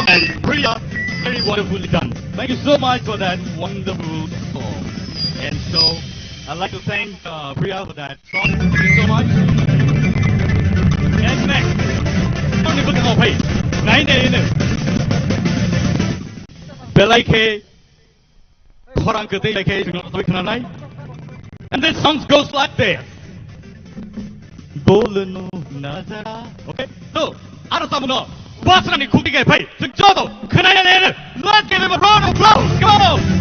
and Priya, very wonderfully done. Thank you so much for that wonderful song. And so, I'd like to thank Priya for that song. Thank you so much. And next, only put on page 9 Belike, Korankate, and this song goes like this. Bolano Nazara. Okay, so, Arasamuno, Basani cooking a pay, the Jodo, Canadian, let's give him a round of applause. Come on!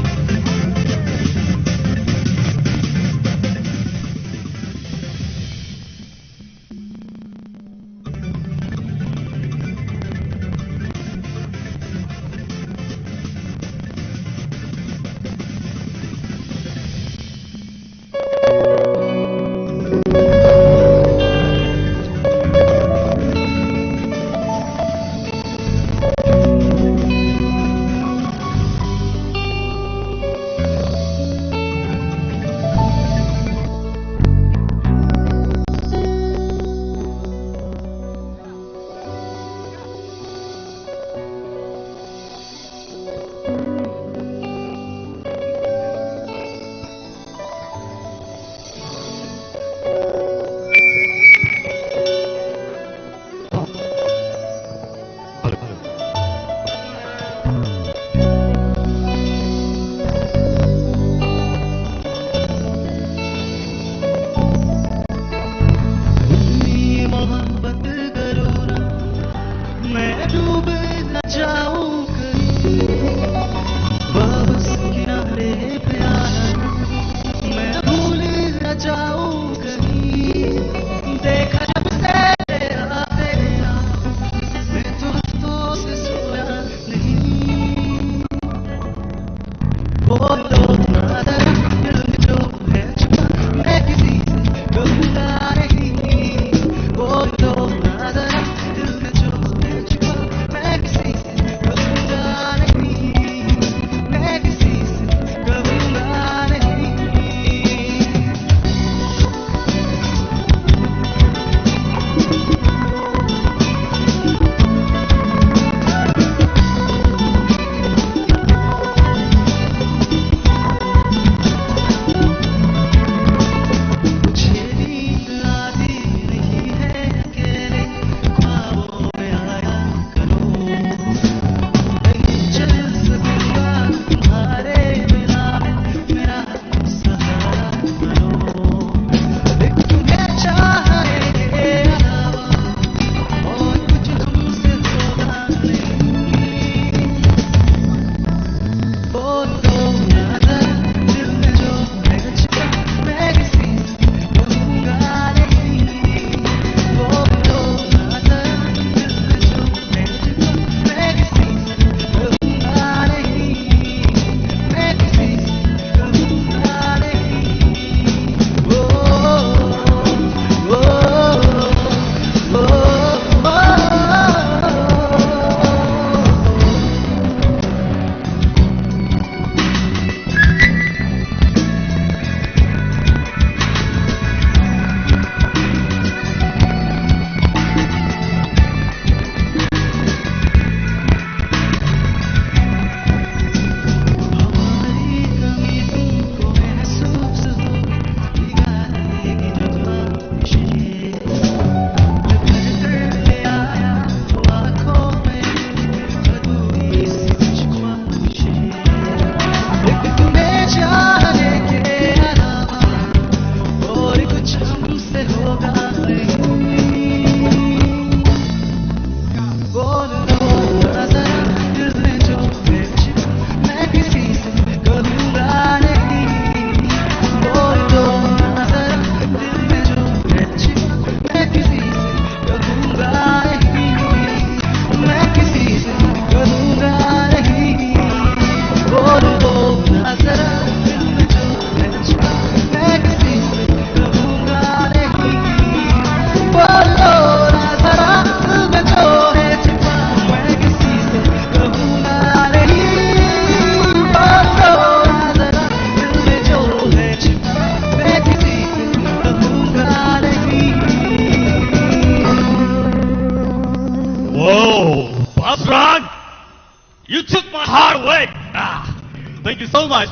Thank you so much.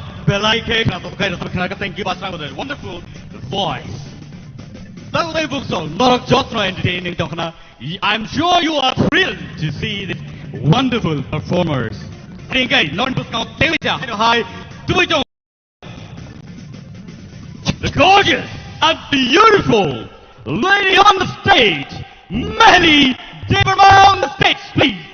Thank you, Pastor, for that wonderful voice. I'm sure you are thrilled to see these wonderful performers. The gorgeous and beautiful lady on the stage, Melly TIPRA on the stage, please.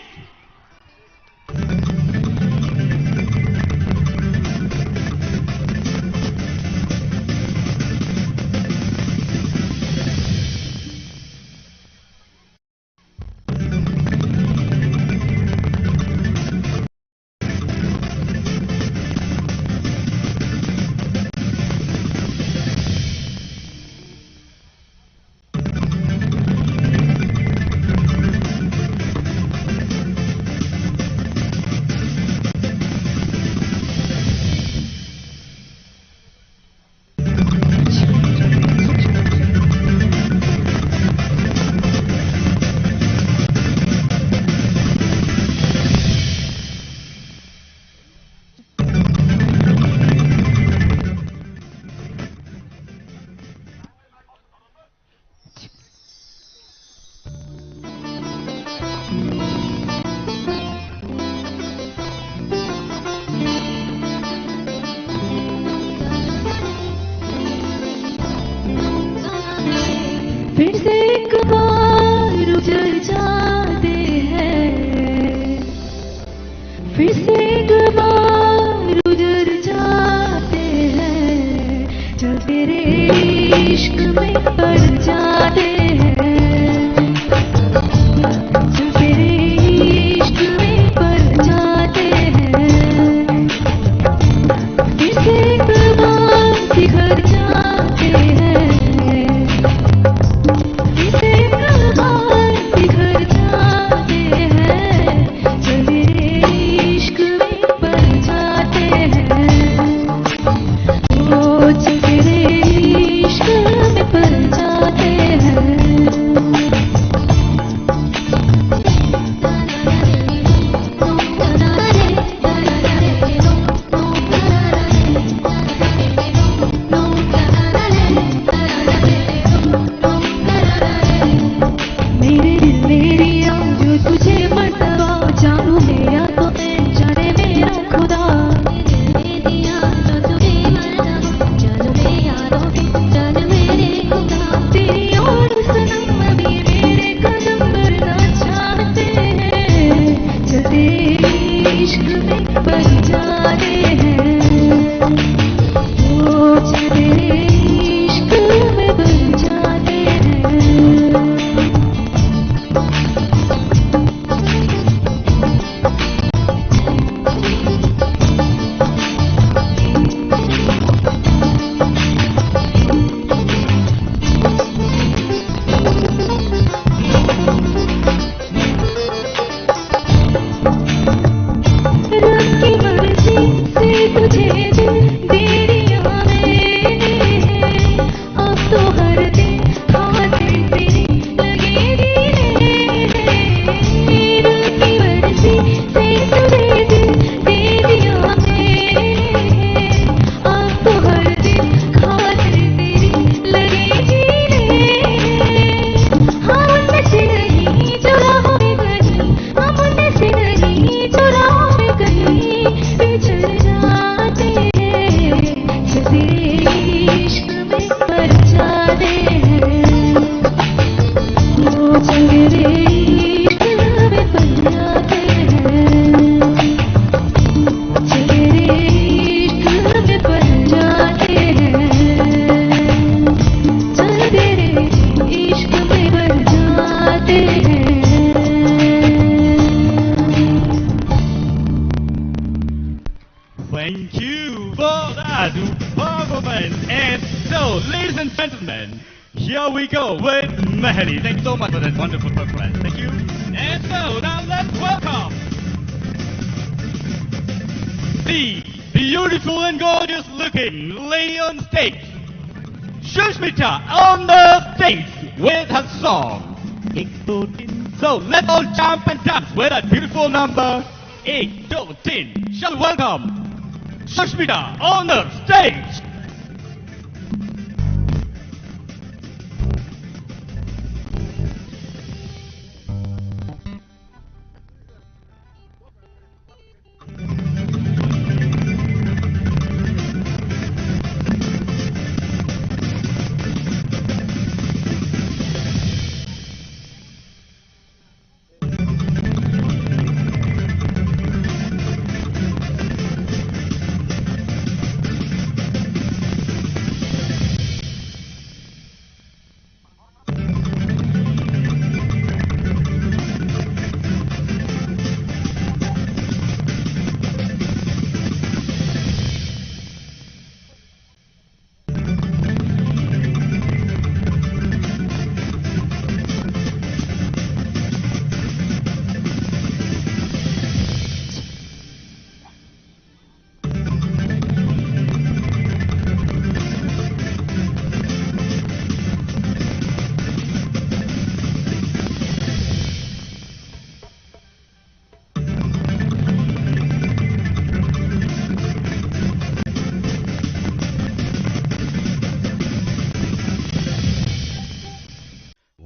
फिर से एक बार उजड़ जाते हैं, फिर से एक बार उजड़ जाते हैं, जो तेरे इश्क में पड़ जाते हैं, जो तेरे इश्क में पड़ जाते हैं, फिर से एक बार बिखर जाते हैं, Thank you for that performance. And so, ladies and gentlemen, here we go with Mehdi. Thank you so much for that wonderful performance. Thank you. And so, now let's welcome the beautiful and gorgeous looking lady on stage, Shushmita on the stage with her song. So, let's all jump and dance with that beautiful number, 8, 2, 10. Shall we welcome Shashmita on the stage.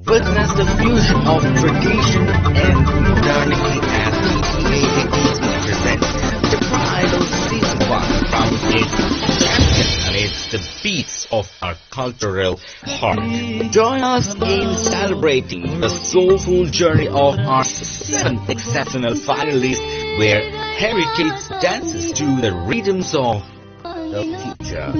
Witness the fusion of tradition and modernity as TIPRA presents TIPRA Idol Season 1 from its champion amidst the beats of our cultural heart. Join us in celebrating the soulful journey of our 7 exceptional finalists where heritage dances to the rhythms of the future.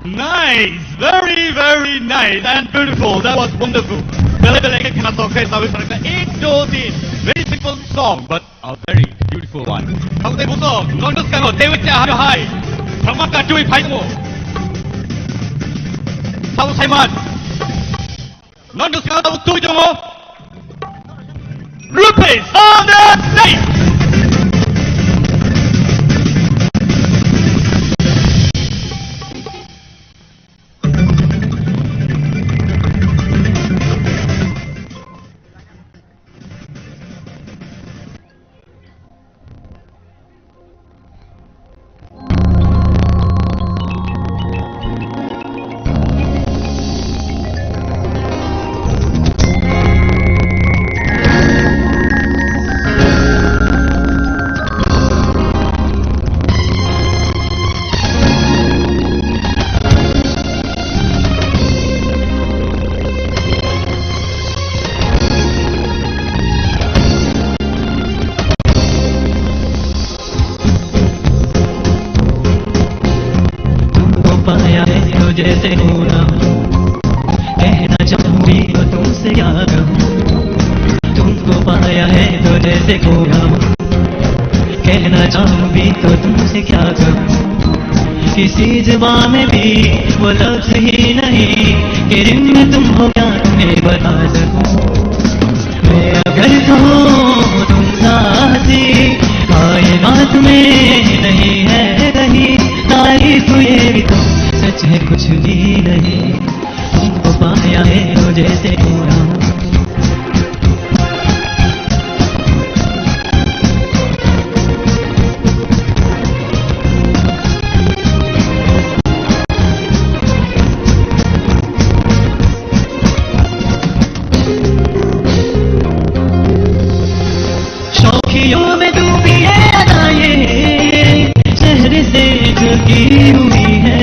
Nice! Very, very nice and beautiful. That was wonderful. Bele-bele cannot talk face always like that. Very simple song, but a very beautiful one. How they will song? Long just cannot. They will have high. Samaka Chui Paimo. Sao Saiman. Long just cannot do it. Rupees on the stage. जैसे हो ना कहना चाहूंगी तो तुमसे क्या कहूँ, तुमको पाया है तो जैसे खोया हूँ। कहना चाहूंगी तो तुमसे क्या कहूँ, किसी जुबान में भी वो लफ्ज़ ही नहीं कि रिम में तुम हो क्या तुम्हें बता सकूं। मैं अगर कहूँ तुम साथी कायनात में नहीं है कहीं, तारीफ ये भी तो सच है कुछ भी नहीं, तुमको पाया है तो जैसे खोया हूँ। शौखियों में डूबी है अदाएं, शहर से झुकी हुई है,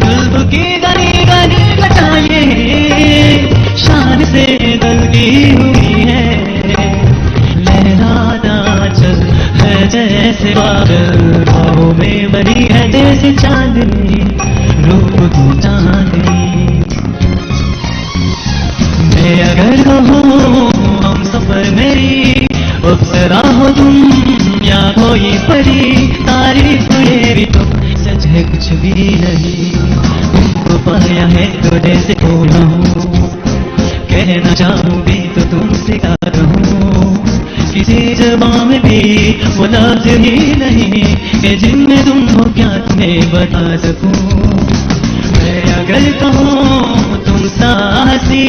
गुल्ब की गली गली बचाए शान से दलती हुई है। लहराता चल है जैसे बादल, बाहों में बनी है जैसे चांदनी, रूप की चांदनी। मैं अगर कहूँ हम सफर मेरी अप्सरा हो तुम या कोई परी, तारीफ ये भी तो सच है कुछ भी नहीं, तुमको पाया है तो जैसे खोया हूँ। कहना चाहूंगी तो तुमसे क्या कहूँ, किसी जुबान में भी वो लफ्ज़ ही नहीं कि जिनमें तुम हो क्या तुम्हें बता सकूं। मैं अगर कहूँ तुम साहसी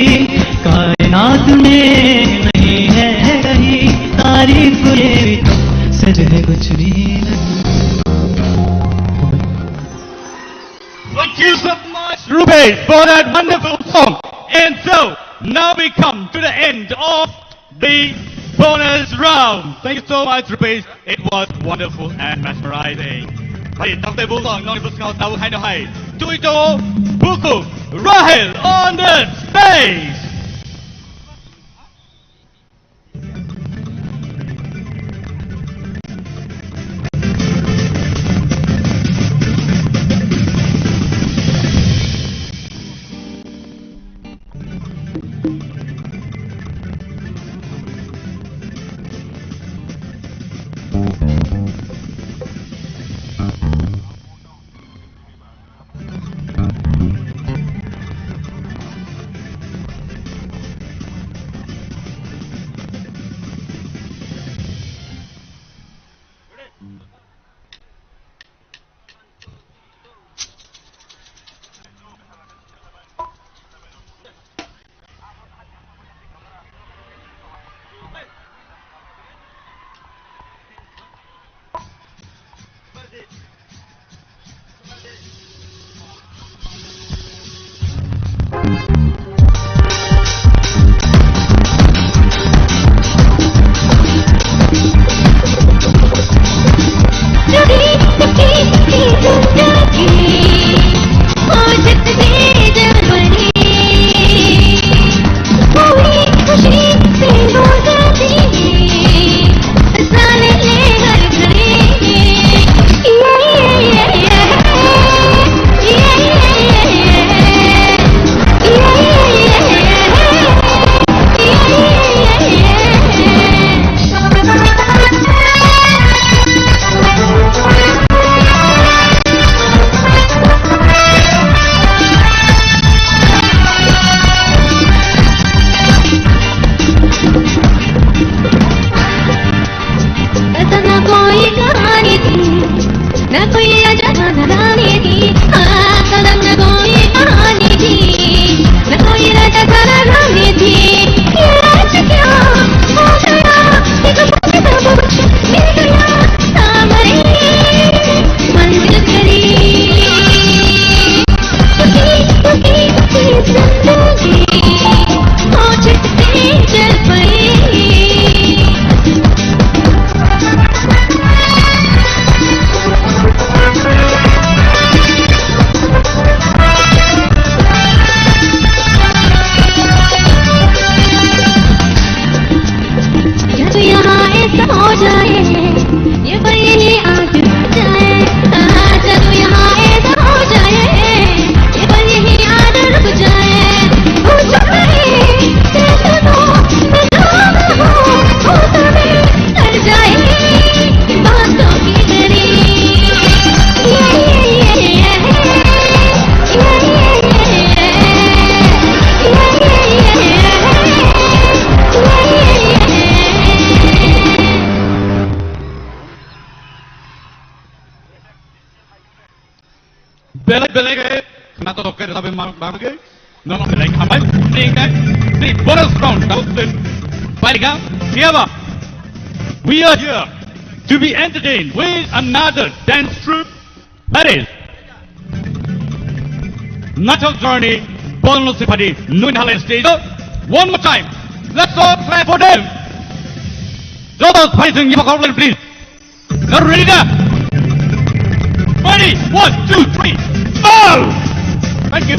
कायनात में नहीं है कहीं, तारीफ ये भी तो सच है कुछ भी नहीं। Thank you so much, Rupesh, for that wonderful song. And so, now we come to the end of the bonus round. Thank you so much, Rupesh. It was wonderful and mesmerizing. Vậy, trong tay buông còn non buông đâu hay đâu hay. Tôi cho buku Rahel on the stage. ये बड़ी आज जाए, चलो यहाँ ऐसा हो जाए। not to get up in my bag. No, like how much? See, bonus round. We are here to be entertained with another dance troupe. That is Natal Journey, bonus party, Noon Hall stage. One more time. Let's all clap for them. Those fighting, give a call, please. Not ready now. Ready? 1, 2, 3. Oh! Thank you.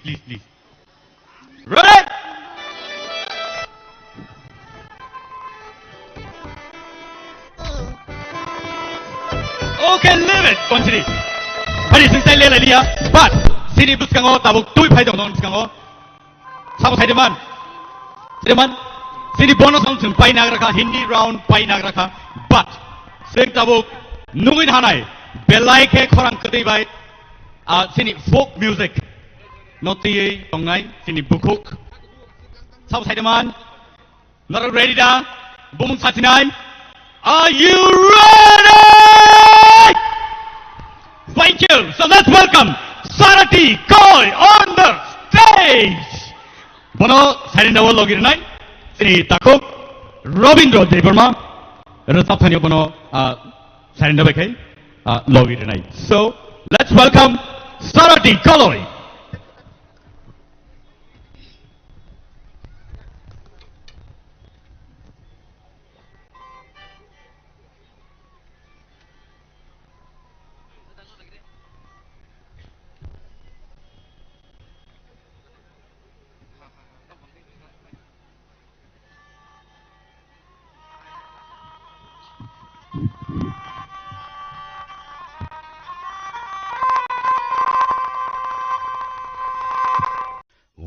Please. Ready? Okay, leave it. Continue. Hari sing tay le la dia. But sini bus kang o tabuk tui phai dong dong kang o. Sabu thai deman. sini bonus round sing pai nagraka Hindi round pai nagraka but sing tabuk nungin hanai belai ke khorang kedai bai sini folk music noti tongai sini bukuk sau saidaman not ready da bumung satinai are you ready? Thank you. So let's welcome Sarati Koi on the stage. Bono sarinda wo logir nai sini takuk Robindro Devarma resap thani bono sarinda bekai logir nai. So let's welcome Sarati Koi.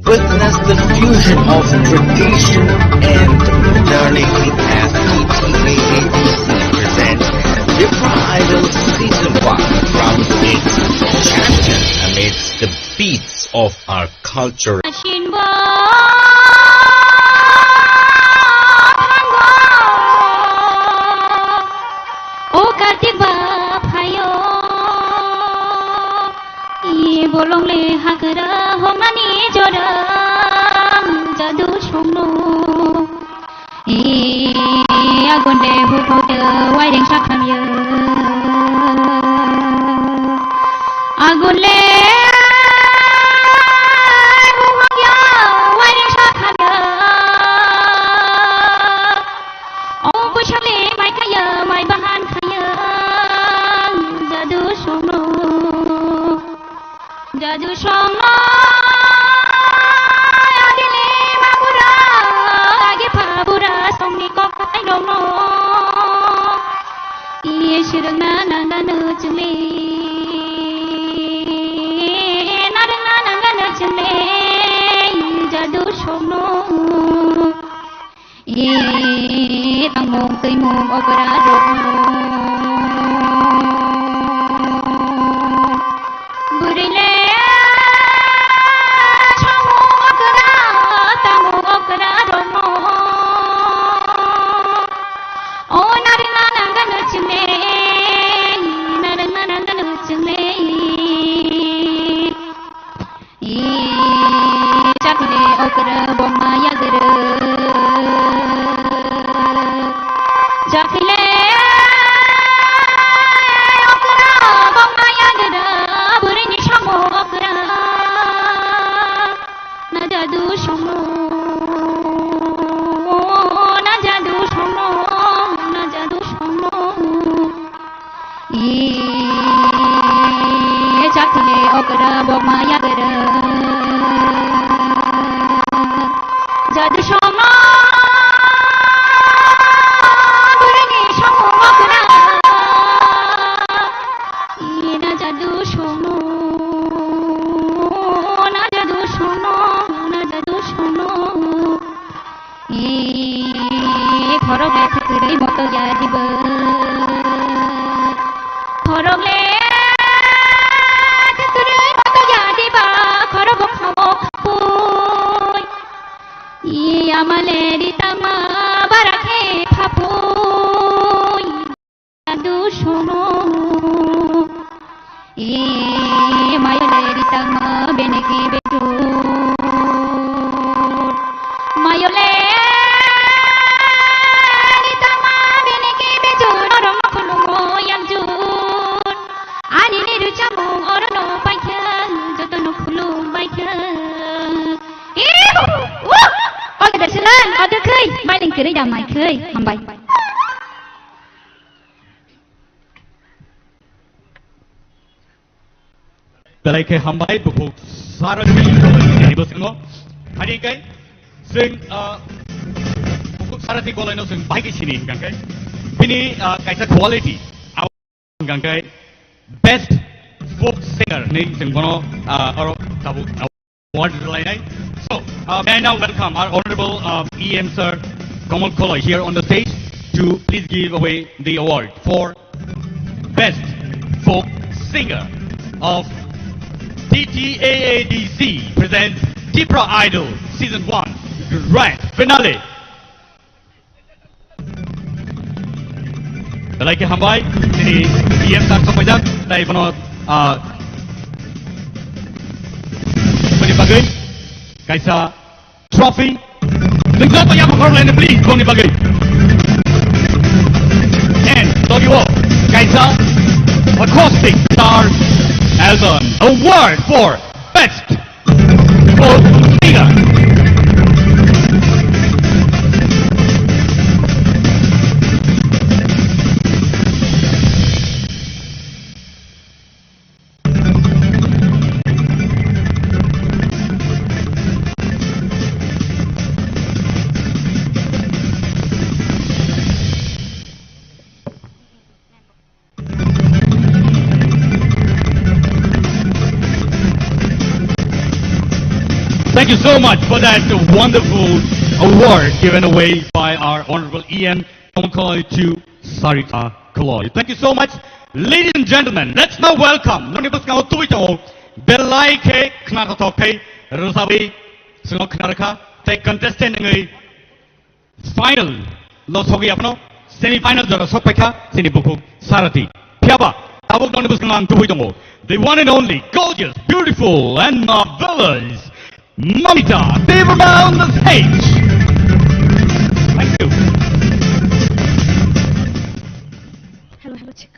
Witness the fusion of tradition and modernity as TIPRA presents TIPRA Idol Season 1 from its champion amidst the beats of our culture. Bolong le hakara homani joram jadu shongno agonde hukote wairing shakhamya agonle hukoya wairing shakhamya o bushale mai khaya mai bahan khaya jadu shongno Jaju shongno agile mabura age phabura songni kokpai dongno iye shirna nangana chule narna nangana chule jaju shongno e tangmong tuimong opera dongno burile Belai ke hambai bukuk sara demi bosimo hari kai sing bukuk sara ti golai no sing bagi sini kan kai bini kaisa quality kan kai best folk singer ni sing bono aro tabu award lai nai so may I now welcome our honorable EM sir Khumuwlng College here on the stage to please give away the award for Best Folk Singer of TTAADC presents TIPRA Idol Season 1 Grand Finale. Dalai ke hambay sini PM tak sapajak dai banot panibagay kaisa trophy. Nagsa pa yang Carolina please panibagay. And Doggy Walk kaisa acoustic guitar album award for Best Folk Singer. Thank you so much for that wonderful award given away by our Honorable EM Khumuwlng College to Sarita College. Thank you so much. Ladies and gentlemen, let's now welcome Belai ke Knarata Pay Rosabi Singok Knaraka take contestant in final Los Hogi Apno semi-final Jara Sopeka Sinibuku Sarati Piaba Abok Donibuskan Tuitomo, the one and only gorgeous, beautiful and marvelous Mamita, Taper on the stage. Thank you. Hello, chick.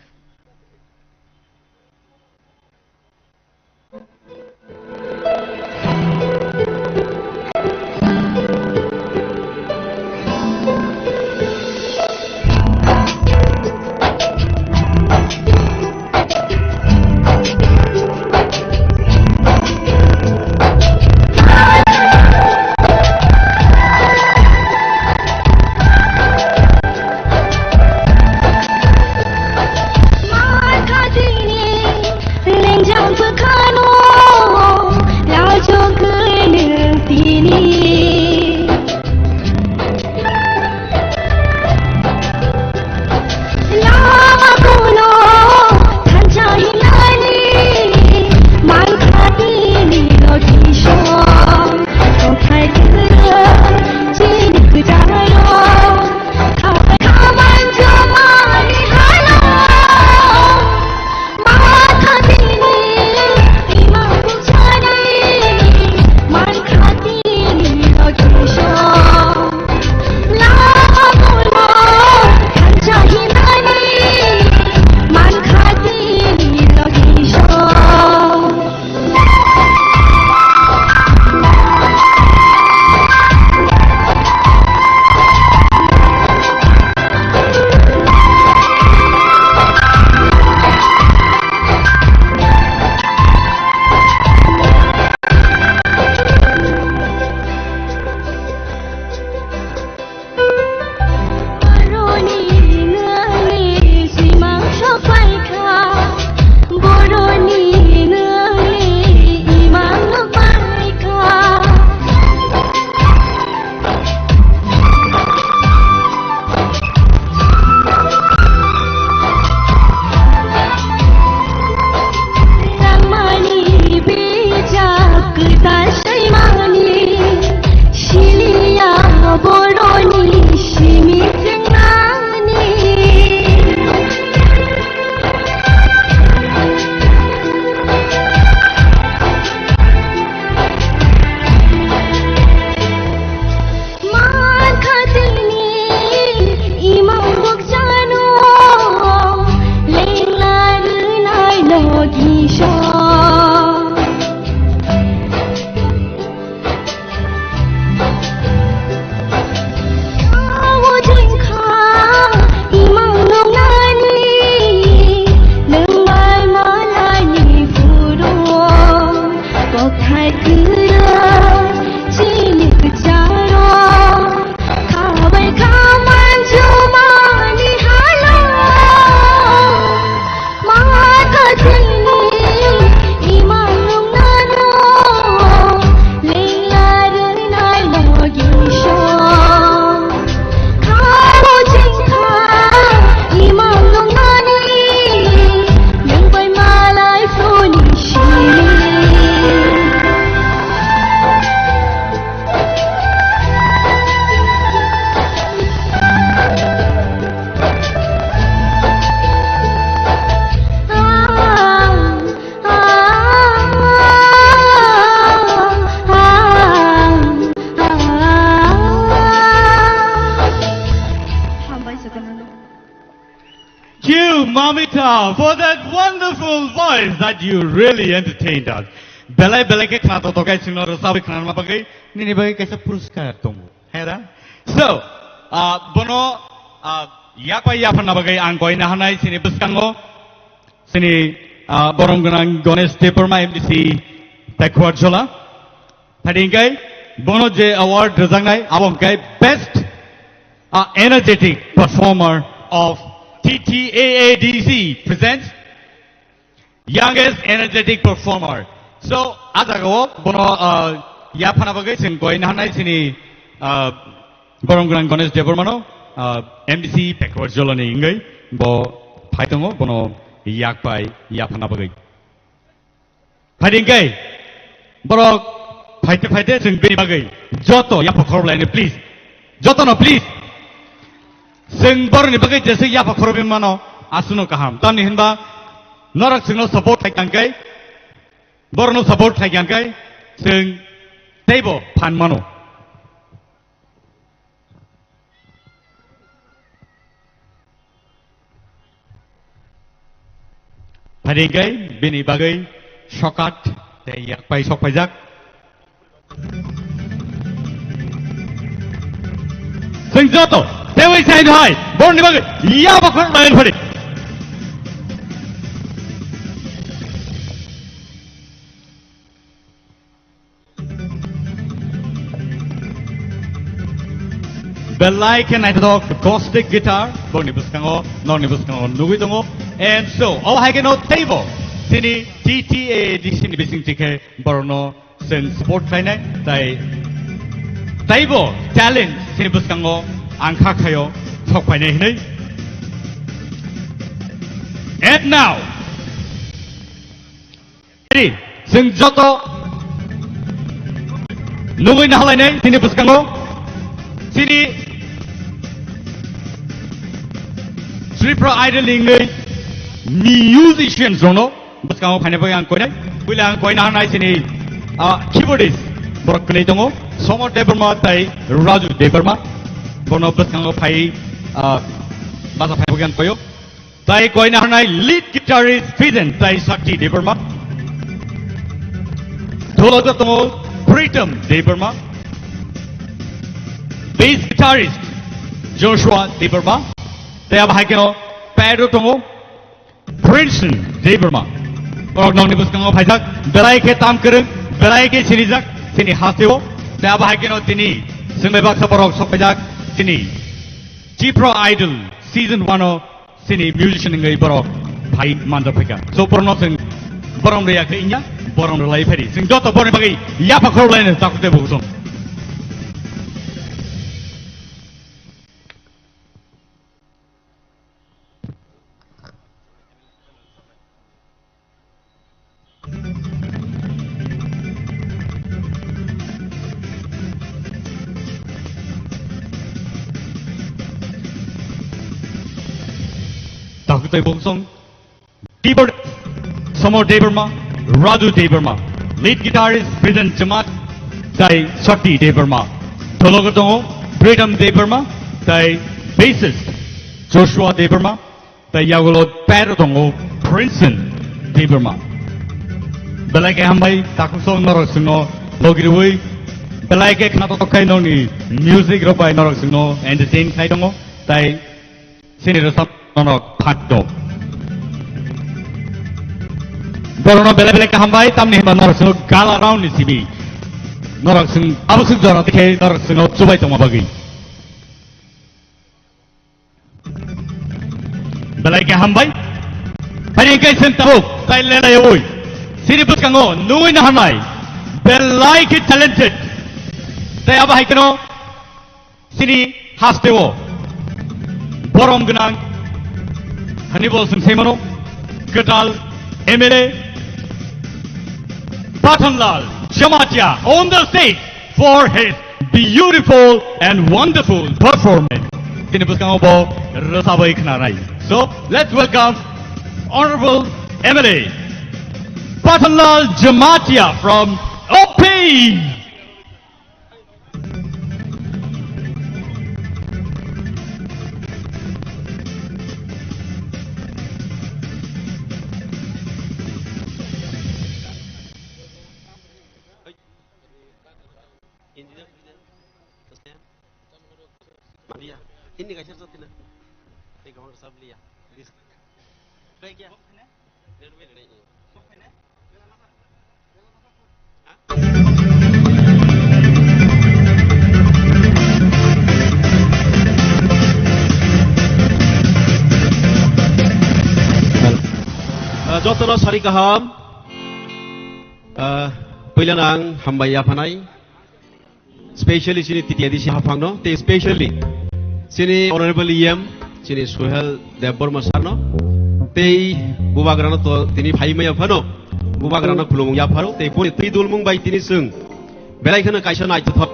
Amita, for that wonderful voice that you really entertained us. Belai belai ke khana to kai sino rasabi khana ma bagai nini bagai kaisa puruskar tomu. Hera. So, bono yakwa yapana bagai angkoi na hanai sini buskango sini borong ganang Ganesh TIPRA MDC backward jola. Hadingkai bono je award rezangnai abongkai best energetic performer of TTAADC presents youngest energetic performer. So, ajago bono yapana bagai sing koi nahanai sini boronggrang Ganesh TIPRA mano MDC backward jola ni ingai bo phaitongo bono yakpai yapana bagai. Hadingkai borok phaite sing beni bagai joto yapakor lain please. Joto no please. Sing borni bagai jese yapakor bin mano asuno kaham. Tani hinba norak singno support thaikankai borno support thaikankai sing table pan mano. Hadingkai beni bagai shokat te yakpai sokpajak. Sing joto dewi sain hai borni bagai yapakor lain phari. Belai can I talk acoustic guitar, borni buskango, noni buskango, nugui tongo, and so all I can know table. Sini TTA sini bising tike borno sen support kainai tai table talent sini buskango angka kayo sok kainai hinai. And now, ready? Sing joto nugui nahalai nai sini buskango sini TRIPURA idol ingai musicians rono buskango phane bagang koinai builang koina nai sini keyboardist borok knei tongo Somo TIPRA tai Raju TIPRA bono buskango phai basa phai bagang koyo tai koina nai lead guitarist present tai Sakti TIPRA dholaja tongo Pritam TIPRA bass guitarist Joshua TIPRA Taya bahai keno Pedro tongo Princeton TIPRA borok nong ni buskango phaijak belai ke tam kereng belai ke sinijak sini haseo taya bahai keno tini singbai baksa borok sok phaijak sini TIPRA idol season 1 o sini musician ngai borok bhai manja phika so porno sing borong reya ke inya borong lai phari sing joto borni bagai yapa khor lain takute bugusong. Takutay Bongsong, keyboard Somo TIPRA, Raju TIPRA, lead guitarist Pritam Jamat, tai Sakti TIPRA, Tologatongo, Pritam TIPRA, tai bassist Joshua TIPRA, tai Yagolod Perotongo, Princeton TIPRA. Belai ke hambai takusong norok sino logirui, belai ke knato tokai noni music ropai norok sino entertain kai tongo, tai sini resap norok patto. Borono belai ke hambai tamni hamba norok sino gala round ni sibi. Norok sing abusuk jora dikhe norok sino cubai tongo bagi. Belai ke hambai hari kai sentau tai lelai oi. Sini buskango nui na hamai belai ke talented. Tai bahai keno sini hasteo borom gnang Hannibal Semano, Gadal, Emile, Patanlal, Jamatia on the stage for his beautiful and wonderful performance. So let's welcome Honorable Emile, Patanlal Jamatia from OP. Ini kasih satu tina. Ini kawan sabli ya. Baik ya. Jotono sari kaham. Pilihan ang hambay apanay. Especially sini titi edisi hafang no. Te especially sini honorable EM sini Suhel Debor Masarno. Te bubagrano to tini bhai maya phano. Bubagrano Khumuwlng ya pharo. Te puni tridul mung bai tini sung. Belai khana kaisa nai to thot.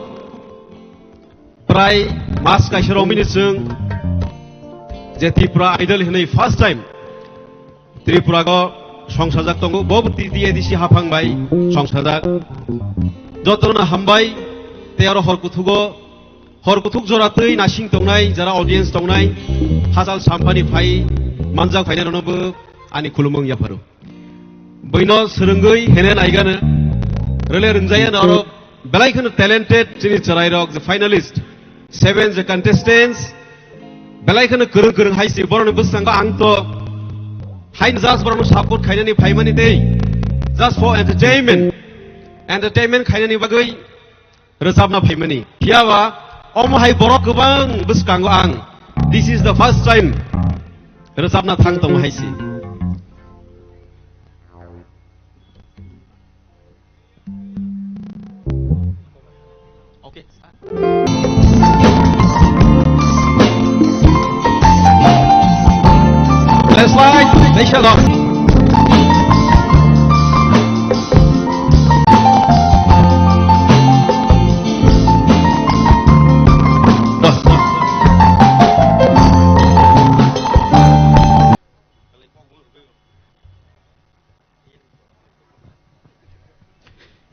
Prai mas kaisa romini sung. Je TIPRA idol hinai first time. TRIPURA ko songsajak tongo bob titi edisi hafang bai songsajak. Jotono hambai te aro horkuthuk joratei nasing tongnai jara audience tongnai hajal sampani phai manjak phaina ronobo ani Khumuwlng ya pharo. Boino srungoi henen aigana rele runjaya aro belai khana talented chini charai rok the finalist 7 the contestants belai khana kurung haisi borone busanga angto hain just borone support khainani phaimani dei just for entertainment khainani bagai rozabna phaimani hiawa omhai borok gobang buskango ang this is the first time rozabna thang tong haisi. Okay, let's slide. Let's shut off.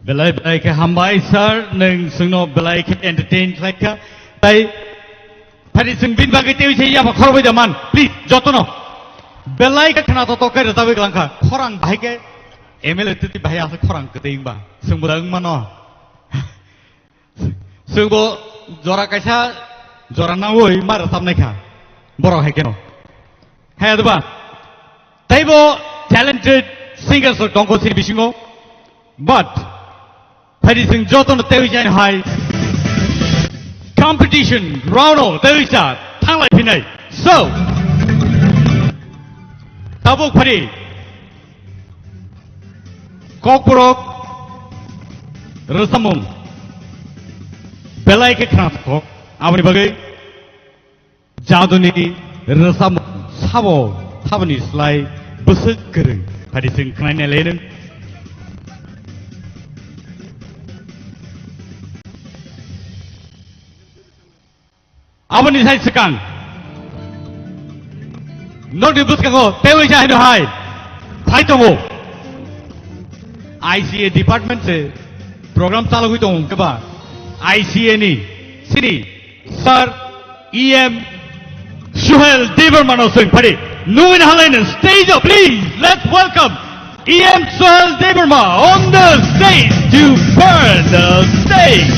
Belai ke hambai sir neng sungno belai ke entertain like tai tadi sung bin bagai tewi saya apa khor bai jaman please jotono belai ke khana to kai rata bai langkha khorang bahai ke ML titi bahai asa khorang ke teing ba sung burang mano sung bo jora kaisa jora na oi mar sam nai kha boro hai keno hai adba tai bo talented singers or dongko sir bisingo but Hari sing joton tewi jan hai competition round tewi sa thanglai phinai so tabuk phari KOKBOROK Khumuwlng belai ke khana ko amni bagai jaduni Khumuwlng sabo thabani slai busuk kereng hari sing khnai lenen Abani sai sekang. Not di buskango. Tewi jai no hai. Thai tongo. ICA department se program चालू हुई tongo keba. ICA ni sini sir EM Suhel Debor Mano sing pari. Nuin halainen stage up please. Let's welcome EM Suhel Debor on the stage to burn the stage.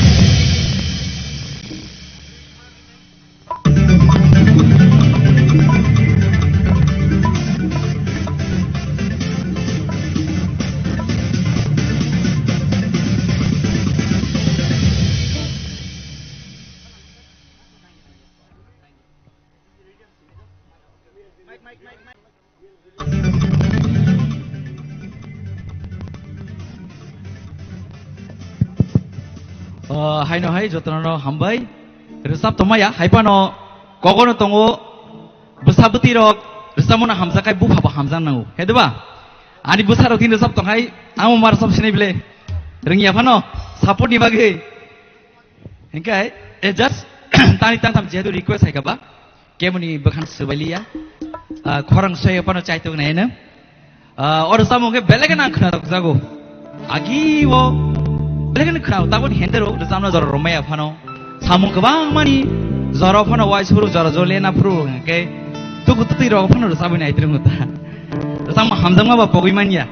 Hai no hai jotono no hambai resap tomaya haipano kogono tongo besabuti rok resamona hamsakai bu phaba hamjang nangu hedeba ani busaro tin resap tonghai amo mar sab sini bile ringia phano support ni bage engkai just tani tam jedu request hai kaba kemuni bakhan sebaliya khorang soy pano chaito nai na or samoge belega na khna jago agi wo Belakan crowd, takut hentero, bersama zara Romeo Fano, samung kebang mani, zara Fano wise puru, zara Zolena puru, okay? Tuh kutu tiro Fano bersama ni itu muta, bersama Hamzah apa Pokemon ya?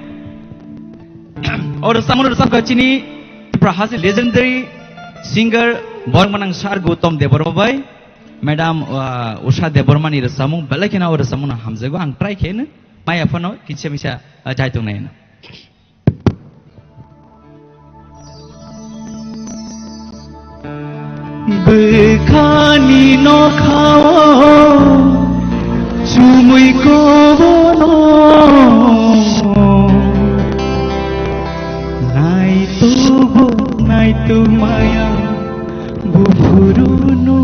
Or bersama bersama kacini, perhasil legendary singer bormanang sar Gautam Deborbai madam Usha Debormani resamung balakina or resamuna hamzago ang try ken mai apano kitse misa jaitung naina Bekhani no khao chumui ko no nai tu maya bufuru no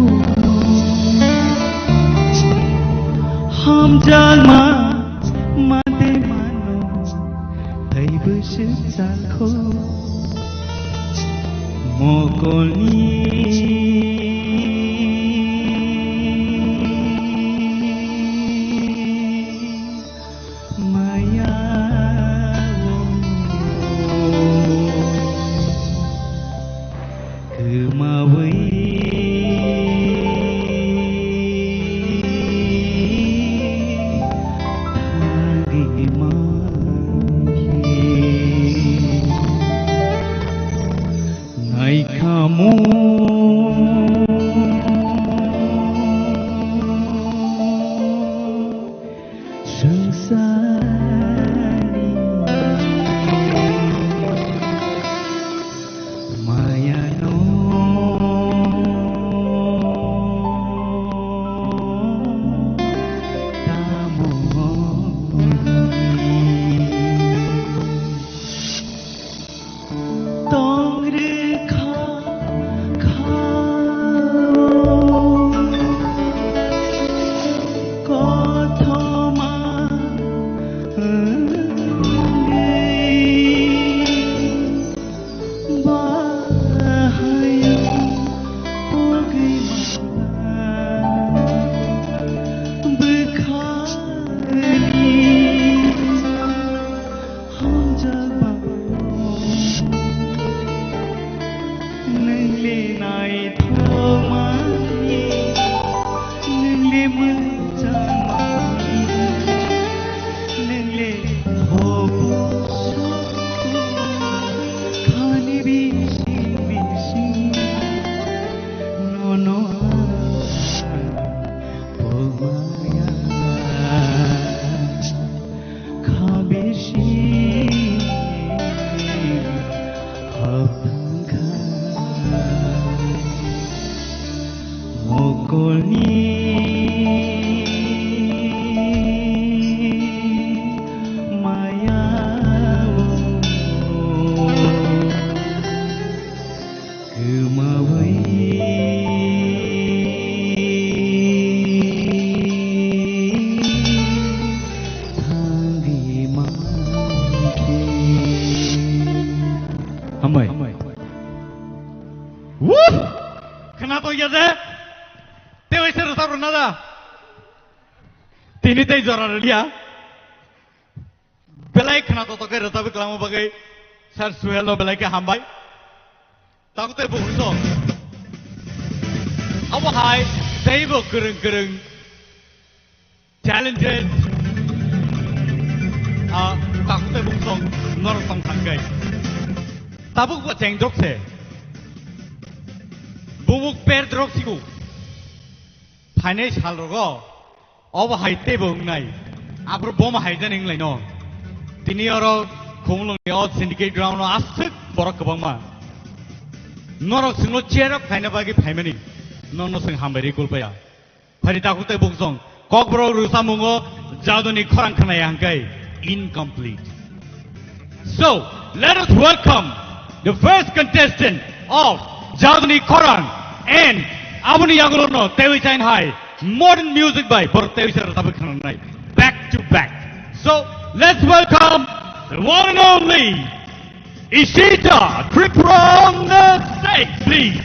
ham jama mate mano thai bus jalkho mokoni Tini teh zorar dia, belai kena toto ke rata be kelamu bagai sar suhelo belai ke hambai, tahu teh bungso, apa hai, teh bu kereng talented, tahu teh bungso nor tong tangkai, tabuk buat ceng drok se, bumuk per drok siku, panes hal rogo. Apa haite bung nai, apro bom haite ning lai no. Tini oro Khumuwlng ni all syndicate ground no asuk borok kebang ma. Norok singlo cherok kaina bagi paimani. Nono sing hambari kulpaya. Hari takut te bung song. KOKBOROK rusamungo jadoni korang kana yangkai incomplete. So let us welcome the first contestant of jadoni korang and Abuni Yagulono Tewi Chain High. Modern music by back to back. So let's welcome the one and only Ishita TRIPURA on the stage, please.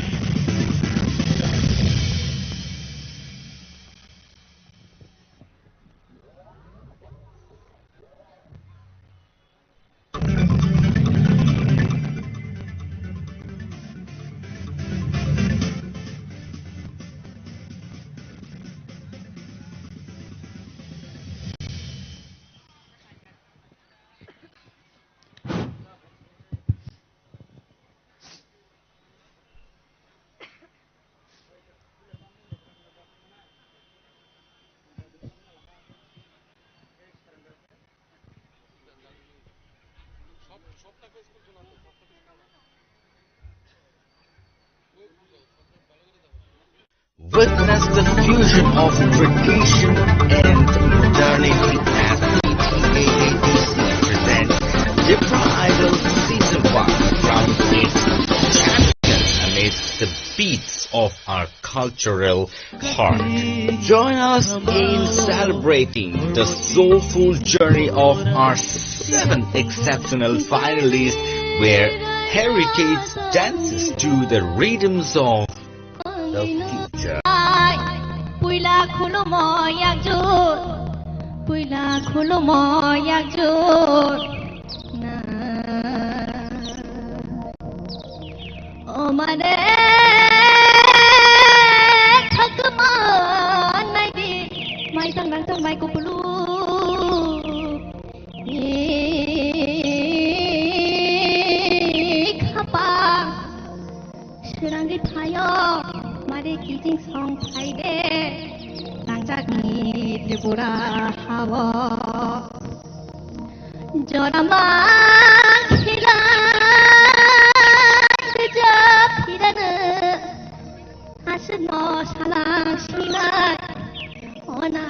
Witness the fusion of tradition and modernity as KOKBOROK presents TIPRA Idol Season 1 from its champion amidst the beats of our cultural heart. Join us in celebrating the soulful journey of our 7 exceptional finalists where heritage dances to the rhythms of the future. Puila khulumo yakjut, puila khulumo yakjut. O mane thakma nai di mai tang nang tang mai ko pulu. Khapa Surangi Thayo Mare Kijing Song Thaide Nangjak ni TRIPURA Hawa Jorama Khila Deja Phirana Asno Salang Silai Onai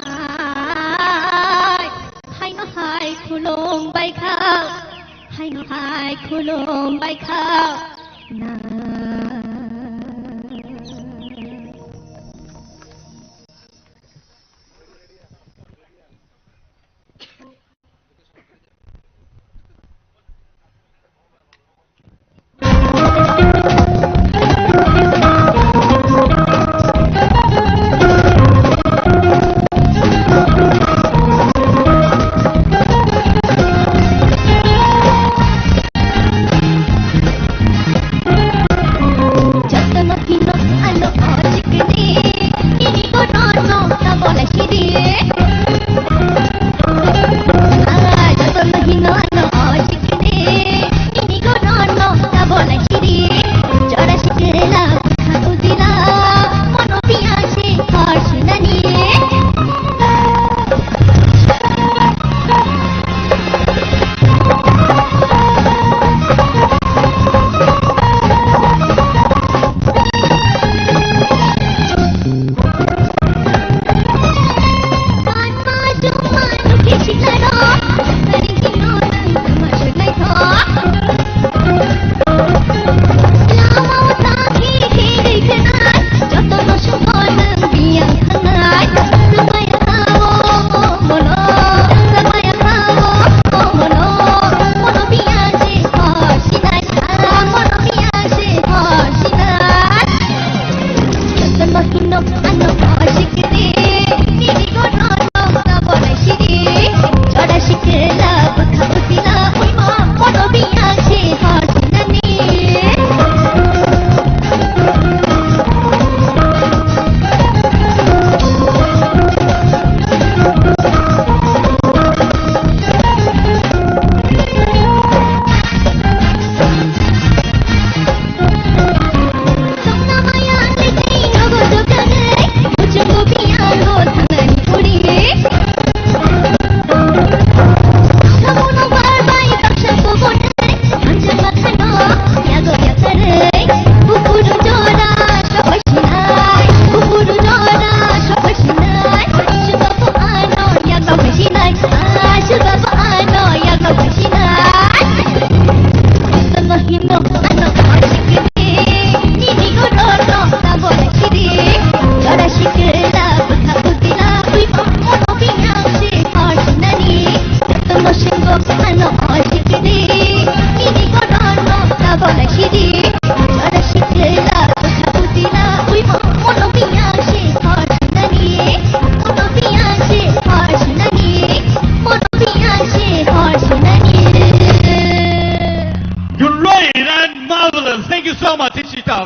Hai no hai khulong bai khao Hai no hai khulong bai khao Na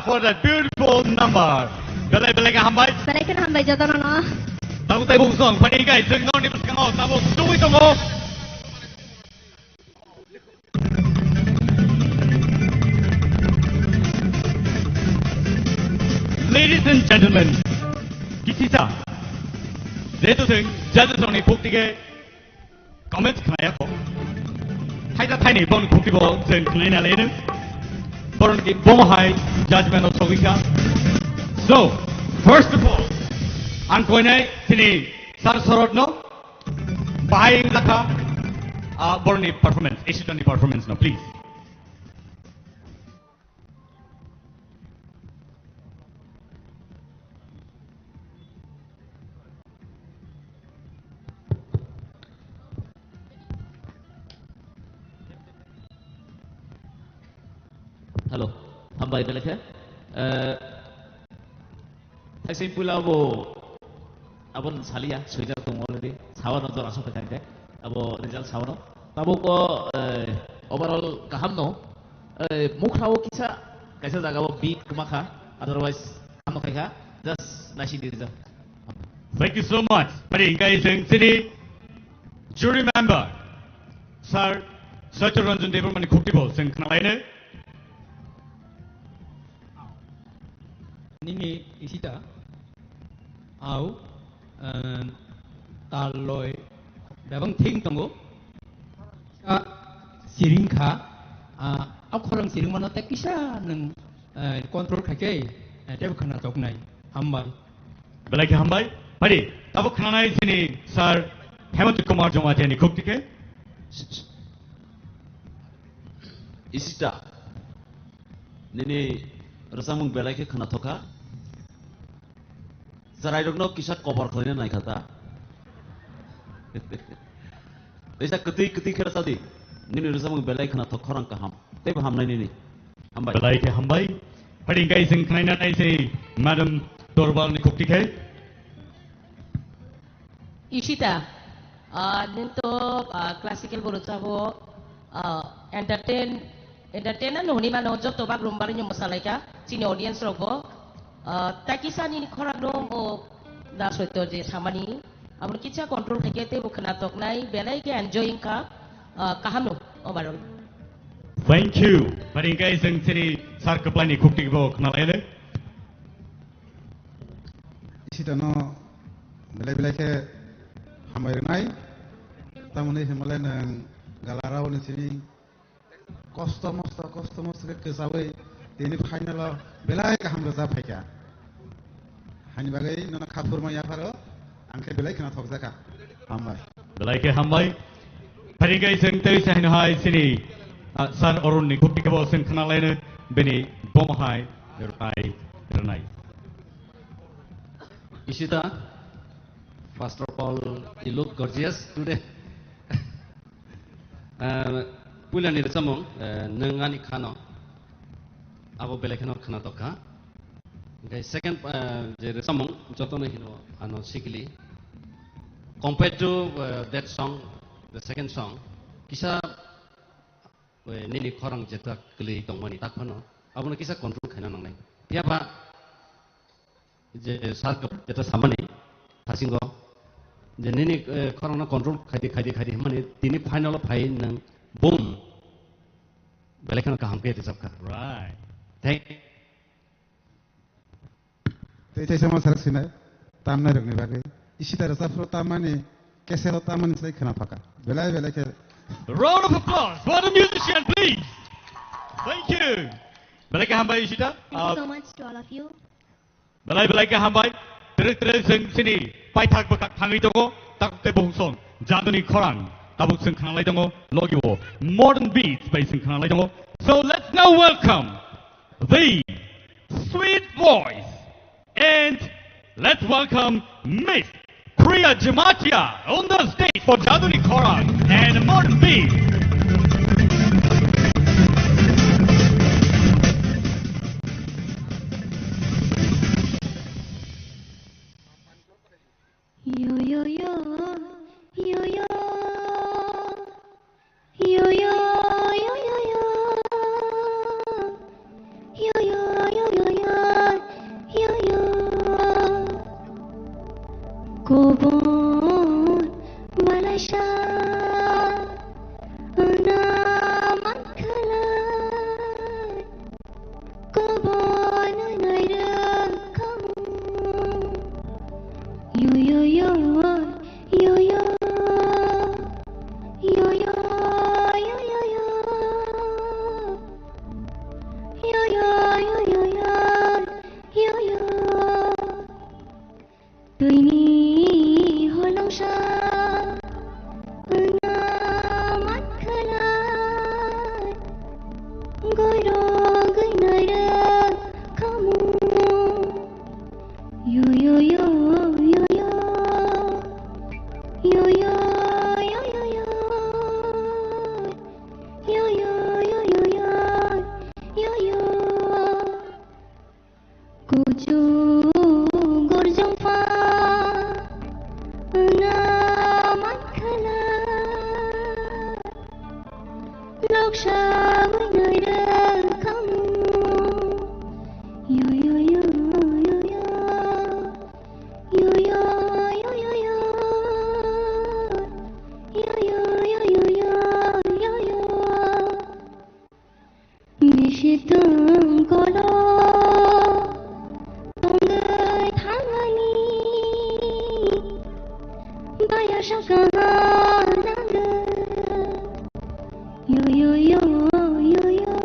For that beautiful number. Belai ka hambai. Belai ka hambai jadon no. Tahu tai bung song pani kai jeng no ni pasang o tahu tui tongo. Ladies and gentlemen, kisisa. Detu sing jadon song ni puk tige comment kaya ko. Haida Tiny Bon Kukibo, Zen Klina Lena, Boronki Bomahai, Judgment of Sovika. So, first of all, I'm going to Tini Sarasarotno, buying Laka, Boroni performance, Ishitani performance now, please. Halo, hamba itu lagi. Saya pula abon salia, sudah tunggu lagi. Sawan untuk langsung ke kantor. Abo result sawan. Tahu ko overall kaham no. Mukhau kisah, kisah jaga wo beat kumakha. Otherwise, kamu kaya just nasi di result. Thank you so much. Pari guys, City jury member, Sir Sacharanjan Devarmani Kuktibo, Sing Knalaine. Nini isita au taloi dabang ting tongo siringka au korang siring mana tak kisah neng kontrol kaki dia bukan atok nai hambai Belai hambai pari tabu khanai sini Sir Hemant Kumar Jomatiani Kuktike Isita nini Rasamung belai ke kena toka. Serai dokno kisah koper kalian naik kata. Desa ketik kerasa di. Nini rasamung belai kena toka orang kaham. Tapi ham lain ini. Hambai. Belai ke hambai. Pari guys yang kena nai si Madam Dorbal ni Kuktike. Ishita, nento classical borucabo entertainer no ni mana job to bag rumbar nyo masalai ka sini audience rogo takisan ini korak dom o da soito je samani abun kicha control theke te bukna tok nai belai ke enjoying ka kaham no obaron. Thank you. Pari guys yang sini Sir Kaplani Kuktike bo Knalaine. Isita no belai ke hambai nai tamu ni himalayan nang galarau ni sini customers ke sabai ini final belai ke hamra zap hai kya hani bagai nana khapur ma ya faro angke belai kena thok jaka hambai Belai ke hambai pari guys yang teri sahin hai sini Sir Arun ni Kuktike bo Sing Knalaine beni bomahai renai. Ishita, first of all, you look gorgeous today. Pulang ni semua, nengani kano, abo belai kena toka. Okay, second, jadi semua, contohnya hino, ano sikili. Compared to that song, the second song, kisah nini korang jeta keli tongmani tak pano, abo na kisah control kena nang lain. Tiapa, je saat jeta sama ni, hasilnya, jadi nini korang na control kadi mana, tini final pahin nang boom, belai kena kaham ke tisapkan. Right. Thank. Tei sama sarak sini, tamna rukni bagai. Isi taraf safro tamani, keselo tamani saya kena pakai. Belai ke. Round of applause for the musician, please. Thank you. Belai ke hambai Ishita. Thank you so much to all of you. Belai ke hambai. Terus sini pai thak bakak thangi tongo tak te bongsong jaduni korang. Tabuk Sing Knalai tongo logiwo modern beats by Sing Knalai tongo. So let's now welcome the sweet voice and let's welcome Miss Priya Jamatia on the stage for Jaduni Korang and modern beats. Yo yo yo yo yo yo yo yo yo yo yo yo yo yo yo Kobon malasha naman kalay Kobon nairang kamu yo yo yo yo yo yo yo yo yo yo Tuini holong sa mat khalat goiro gainara kamu yo yo yo yo yo yo yo yo yo yo yo yo yo yo yo yo kucu gorjong fa mat khalat loksha gainara kamu yo yo yo yo yo yo yo yo yo yo yo yo yo yo yo yo Bishitang kolo tonggai thangani bayar shakaha naga yo yo yo yo yo yo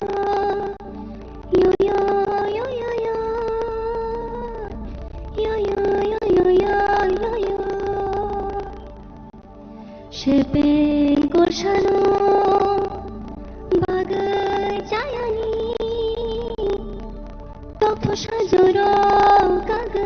yo yo yo yo yo yo yo yo yo yo Shepeng korshano bagai jayani tokho sajoro kaga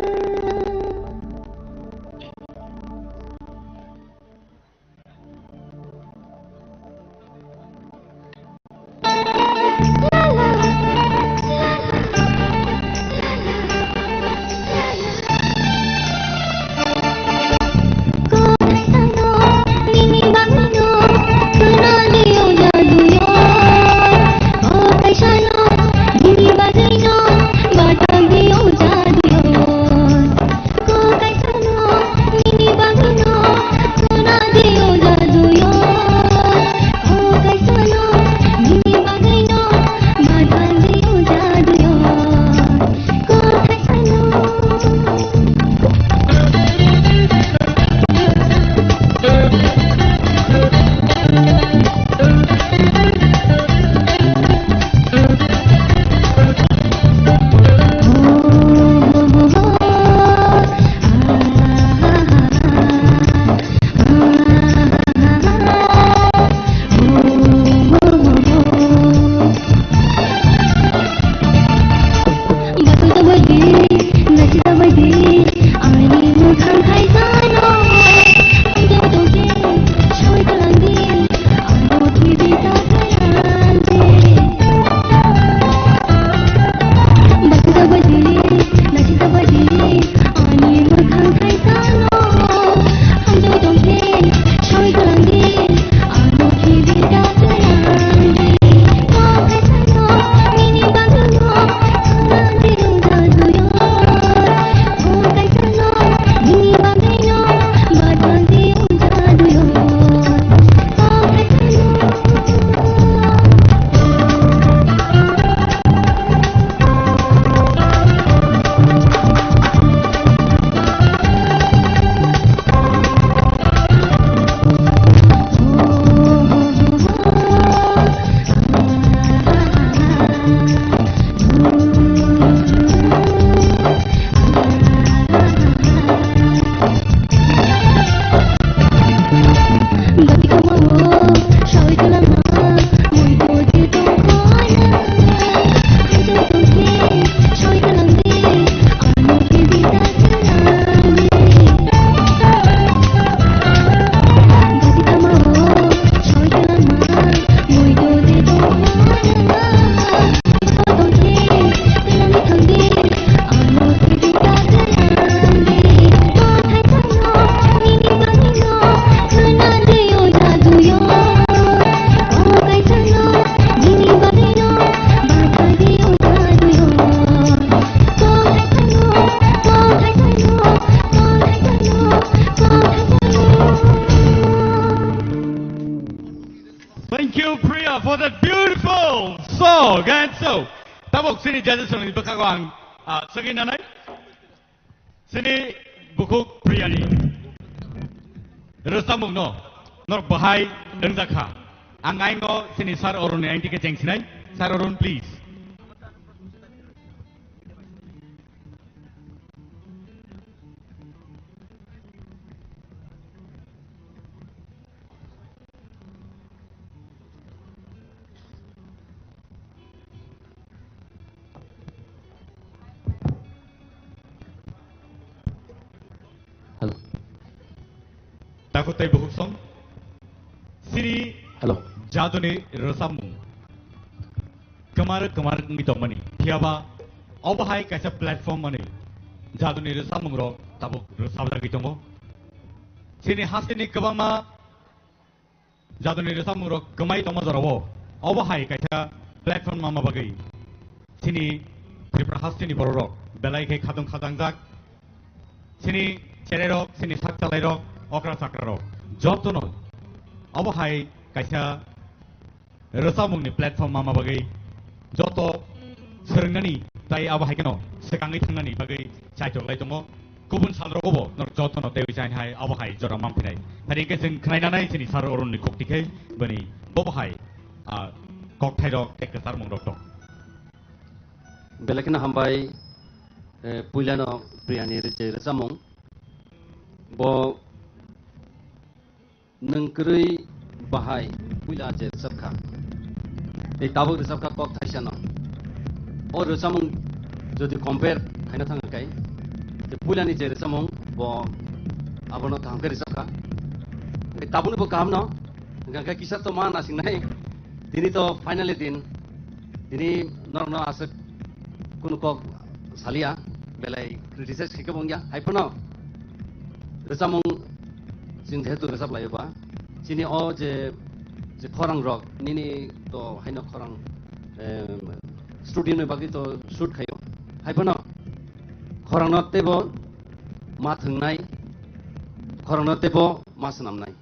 Sini judges orang di belakang segi nanai. Sini buku pria ni. Resam no, nor bahai dengzakha. Angai ngo sini sar orun yang tiket jeng sinai. Sar orun please. Takutai Buhusong. Sini Hello. Jaduni Rosamung. Kemarin ngitong mani. Tiaba obahai kaisa platform mani. Jaduni Rosamung ro tabuk Rosabda gitong mo. Sini hasini kebama Jaduni Rosamung ro kemai tomo zorowo. Obahai kaisa platform mama bagai. Sini Tripura hasini borok. Belai ke khadung khadang jak. Sini cererok, sini sakcalairok, okra sakrarok. Jotono obahai kaisa Rosamungni platform mama bagai. Joto serengnani tai abahai keno sekangai tangnani bagai chaitok lai tongo. Kubun salrogobo nor jotono tewi chain hai abahai jora mampinai. Tadi keseng knainanai sini sar orun ni koktikai bani bobahai koktairok tekesar mongrok tok. Belakina hambai puilano priani reje Rosamung bo nengkeri bahai puila je sabka. Tabuk sabka kok thaisano. O Rosamung যদি compare খাইনা থাকাই যে পুলানি যে Rosamung bo abono kaham ke risaka tabun bo kaham no gangka kisah to man asing nai dini to finally din dini norno asek kuno kok salia belai criticize ke bongya haipono Rosamung sing jetu resap lai ba sini o je khorang rok nini to haino khorang studio ni bagi to shoot khayo haipono khorang no tebo ma thungnai khorang no tebo ma sanamnai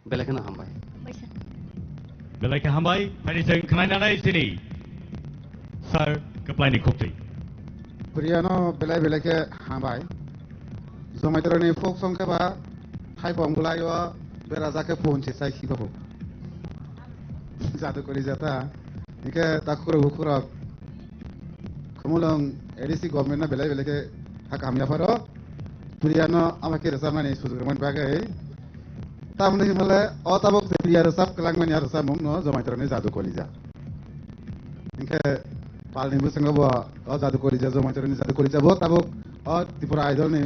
belakena hambai Belai ke hambai hari jeng knainanai sini sar keplai ni kokti. Priano belai ke hambai. Zomaiteroni folk song ke ba hai pom gulai wa beraza ke phone che sai khibo. Jadu kori jata. Ike takuro hukuro. Khumuwlng edisi government na belai ke hak hamya paro. Priano amake Rosamani sudurman bagai. Tamne himale otabok Priya Rosap kelangmani Rosamung no Zomaiteroni jadu kolija. Ike palni busanga bo jadu kolija Zomaiteroni jadu kolija bo tabok Tripura idol ni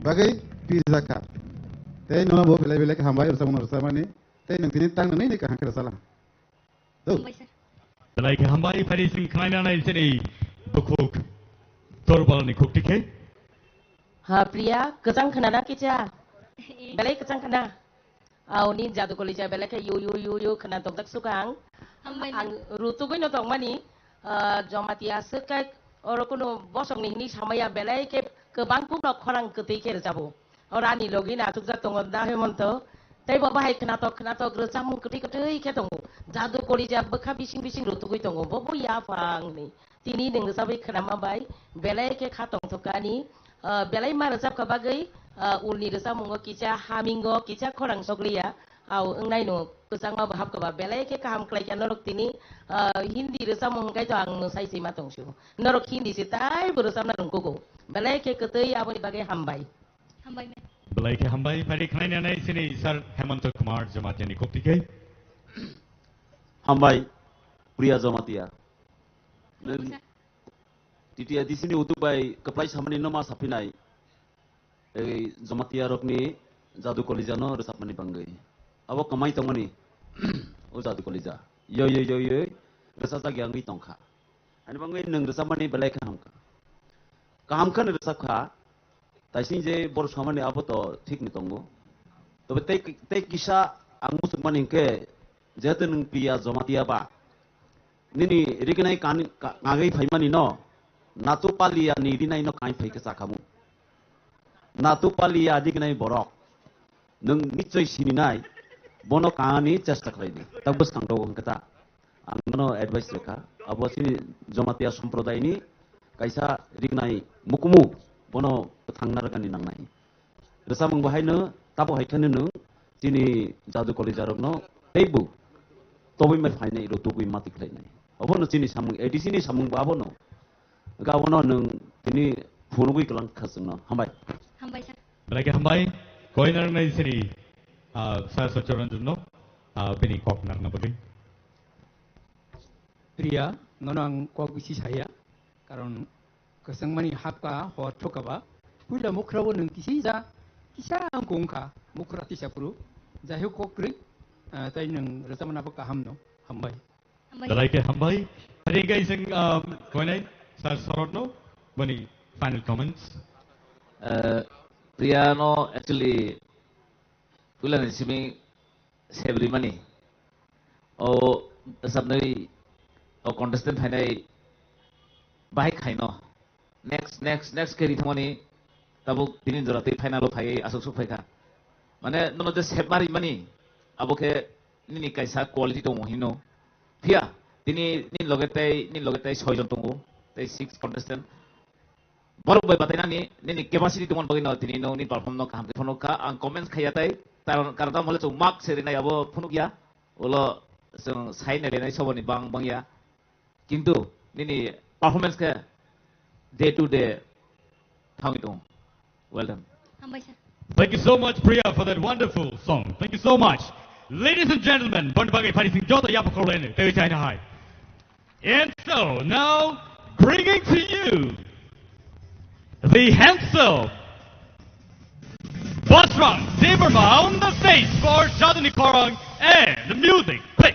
bagai pizza ka. Tei no bo belai ke hambai Rosamani. Tei nang tini tang nang ni ka hangke salah. Tuh. Belai ke hambai hari jeng knainanai sini bukuk torbal ni kokti ke. Ha Priya, kejang kenana kica. Belai kejang kena. Au ni jadu kolija belai ke yu kena tok tak sukang. Ang rutu gue notong mani jomatia sekai orokuno bosong ni samaya belai ke bangku nok khorang ketik ke jabu. Orani logi na tuk jat tongon dah hemonto. Tapi bapak hai kena tok Rosamung ketik ke tongo. Jadu kolija bekha bising rutu gue tongo. Bobo ya fang ni. Tini deng sabai kena mabai belai ke khatong tokani. Belai ma Rosap ka bagai ulni Rosamung kica hamingo kica khorang soglia. Au engnai no kusang ma bahap ka ba belai ke kaham klai kan norok tini Hindi Rosamung kai to ang sai si matong shu. Norok Hindi si tai Rosam na rungkugo. Belai ke ketei abo di bagai hambai. Belai ke hambai hari knainanai sini sar Hemanto Kumar Jamatia ni kokti ke. Hambai Priya Jamatia. Titia di sini utubai keplai samani nama sapinai. Jamatia rokni jadu kolija no Rosamani banggai. Abo kamai tongani. O jadu kolija. Yo Rosasa giangi tongkha. Ani banggai nang Rosamani belai kahamka. Kahamka ni Rosakha. Taising je bor samani abo to thik ni tongo. Tobe tei kisa angmu sukmani ke jetu nang Priya Jamatia ba. Nini rikinai kan ngagai phaimani no. Natu palia ni dinai no kai phai ke sakamu. Natu palia dikinai borok. Nang nichoi sininai bono kaani chesta khlaini. Tabbas kangto kata. Angno advice lekha. Abo sini Jamatia sampradaya ni kaisa rikinai mukumu bono thangnar kani nangnai. Rosamung bahai no tapo haikane no sini jadu kolija rokno teibu tobi mai phainai ro tugui mati khlainai. Abo no sini samung edisi ni samung ba abo no. Gawono nung ini phunugui kelang khasungno hambai. Belai ke hambai koinar nai sini sa sochoran no bini kok nak na bagai. Priya nonang kok bisi saya karon kesang mani hapka ho thokaba puila mukrawo nung kisa ang kongka मुखराति सापुरु जाहे कोक्रि तै नों रोजाबनाबो गाहाम न हामबाय Dalaike hambai. Hari guys sing koinai sar sorotno bani final comments. Priano actually bulan simi sebri mani. O sabnai o contestant hanai baik kaino. Next keri thamani tabuk dinin jorati final phai asuk suk phai ka. Mane nono je sebari mani aboke nini kaisa quality to mohino. Pia tini nin logetai soijon tungu tai 6 contestant borok bai batai nani nini capacity tumon bagi no tini no ni perform no kam fono ka ang comments khayatai tar karta mole chu mark serina abo phunuk ya ulo sung sai ne renai soboni bang ya kintu nini performance ka day to day thangitung well done. Thank you so much, Priya, for that wonderful song. Thank you so much. Ladies and gentlemen, Bonbagai Parising Jota Yapakolen, very China High. And so, now, bringing to you the handsome Bosram Deberma on the stage for Jadani Korong and the music, please.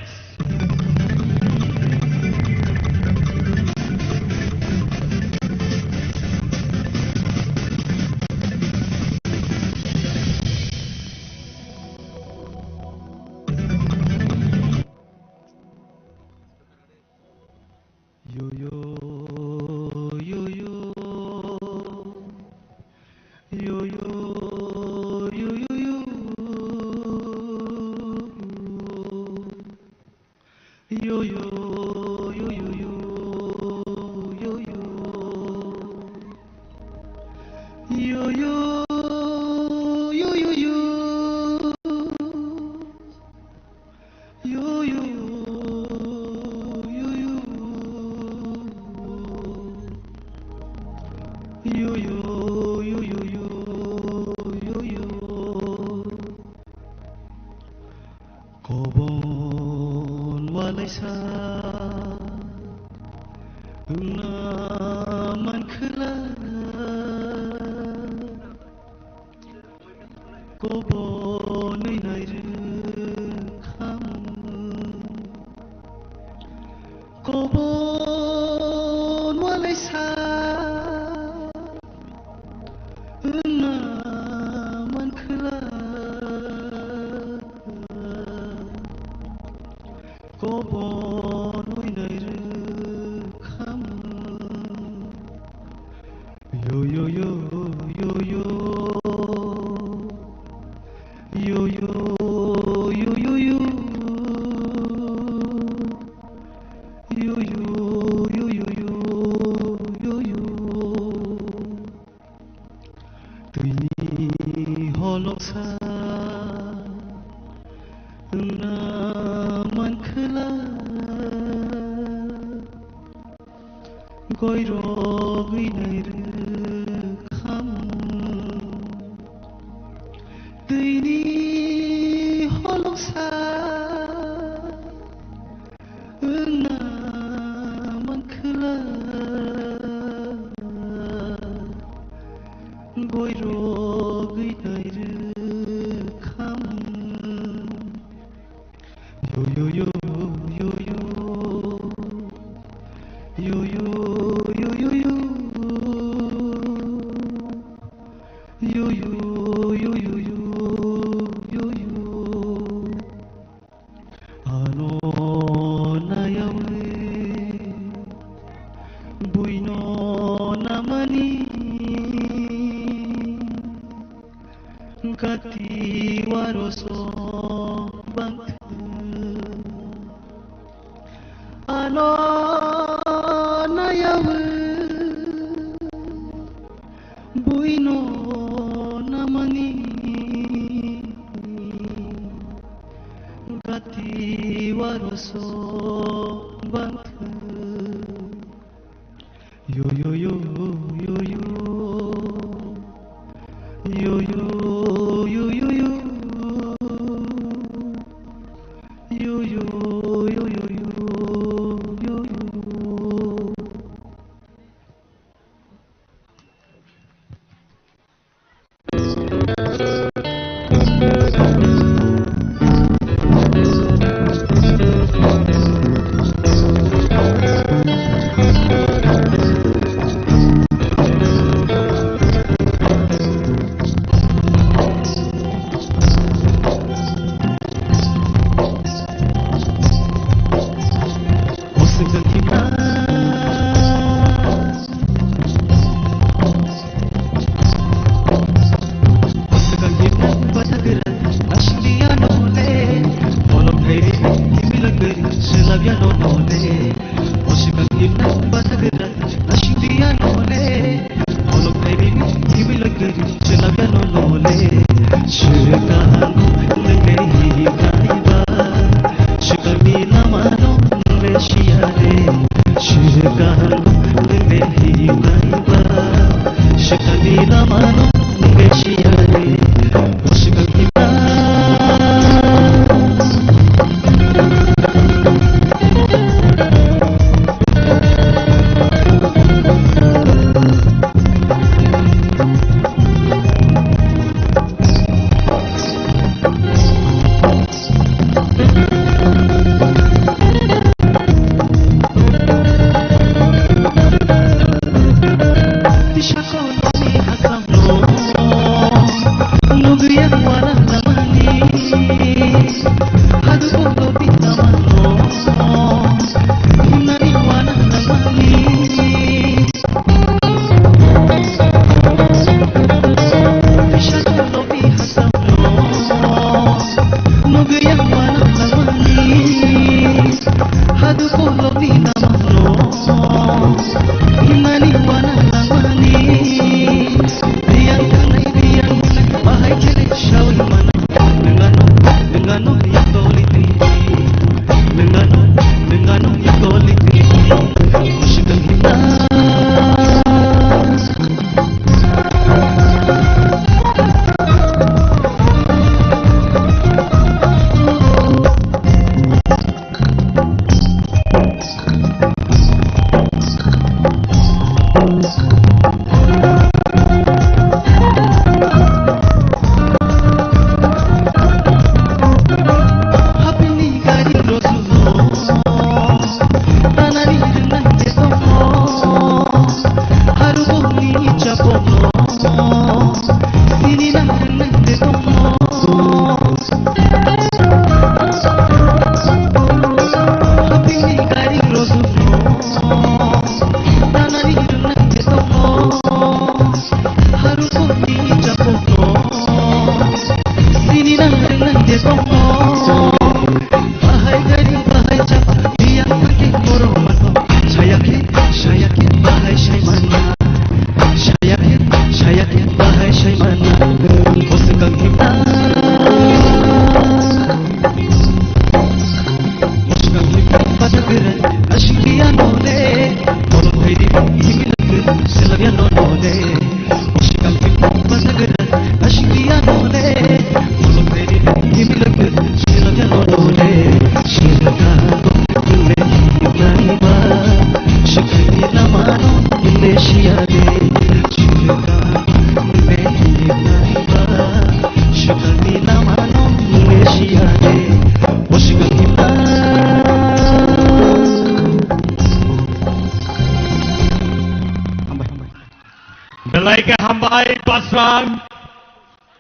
Belai hambai pasrang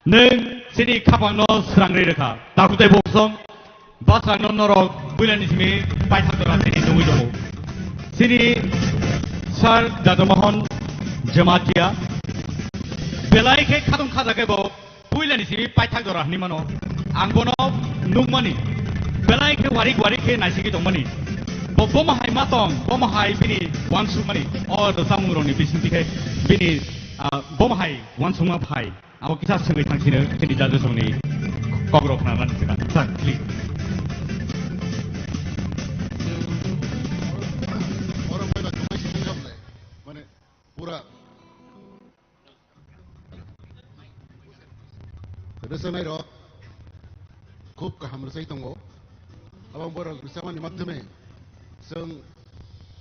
neng sini kapang no serang mereka. Takut teh boksong pasrang no norok bulan di sini paithak doran sini tunggu tunggu. Sini sar jatuh jematia. Belai ke katung kada ke bo bulan di sini paithak doran ni mano. Anggono nungmani. Belai ke warik ke nasi kita mani. Bomahai matong, bomahai bini wansu mani. Oh dosamurong ni bisinti ke bini bomahai wansu mapai. Aku kisah sengai tang sini jadi jatuh sini. KOKBOROK naran sekarang. Sir, please. Orang banyak cuma sih jawab le, mana pura. Terus saya roh, खूब काम रसाई तंगो, अब हम बोरा रुसामा निमत में, संग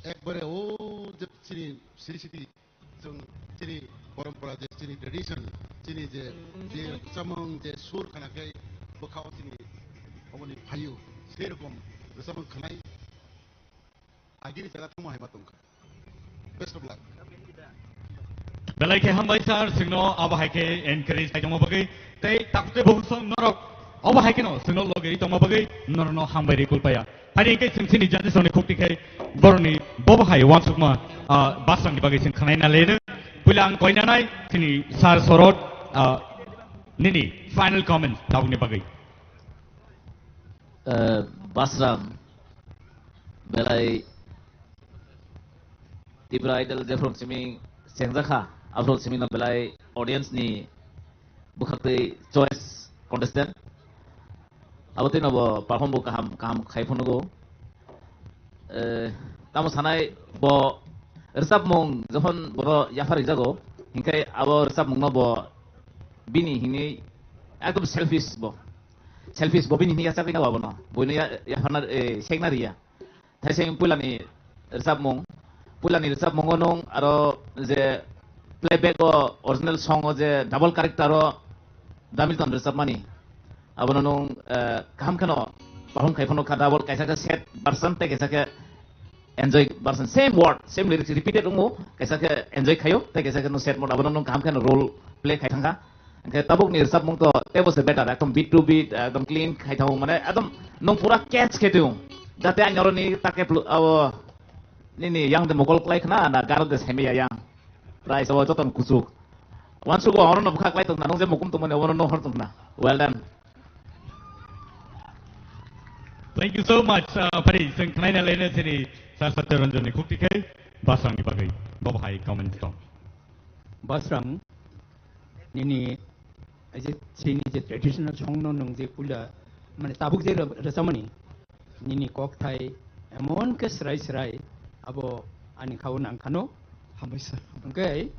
एक बारे ओ जब सिटी संग चिनी परंपरा जे चिनी ट्रेडिशन चिनी जे समंग जे सुर खाना के बखाव चिनी अमनी भाइयो शेर कम रुसामा खानाई आगे जगह तुम है बातों का best of luck Belai ke hambai sar singno abahai ke encourage kai tong bagai tei takte boksong norok abahai ke no singno logeri tong bagai norno hambai re kulpaya hari ke singni jati sone khokti kai borni bobahai wansukma basang di bagai sing khanai na lene pulang koina nai sini sar sorot nini final comments tawni bagai basram belai TIPRA idol je from simi sengjakha Afro seminar belai audience ni bukati choice contestant. Abo tin abo perform bo kaham khai phone go. Tamu sanai bo resap mong jokhon boro yafari jago hingkai abo resap mong no bo bini hini ekdom selfish bo bini hini yasap abo no bo ni yafarna seknari ya thaiseng pulani resap mong nong aro je playback o original song o je double character o damil ton resap mani abo nong kaham kano perform khai phono ka double kaisa ka set version te kaisa ka enjoy version same word same lyrics repeated ungu kaisa ke enjoy khayo te kaisa ke no set mode abon nong kam kan role play khai thanga ke tabuk ni sab mong to te was better ekdom beat to beat ekdom clean khai thau mane ekdom nong pura catch khetu jate anyoro ni take aw ni yang de mokol klai khna na garo de semi yang price aw joton kusuk once go on no bukha klai to na nong je mokum to mane on no hor tum na well done. Thank you so much, Pari. Sing knaina lene sini sar satyaranjan ni khukti kai basrang ni bagai bobhai comment to. Basrang ini aje sini je traditional song no nong je pula mane tabuk je rasamani ini kok thai emon ke serai abo ani kau nang kano Hambai sir. Okay,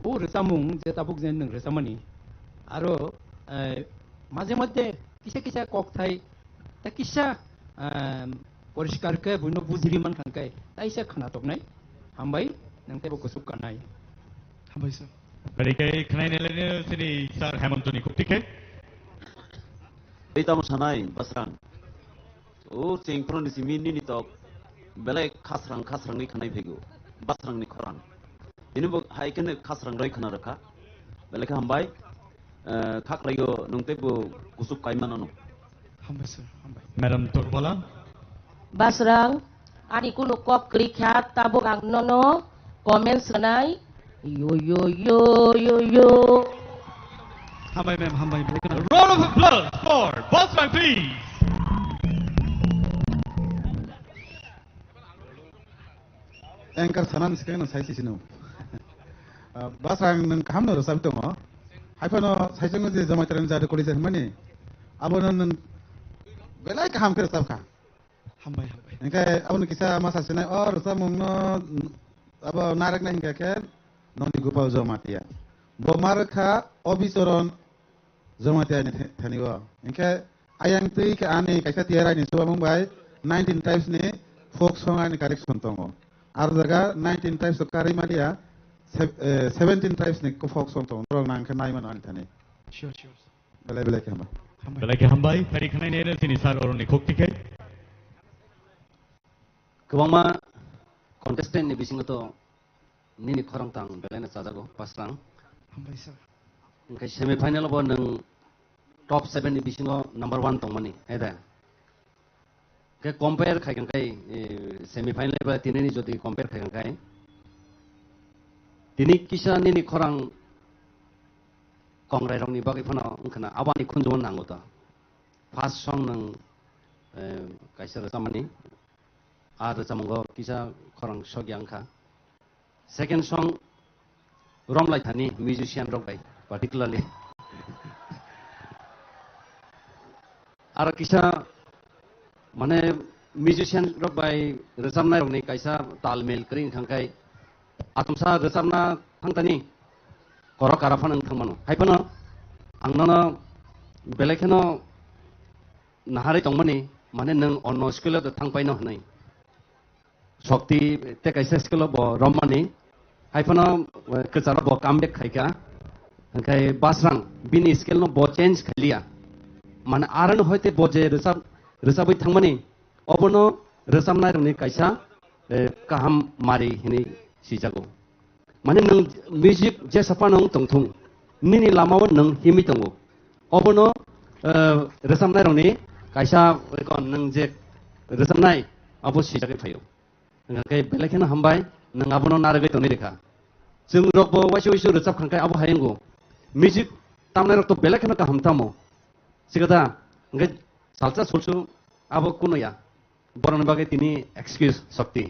o rasamung je tabuk je nang rasamani aro maje madhe kisa kok thai ta kisa পরিষ্কার কে বুনো বুঝরি মান খানকাই তাইসা খানা তক নাই হামবাই নংতে বো কুসুক Kanai Hambai sir. Pari kai knaina lene sini sar Hemant ni khukti kai. Dei tamu sanai basrang. O cengpro ni simin ni tok belai khasrang ni khanai phego. Basrang ni khorang. Ini bo hai ken khasrang roi khana rakha. Belai ka hambai khak laigo nungte bo kusuk kai manano. Hambai sir. Hambai. Madam Turbola. Basrang ani kuno kop krikat tabuk ang nono comment senai yo. Hambai ma'am. Hambai. Round of applause for Basrang, please. Anchor sanan sekarang saya sih sini. Basrang nang kaham no resap tu mo. Hai pun saya cuma je zaman terang jadi kolej mana. Abo nang belai kaham ke resap kah. Hambai. Engkai abon kisah masa senai resap mong no abo narak na hingga kan noni gupau zomatia. Bo marka obisoron zomatia ni thani go. Engkai ayang tui ke ane kaisa tiara ni suba mong bai 19 types ni folk song ani correction tongo. Ar jaga 19 types of kari madia 17 types ni ko folk song tongo. Rong nang kenai man ani thani. Sure. Belai ke hamba. Belai ke hambai pari knaina lene sini sar oron ni khukti kai. Kebangma contestant ni bising to nini khorang tang belai na sajago basrang. Hambai sir. Engkai semi final bo nang top 7 ni bising number 1 tong mani eda. Ke compare khai kai semi final ba tinini jodi compare khai kai. Tini kisa nini khorang kongrai rong ni bagi phano ngkana awani khunjon nango ta. First song nang kaisa samani ada samongo kisa khorang sogyang kha. Second song romlai thani musician rock by particularly. Ara kisa mane musician rock by resamna rong ni kaisa talmel kring khangkai atumsa resamna thangtani korok karafan ang thangmano haipano angnono belekeno nahari tongmani mane nang onno skill to thangpaino hnai shakti te kaisa skill bo romani haipano kechara bo comeback khaika angkai basrang bini skill no bo change khalia mane aran hoite bo je resabui thangmani obono resamna roni kaisa kaham mari hini sijago mane nang music je sapa nang tongthung nini lamao nang himi tongo obono resamnai roni kaisa kon nang je resamnai abo sijage phayo ngai belakena hambai nang abono naragai toni rekha jeng rokbo waisu resap khangkai abo hayengo music tamnai rok to belakena ka hamtamo sigata ngai salsa sulsu abo kuno ya boron bagai tini excuse sakti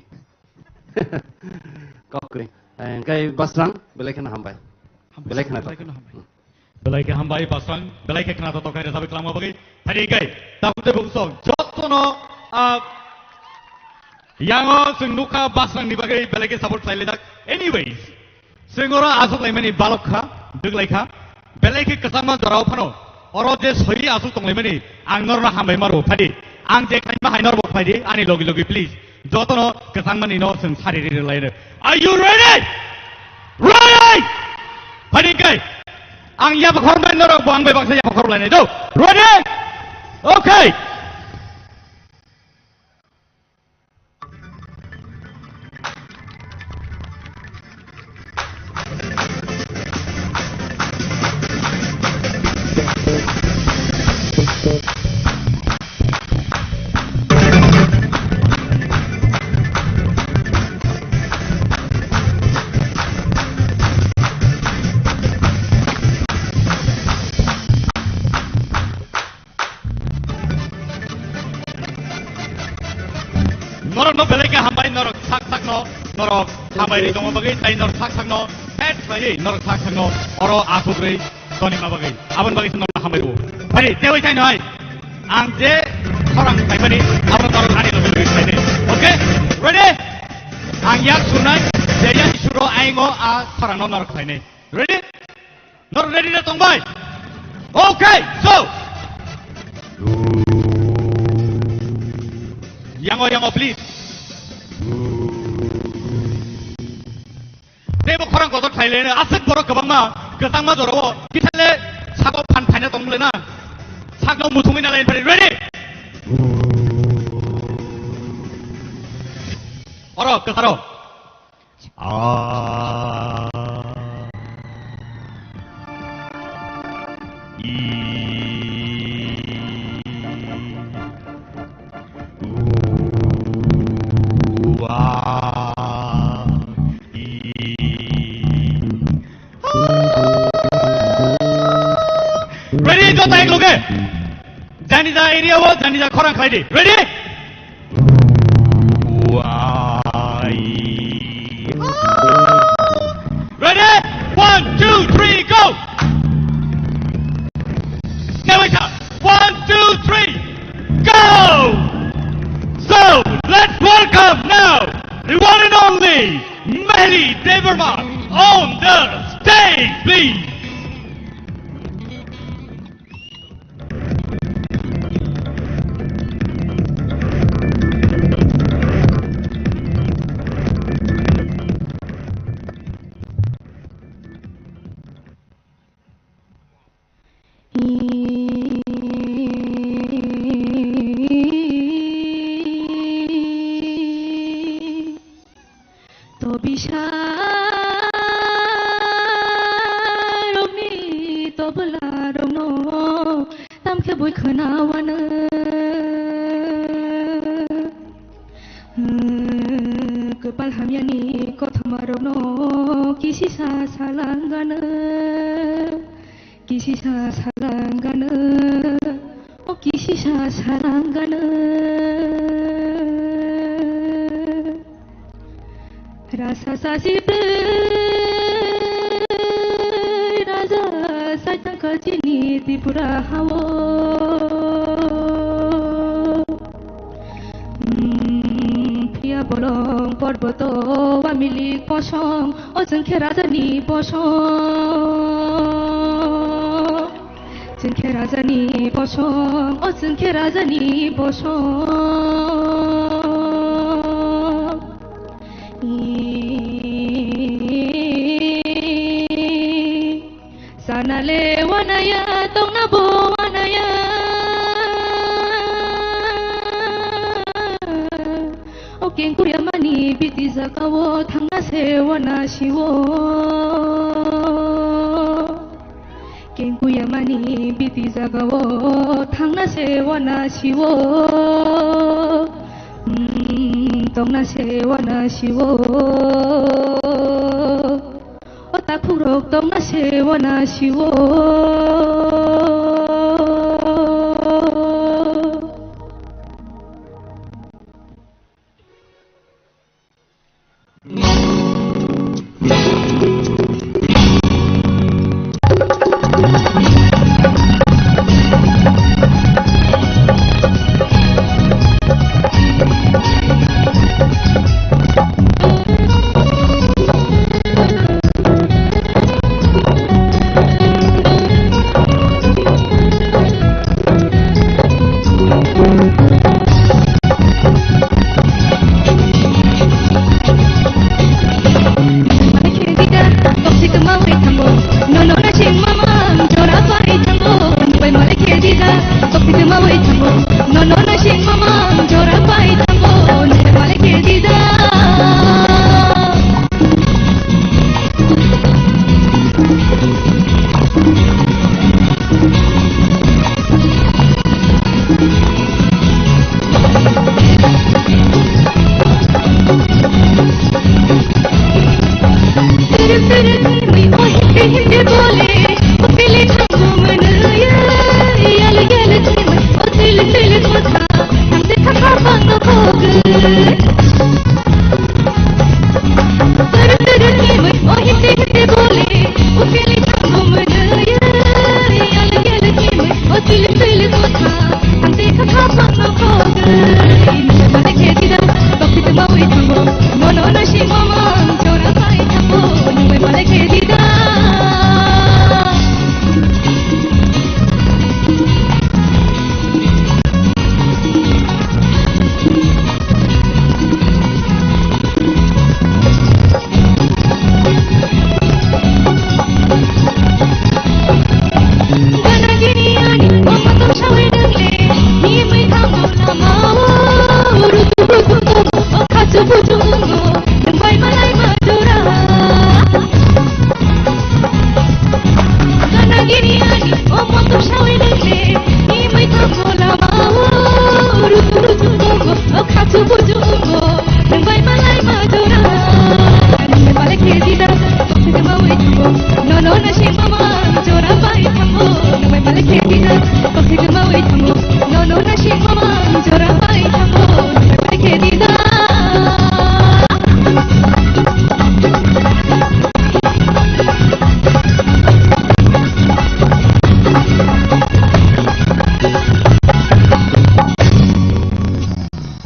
kokri ngai basrang belakena hambai belai kena tak. Belai ke hambai pasang, belai ke kena tokai resapi kelama bagi. Hari kai, tamu te bungsong. Jotono yang sengnuka basang di bagi belai ke support saya ledak. Anyways, sengora asuk lemani balokha, deglekha. Belai ke kesama dorau pano. Orang je soi asuk tong lemani. Angor na hambai maru padi. Ang je kain mahai nor bok padi. Ani logi please. Jotono kesama ni no seng sari lain. Are you ready? Ready? Padi kai. Ang ya berkorban norok buang bebas saya berkorban itu. Ready? Okay. Norok no belai ke hambai norok sak no norok hambai di dong bagai tai norok sak no head bagai norok sak no oro asuk rei toni ma bagai abon bagai norok hambai bu bari tewi tai noi ang je orang tai bani abon norok ani lo belai tai ni okay ready ang yak sunai jaya isuro aingo a orang no norok tai ni ready norok ready na tong bai okay so Yango please. Debo korang kotor Thailand asik borok kebang ma kesang ma doro kita le sago pan pannya tong le na sago mutumin lain ready oro kesaro Ready? Don't take look at. Janida area wo, Janida korang ready. Ready? Ready? 1, 2, 3, go. Now wait up. 1, 2, 3, go. So let's welcome now the one and only Mehdi Deverman on the stage, please. Kepal hamyani kothamarono kisisa salangana o kisisa salangana rasa sasite raja sajang kajini TIPRA hawo bolong porboto wamili posong o jengke rajani posong jengke rajani posong o jengke rajani posong sanale wanaya tong nabo wanaya King Kuya mani biti zakawo thanga sewa na shiwo King Kuya mani biti zakawo thanga sewa na shiwo tong na sewa na shiwo otak purok tong na sewa na shiwo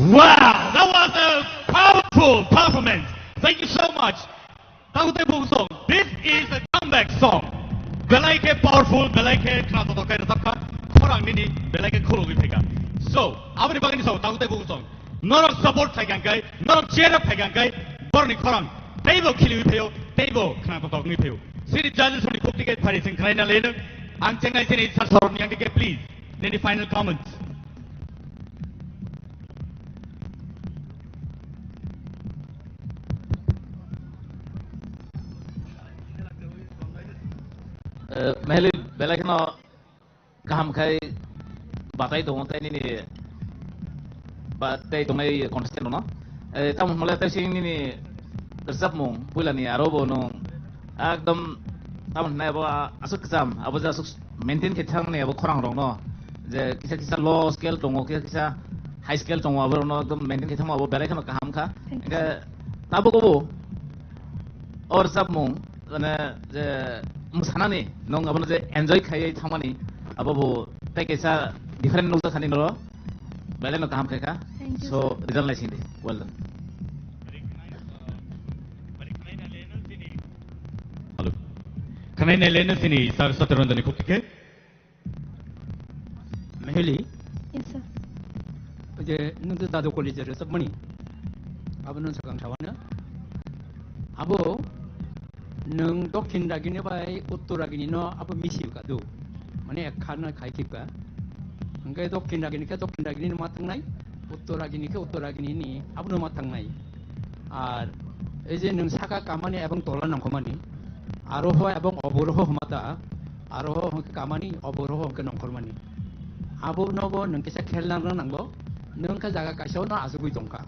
Wow, that was a powerful performance. Thank you so much. Song. This is a comeback song. Belaike powerful, belaike krato to kaira tapka, korang nini belaike khulu gipeka. So, abani bagani song, song. Norok support phagangai, norok cheer up phagangai, borni korang. Table kill gipeo, table krato to gipeo. City judges on the cook ticket Paris and Kraina later. Ang chengai sini sarsaron yang ticket please. Then the final comments. Mehli belak no kaham kai batai dong tai ni batai dong ai contestant no tam mulai tai sing ni resep mung pula ni arobo no akdom tam na bo asuk exam abo ja asuk maintain ke thang ni abo khorang rong no je kisa low scale dong kisa high scale dong abo no akdom maintain ke thang abo belak no kaham kha enga tabo ko or sab mung ane je musana ni nong abon je enjoy khai thamani abo tai kesa different nota khani no bele no kaham khai ka so result lai sindi well done. Hello. Kanai ne lena sini sar sataron dani kokike. Mehli. Yes sir. je nung tu tado college re sab mani abo nung sakang sawana abo nung dokhin ragini bai uttor ragini no abo misi ka do mane khana khai ki ka angkai dokhin ragini matang nai uttor ragini ni abo no matang nai ar এই যে নং সাকা কামানি এবং তোলা নং কমানি আরোহ এবং অবরোহ মাতা আরোহ কামানি অবরোহ নং করমানি আবো নব নং কিসা খেলনাং নাংবো নং কা জায়গা কাইসাও না আসুগুই দংকা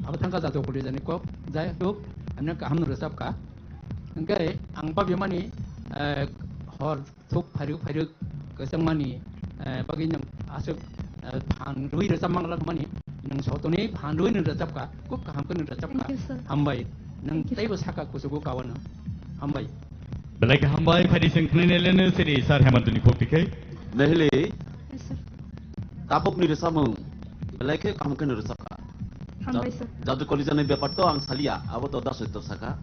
আবো থাঙ্কা জাতো কলি জানি কক যাই হোক আমনা কাহাম রসাব কা ओंखाय आं बाबे माने हर थुक फारिक गोसों माने बागै नों आसो फानरुइ रोजाब मांगला माने नों सतने फानरुइ नों रोजाबका खुब गाहामखौ नों रोजाबका हामबाय नों ताइबो साका कुसुखौ गावनो हामबाय Belai hambai pada sing kenelena sini sar Hemantuni Kopike. Mehli. Tabuk ni resamung. Belai ke kamu kena resaka. Hambai sir. Jadu kolija ni bepat to ang salia. Abo to das itu saka.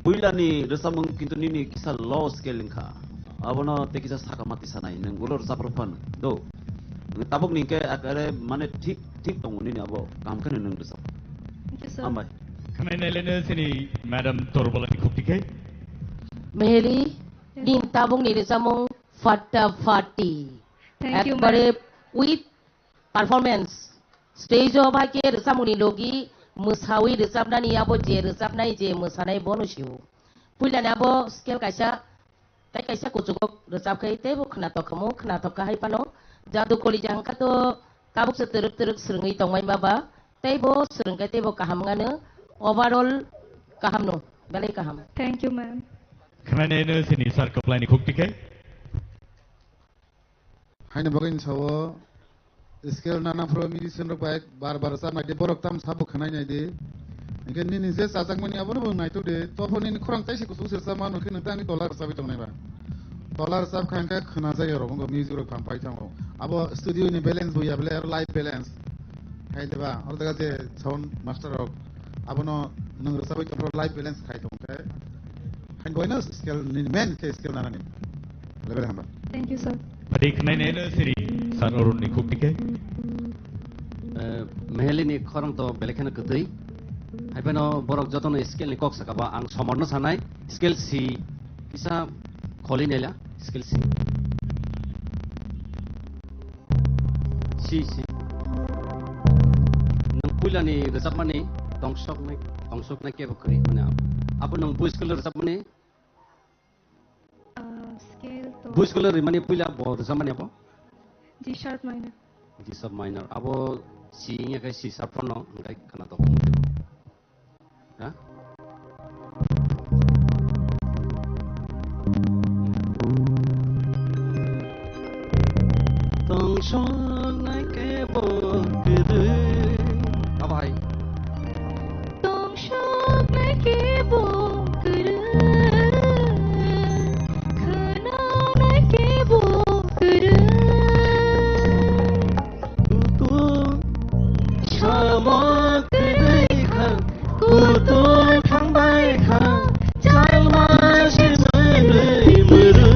Puila ni resamung kintu ni kisah low scale lingka. Abo no te kisah saka mati sana ini. Ulur sapropan. Do. Tabuk ni ke akare mana tik tong ni abo kamu kena neng resam. Thank you sir. Ambai. Kenelena sini Madam Torbalani Kopike. Meheli, din tabung ni resamung fatafati. Thank you Ekbare with performance. Stage of hake resamung ni logi musawi resabna ni abo je resabna je musanai bonusyu. Puila nabo scale kaisa tai kaisa kucukok resab kai te bu khna to kahai pano jadu koli jangka to tabuk seteruk serengai tongmai baba tai bo serengai te bo kaham ngane overall kaham no balai kaham. Thank you ma'am. Kenelena sini sar Kopilani Kopike. Haine bagain sawo skill nana pro medicine ro baik bar sa na de borok tam sabu khanai nai de ngen ni se sa jang mani abono bang nai to de to phone ni khorang tai se ku su sa mano khin tang ni dollar sa bi tong nai ba dollar sa khan ka khana jai ro bang music ro kham pai tang ro abo studio ni balance bu ya bele live balance hai de ba or daga je sound master ro abono nang ro sa bi pro live balance khai tong ka hain goina skill ni men ke skill nana ni level hamba. Thank you sir. Pada kenelena sini sar Orun ni Kopike. Meheli ni khorang to belekena ketui. Haipeno borok jotono skill ni kok sakaba ang somorno sanai skill si bisa kholi nela skill si. Si. Nang pula ni resap mani tongsok na ke bokri mana. Apa nang bu skill resap mani? Scale to Bu skill ri mani pula bo resap mani apa? G sharp minor. G sub minor. Abo si nya kai si sharp no ngai kana to. Ha? Tong son nai ke bo kere. Abai. Tong shop mein ke bo kuru. Khana mein ke bo kuru. Sama kere khan. Kutu thang bai khan. Chal ma se mere mere.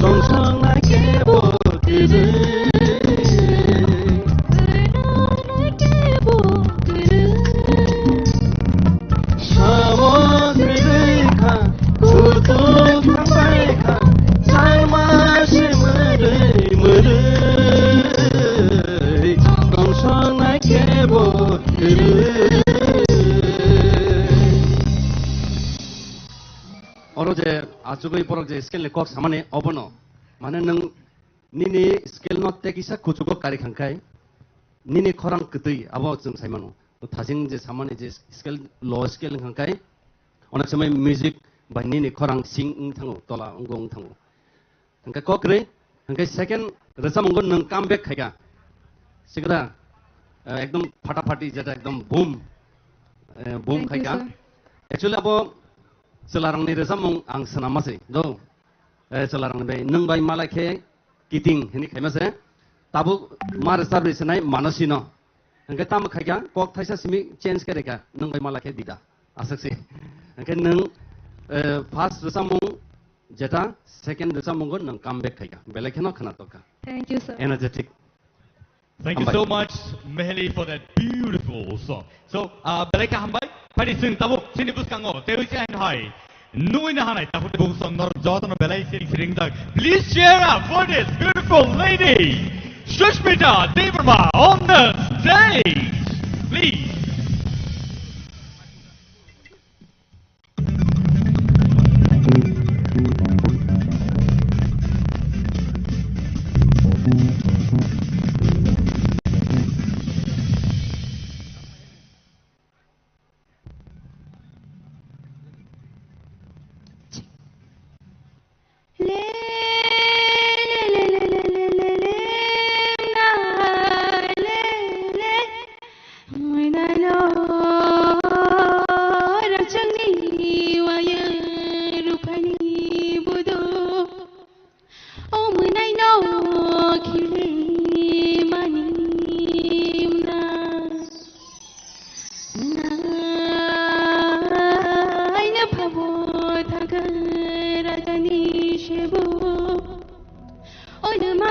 Tong son nai ke bo kere. Oro je ajugai porok je skill lekok samane obono mane nang nini skill not te kisa kuchugo kari khangkai nini khorang ketui abo jeng saimano thajing je samane je skill low skill khangkai onak samai music by nini khorang sing thango tola ungong thango hangkai kokre hangkai second resam ungon nang comeback khaiga sikra ekdom फाटाफाटी जेटा एकदम boom khaiga actually abo selarang ni resamung ang senamase do selarang ni nung bai malake kiting ini khaimase tabu mar service nai manasino angke tam khaiga kok thaisa simi change kareka nung bai malake dida asakse angke nung first resamung jeta second resamung gon nung comeback khaiga belekeno khana toka. Thank you sir. Energetic. Thank you so much, Meheli, for that beautiful song. So, Beleka Hambai, Padi Sing Tabu, Sinibus Kango, Terusi and Hai, Nuina Hanai, Tabu Song, Nor Jordan, Belay Sing Dug. Please cheer up for this beautiful lady, Shushmita Devarma, on the stage. Please. Le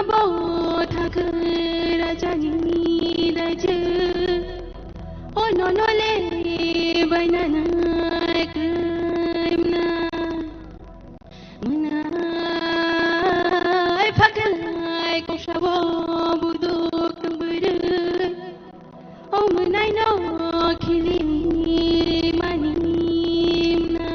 Mabo Takara Jani Daju Oh no no le Banana Krimna Muna Pakalai Koshabo Buduk Buru Oh Munai no Kili Manimna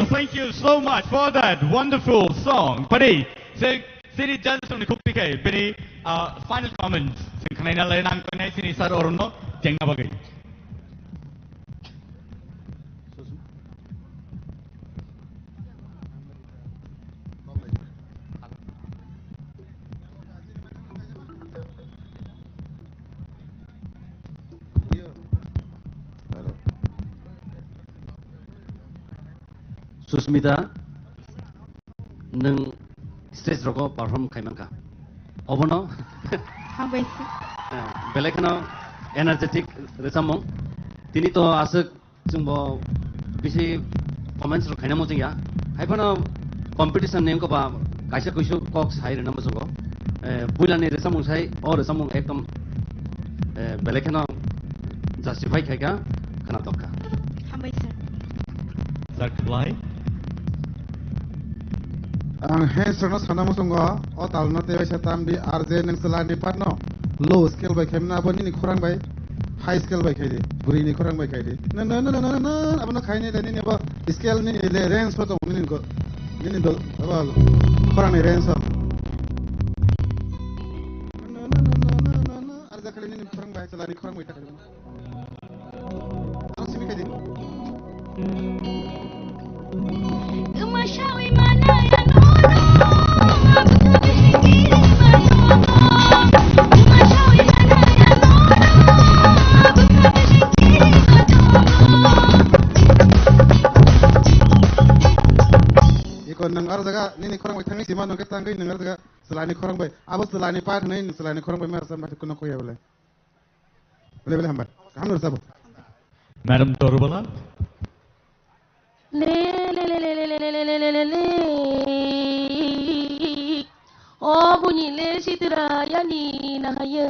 Thank you so much for that wonderful song. Padi, Sini judges from the KOKPIN Bini final comments. Sing kanai na lai nang kanai sini sir orono jeng na bagai. Susmita, neng stage roko perform kaimangka. Obono, Hambai belakano energetic resamong. Tini to asuk jumbo bisi comments ro kaina mojing ya. Haipano competition name ko ba kaisa kuisu kok sai re namosungo. Bulani resamong sai or resamong ekdom belakano justify kaiga kana tokka. Hambai sir. Sir Khumuwlng. Ang hesrono sana musungo o talno tewe setam di RJ neng selani patno low scale by kemna aboni ni kurang by high scale by kaide guri ni kurang by kaide na abano kaine dani ni aba scale ni le range pato ni ko ni do aba kurang ni range so arja kali ni kurang by selani kurang by takade ang simi kaide Gemasyawi mana ya nang ar jaga ni korang bai thangi sima nang ka tangai nang ar jaga selani korang bai abo selani pat nei selani korang bai mar sambat kuno ko ya bole bole hambar hamur sabo Madam Torubala. Oh bunyi le sitira ya ni na ya.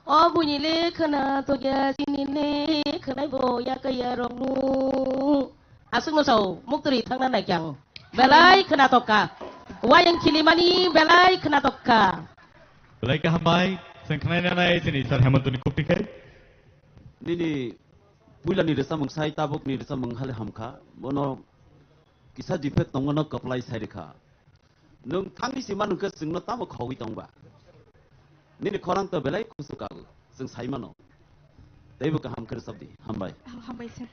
Oh bunyi le kena to ya sini le kena bo ya kaya rongmu. Asung no sau muktri thang nan yang. Belai kena toka. Wayang kilimani belai kena toka. Belai ka hambai sing kanai na nai sini sir Hemantuni KOKPIN. Nini bulan ni desa mengsai tabuk ni desa menghale hamka mono kisah defect tongono kaplai sai dekha nung tangi sima nung ke singno tamo khawi tongba nini korang to belai kusuka sing sai mano taibu ka ham kar sabdi hambai Hambai sir.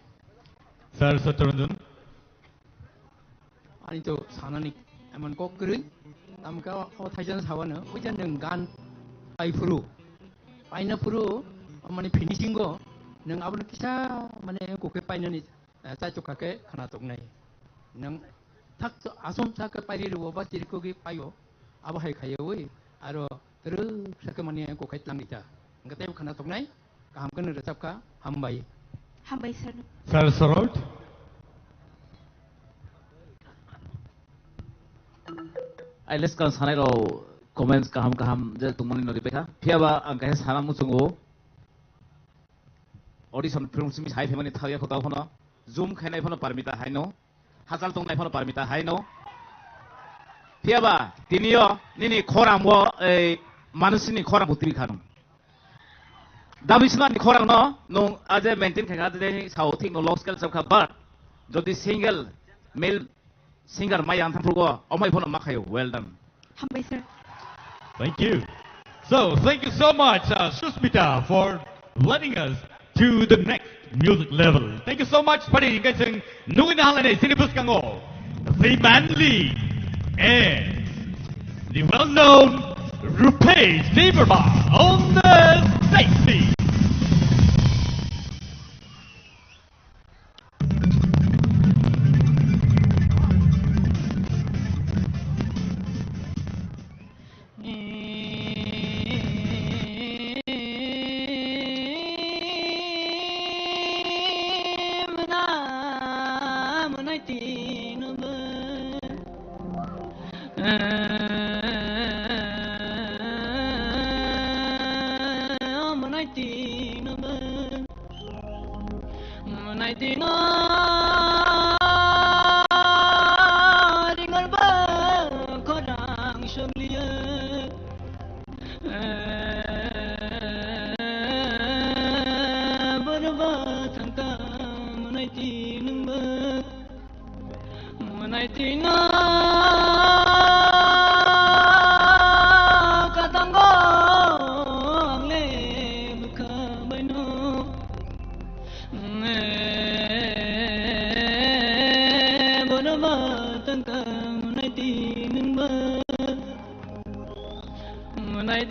Sir Saturunjun. Ani to sanani eman kok keren tamka o thaijan sawana ujan neng gan pai furu paina furu mani finishing go neng abon kisah mane KOKPIN ni sa chukake khana tok nai nang thak asom thak pari ro ba tir ko gi payo abo hai khayo oi aro teru sak mane KOKPIN lang ita ngate khana tok nai kam kan resap ka hambai Hambai sir. Sir Sarod. Ai les kan sanai ro comments kaham je tumani no dipeka phiaba ang kahe sana musungo audition film simi hai phemani thaya khota phono zoom khainai phono parmita haino hazal tongnai phono parmita haino phiaba tinio nini khorang bo manusini khorang butri khanu dabisna ni khorang no nong aje maintain khaga de sau thing no low scale sab kha but jodi single male singer mai ang thangpurgo omai phono makhayo well done. Hambai sir. Thank you. So, thank you so much, Susmita, for letting us to the next music level. Thank you so much, Pari. Guys, nung inahalan ay sinibus kango, the manly and the well-known Rupesh TIPRA on the stage.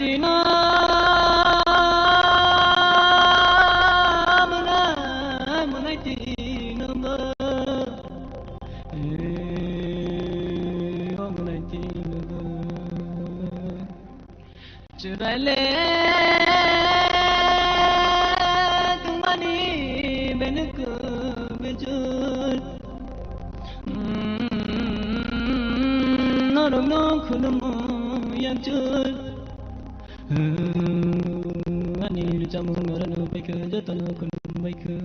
Tina Munai Tina Munai Tina Chudale Tumani Benuku Bejul No Kunumu Yamjul Ani Jamu Marano Baker Jatano Kunum Baker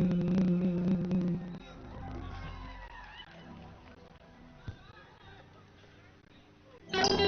Thank you.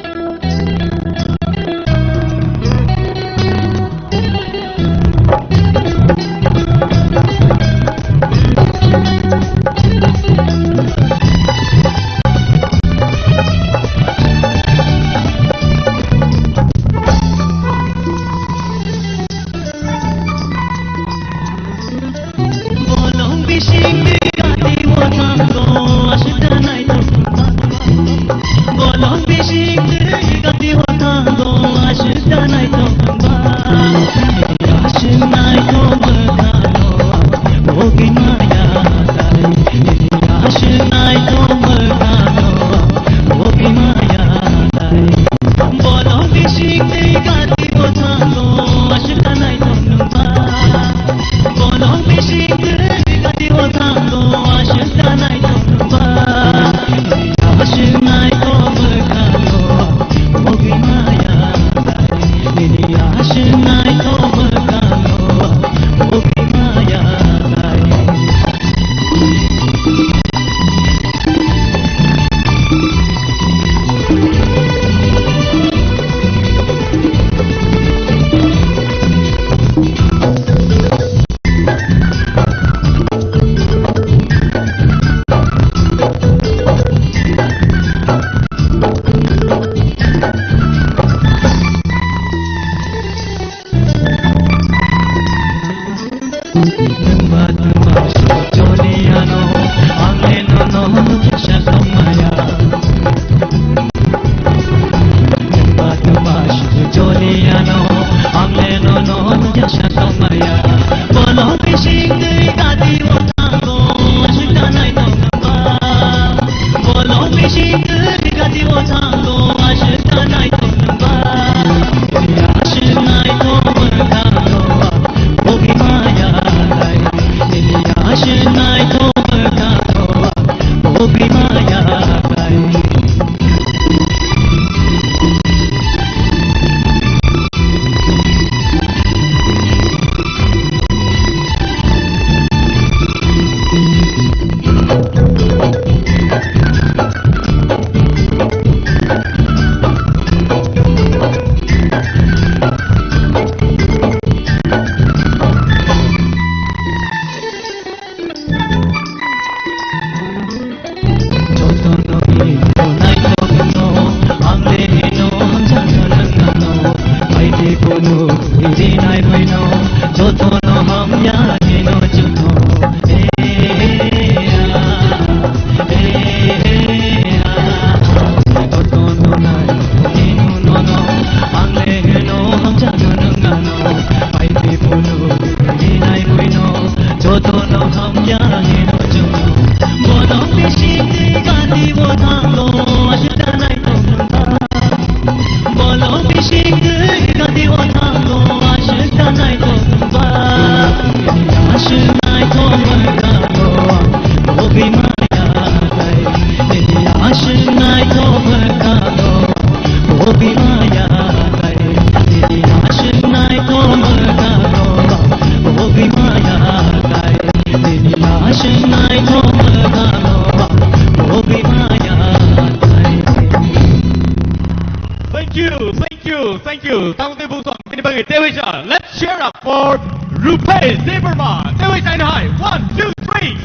Let's cheer up for Rupesh Deverman. High. 1, 2, 3,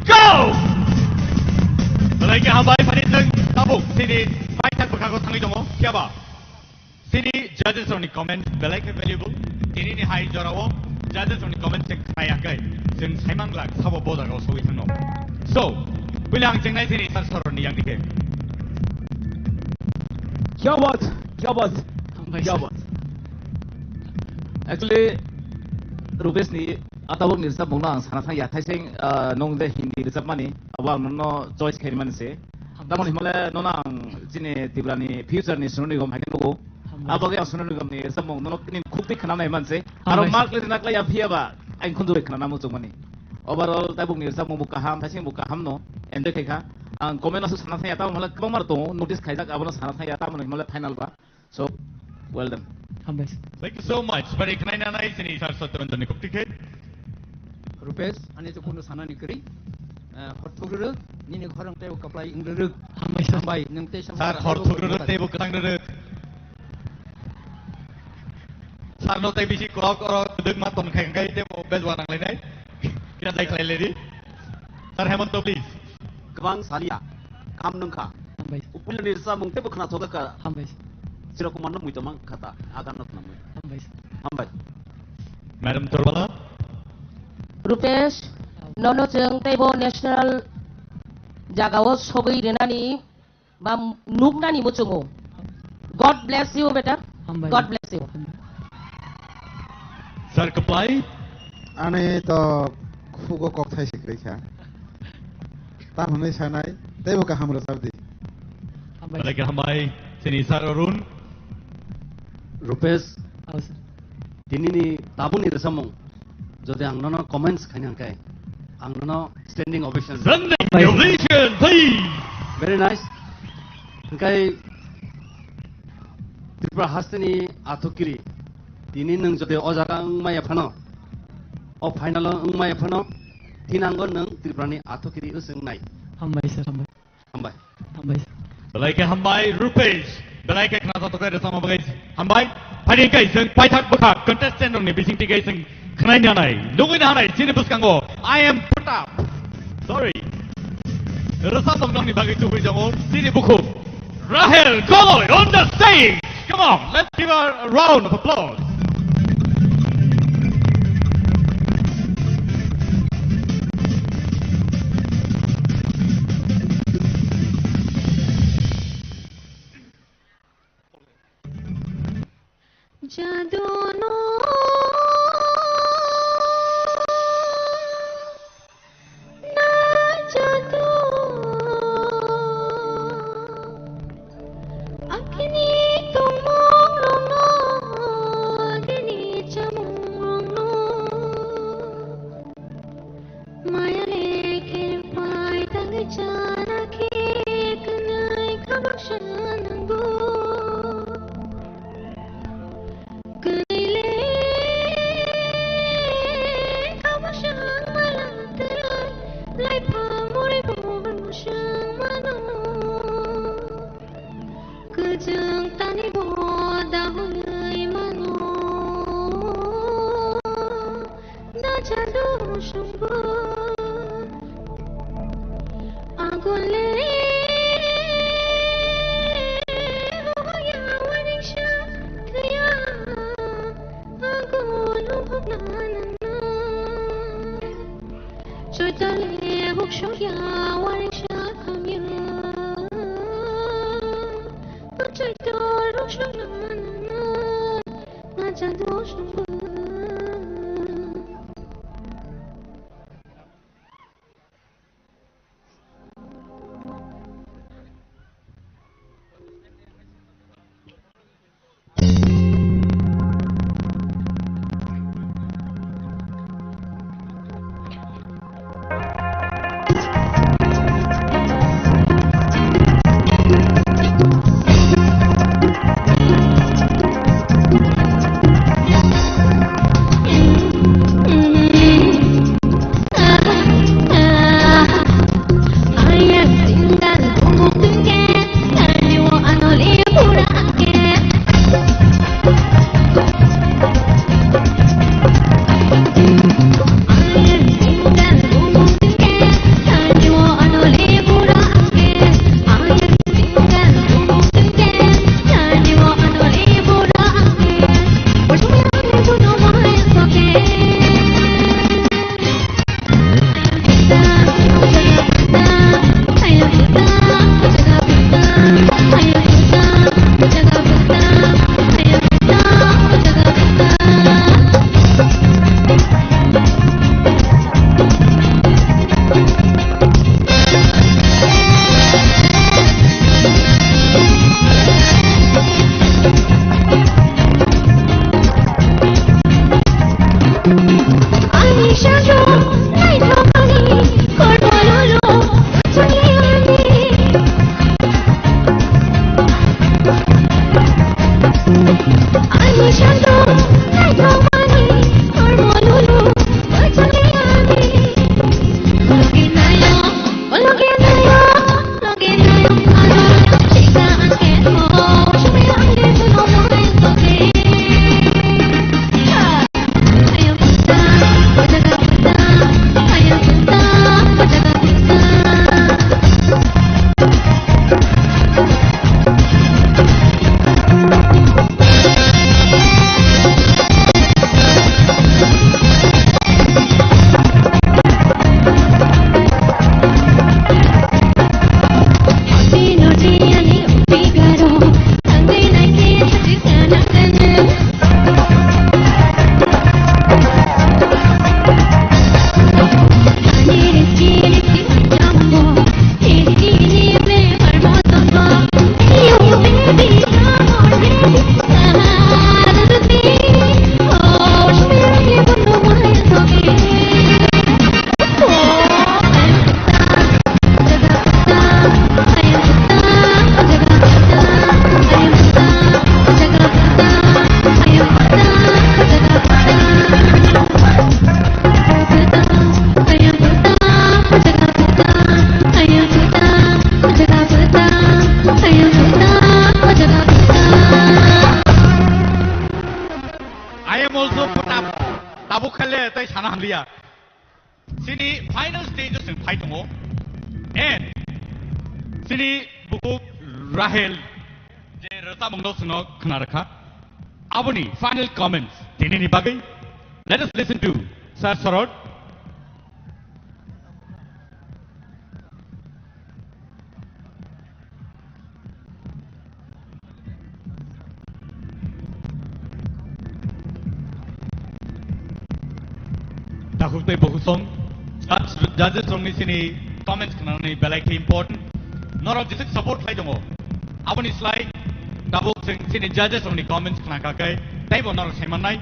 go! Malay ka hambay panit ng tabok. Sini, may tagpagkakot ang itong mo. Kaya ba? Sini, judges on the comment. Malay ka valuable. Sini ni high jorawo. Judges on the comment. Sing kaya kay. Sing saimang lag. Sabo boda ko. So, itong no. So, bilang sing na sini sa soron ni yang dike. Jawad. Actually, Rupesh ni atau ni resap mungla ang sana ya Thaiseng nong je Hindi resap mani awal no choice kiri mani se. Taman himala nonang jine TIPRA ni future ni sunni gom hakin buku. Apa ke sunni gom ni resap mung nono ni khukti khana nai man se. Aro mark le nak la ya phia ba ain khundu re khana namu chung mani. Overall tabuk ni resap mung buka ham Thaiseng buka ham no ende keka ang komen asu sana ya tamu mala kebang mar to notice khaijak abono sana ya tamu himala final ba. So well done. Thank you so much. Bari kanai na nai sini sar sotron tani koptiket. Rupesh ani to kuno sana ni keri. Hortugru ni ni khorang teu kaplai ingruk. Hambai nang te Sar hortugru teu katang ruk. Sar no tei bisi krok oro deg maton khai kai teu bezwa nang lai nai. Kita dai klai ledi. Sar Hemanto please. Kebang salia kam nengka. Upul ni resap mung te bukan atau ka. Sira kumanda mu itu mang kata akan not namu. Hambai. Madam Turbala. Rupesh, nono jeng tebo national jagawo sogai renani bam nukna ni mucungu. God bless you, beta. God bless you. Sir Kaplai. Ane to fugo kok thai sikri kha. Ta hunai sanai tebo ka hamra sabdi. Balik hambai sini Sir Arun. Rupesh, ini ni tabun ni resamung. Jadi ang nono comments kanyang kay, ang nono standing ovation. Standing ovation, please. Very nice. Kay TRIPURA hasteni atukiri. Ini neng jadi ojaga maya pano. O final maya pano. Tinanggon neng TRIPURA ni atukiri usung nai. Hambai sir, hambai. Hambai. Hambai. Balik hambai Rupesh. Balik kena satu kali sama bagai hambai. Hari ini seng paitak bekak contestant ni bising tiga seng kenanya nai. Nungguin hari sini buskango. I am Pratap. Sorry. Resap tong ni bagi tuh jangan sini buku. Rahel Goloy on the stage. Come on, let's give her a round of applause. जादू no ना जादू अग्नि तुमोंगनो अग्नि चमोंगनो माया लेके पाय तंग जाना के Kanai खबक्षनंगो sana hamliya. Sini final stages in Python. And sini buku Rahel je rasa mongdo suno khnaraka. Aboni final comments. Tini ni bagai. Let us listen to Sir Sarod. Takutay bohusong. Judges from me sini comments kanani belai ke important. Nor of this support lai dongo. Aboni slide. Tabuk sini judges from the comments kanaka kai. Taibo nor semanai.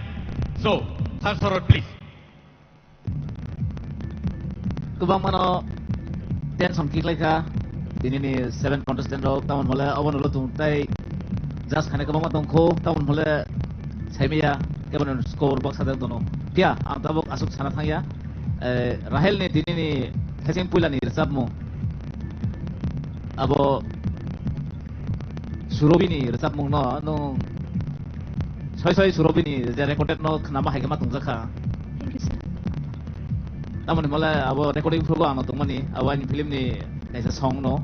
So, Sir Sarod, please. Kubang mano 10 songkik laika. Dini ni 7 contestant rok. Taman mula awan ulo tungtai. Just khane kubang matong ko. Taman mula saimiya. Kapan score box ada dono. Kia, ang tabok asuk sana thangya. Rahel ni dini ni kasing pula ni resap mo. Abo surobi ni resap mo no soy surobi ni je recorded no nama hai kama tungzaka. Taman mala abo recording program no tungmani awan film ni kaisa song no.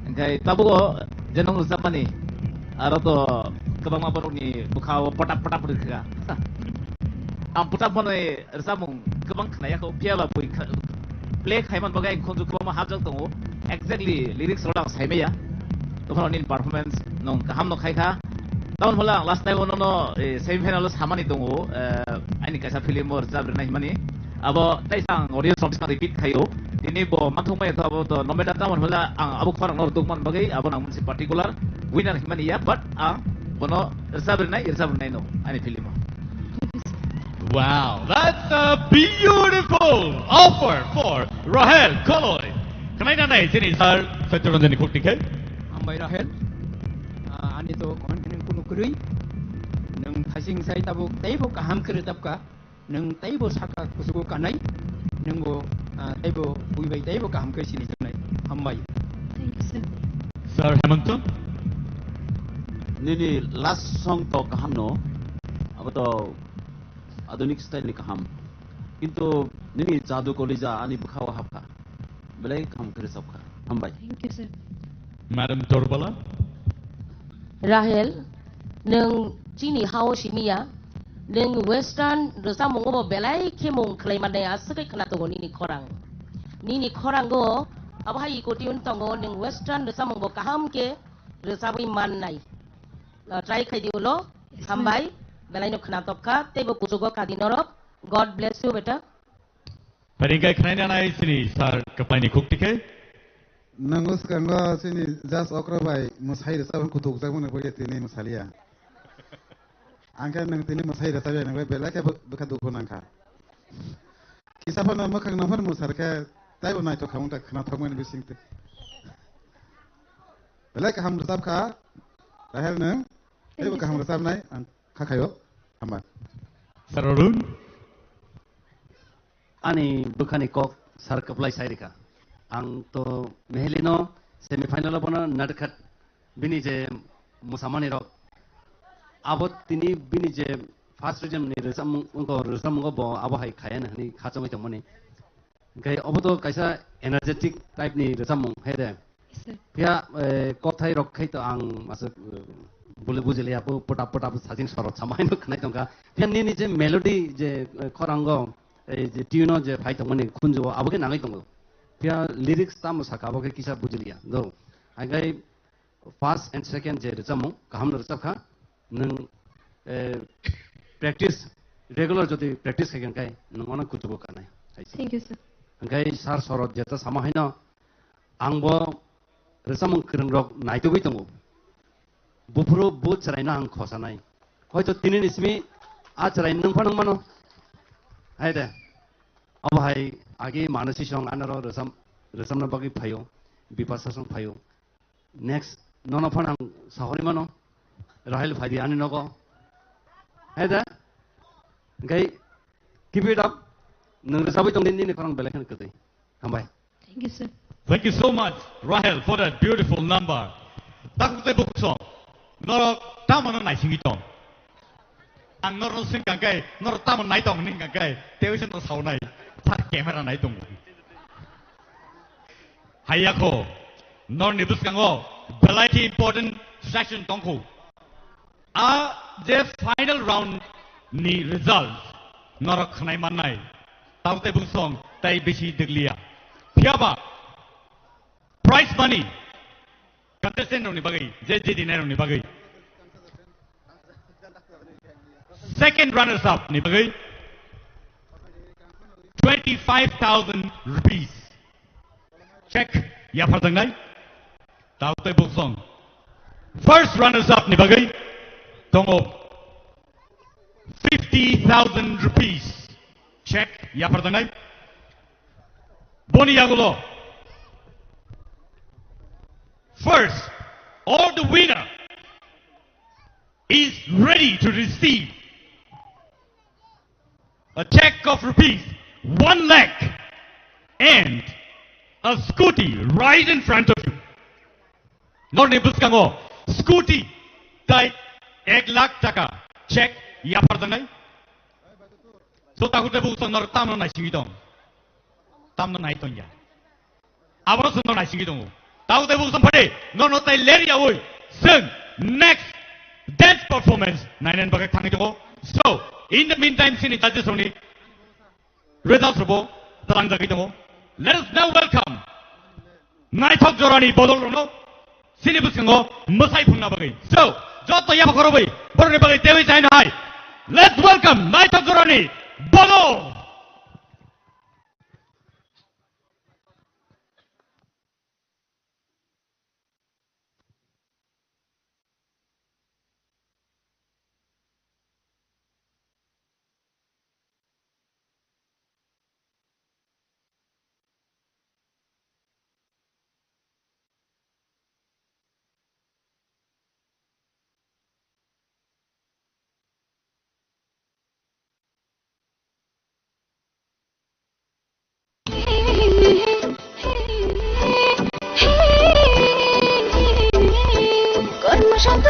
Engkai tabok jenong resap mani. Aro to kabang mapon ni bukhaw potap rika. Ang potap mo ni resapmong kabang khnaya ko piala pui play khaiman bagai khonju kabang hajak tongo exactly lyrics rola saimeya to in performance nong kaham no khaika taun hola last time no semi final samani tongo ani kaisa film or jabr nai mani abo taisang audience of repeat khayo ini bo mathumai to abo to nomeda taun hola ang abo farang nor dukman bagai abo nang munsi particular winner himani ya but bono jabr nai no ani film. Wow, that's a beautiful offer for Rahel Koloy. Kanai nanai sini Sir Satyaranjani Kuktik. Ambai Rahel, ani to kon kenen kuno kurui, nang thasing sai tabuk taibo kaham keretap ka, nang taibo saka kusugo kanai, nang bo taibo buibai taibo kaham ke sini janai. Ambai. Thank you, sir. Sir Hemanto. Nini last song to kaham no. Abo to आधुनिक style नि कहम किंतु निनी जादू कॉलेजा आनी बुखावा हपका बेले काम करे सबका हम भाई Thank you, sir. Madam Torbala. Rahel, neng cini hao simia, neng western dosa mongo belai kemong klaimane asakai kena tongo nini korang go, apa hai ikuti tongo neng western dosa mongo kaham ke dosa bui man nai, try kai diulo, hambai. Belai no kena topka, tebo kusugo kadinorok. God bless you, beta. Paringkai kena nai sini Sir Kapani Kuktik. Nangus kanga sini jas okra bai musai rasa pun kutuk jamu nak boleh tini musalia. Angka nang tini musai rasa bai nang bai bela ke bekat dukun angka. Kisah pun nama kang nama musar ke tahu naik to kamu tak kena tahu mana bising tu. Bela ke ham rasa ka, Rahel nang, tahu ke ham rasa naik. Kakayo, aman. Sararun. Ani bukan ikut sar keplai saya dika. Ang to mehelino semifinal apa na nadkat bini je musamani rok. Abot tini bini je first region ni resam ungo bo abo hai kaya na ni kacau macam mana. Gaya abot to kaisa energetic type ni resam mung hede. Pia kok thai rok kai to ang masuk boleh bujeli aku potap sa진 sorot sama itu kena tongka. Pia ni je melody je korango je tune je fight tong mani kunjo abo ke nangai tonggo. Pia lyrics tamu saka abo ke kisah bujeli ya. Do. Agai first and second je resam kaham resam kha neng practice regular jodi practice kagen kai neng mana kutubo kanai. Thank you, sir. Agai sar sorot jeta sama hina angbo resam kereng rok naik tu tonggo. Bufro boot cerai nang khosanai. Koi to tinin ismi a cerai nang panang mano. Hai deh. Ab hai agi manasi song anaro resam na bagi phayo, bipasa song phayo. Next nono panang sahori mano. Rahel phadi ani nogo. Hai deh. Gai keep it up. Nang resabi tong din korang belakan kertai. Hambai. Thank you, sir. Thank you so much, Rahel, for that beautiful number. Takutay book song. Norok tama no nai singitong. ang nor sing kangkai nor tam nai tong ning kangkai teu chen to sau nai thak camera nai tong hayako nor ni bus kango belai important section tongku the final round ni result nor khnai man nai taute bung song tai bisi deglia phiaba prize money contestant ni bagai je dinero ni bagai second runners up ni bagai 25,000 rupees check ya pardang nai taute bung song first runners up ni bagai tongo 50,000 rupees check ya pardang nai boni yagulo first or the winner is ready to receive a check of rupees 1 lakh and a scooty right in front of you. Nor ni buskango scooty dai 1 lakh taka check ya pardangai. So takute busong nor tamno nai singidong. Tamno nai tonya. Abro suno nai singidong. Takute busong pade nor no tai leri awoi. Sing next dance performance nainen bagai tangito. So in the meantime sini judges only results robo terang jagito. Let us now welcome Naitok Jorani Bodolono sini buskango masai phungna bagai. So joto ya bakorobai borne bagai tewi chaina hai. Let's welcome Naitok Jorani Bodo. Yang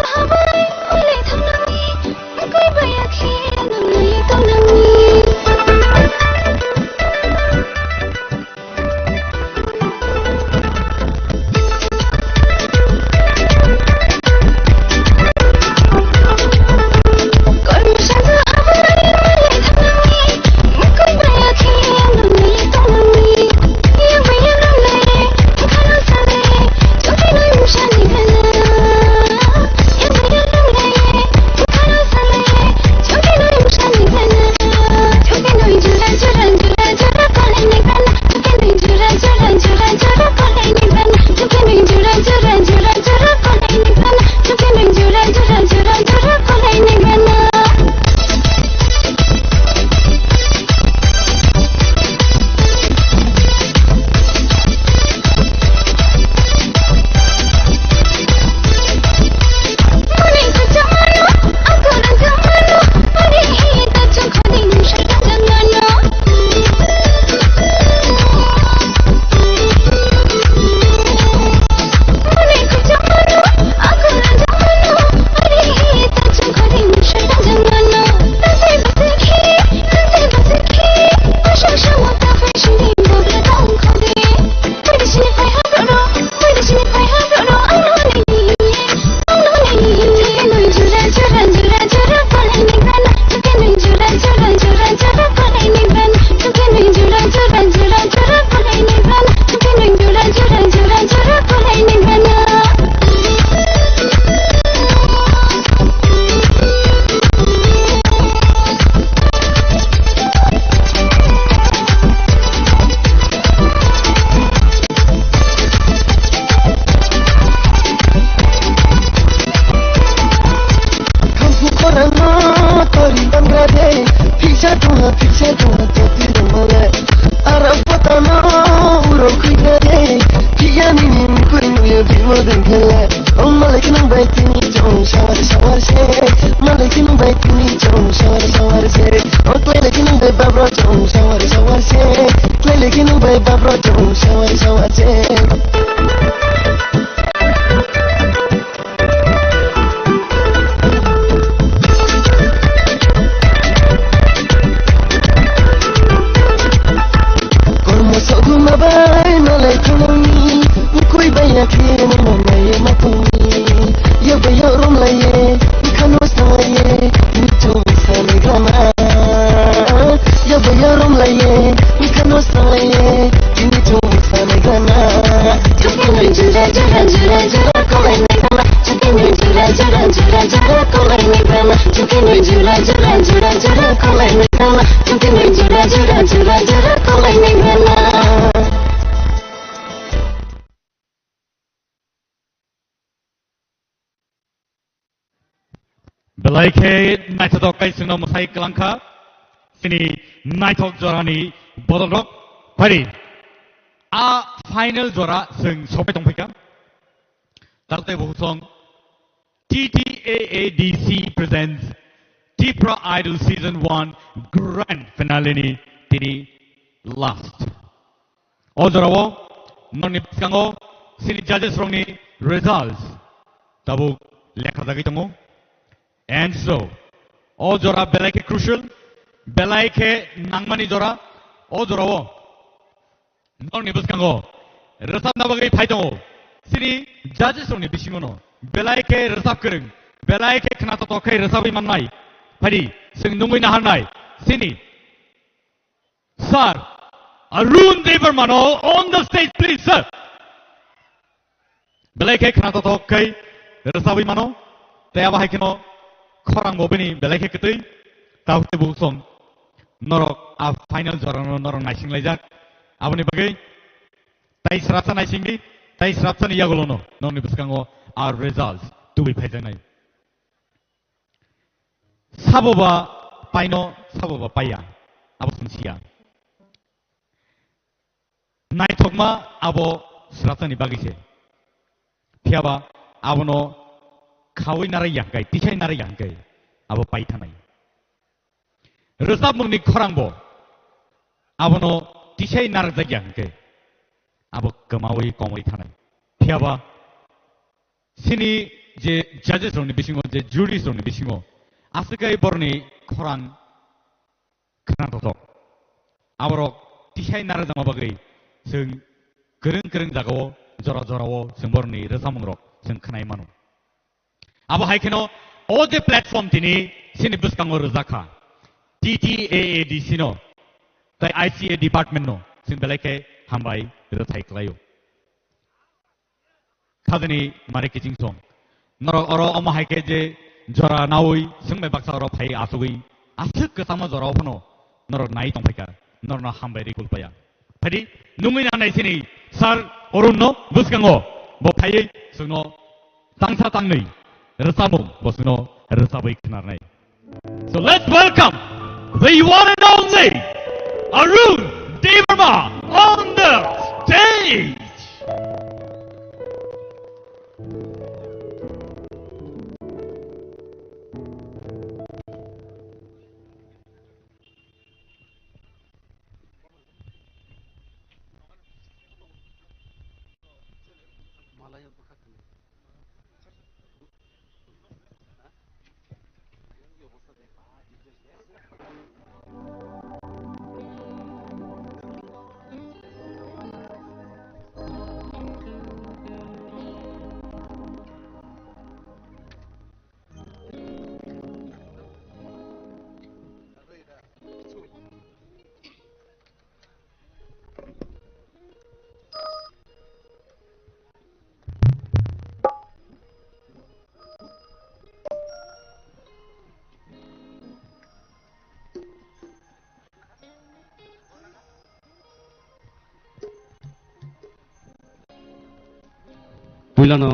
jura jura kalai nala Cinta jura jura jura jura kalai nala Belaike naitotok kai sino masai kelangka sini naitok jorani bodorok pari a final jora sing sopai tongpika talte bohusong TTAADC presents TIPRA Idol Season 1 Grand Finale ni tini last ojorawo noni piskango sini judges rong ni results tabu lekha dagi tongo. And so, all jora belaike crucial, belaike nangmani jora, all jora wo. Nong ni buskango, resap na bagai paitongo. Sini judges rong ni bisingono, belaike resap kereng, belaike kena totokai resap iman mai. Padi, sing nungui nahan mai. Sini, Sir Arun Devermano on the stage, please, sir. Belaike kena totokai resap imano, taya bahai keno. Korang bobini belaike ketui tahu te busong norok a final jorano norok naising lejak abani bagai tai serapsa naising di tai serapsa ni yagolono noni buskango our results to be pajanai saboba paino saboba paya abo sinsia naitokma abo serapsa ni bagise tiaba abono kawin narai yangkai, tisai narai yangkai, abo pai tanai. Resap mungni korang bo, abo no tisai narai yangkai, abo kemawai komai tanai. Tiaba, sini je judges rong ni bisingo, je juries rong ni bisingo, asakai borni korang kena totok. Abo rok tisai narai jama bagai, seng kereng jagawo, jora-jorawo, seng borni resap mungrok, seng kenai manu. Abo hai keno ode platform tini sini buskango rezaka TTAADC no tai ICA department no sin belaike hambai rezai klayo kadani mare kicing song noro oro oma hai ke je jora naui singme baksa oro phai asugui asuk ke sama jora opno noro nai tong phaka noro na hambai ri kulpaya phadi nungui na nai sini sar orun no buskango bo phai sungno tangsa tangnei Resabung, bosno resabai kenarnai. So let's welcome the one and only Arun Deverma on the stage. Puilano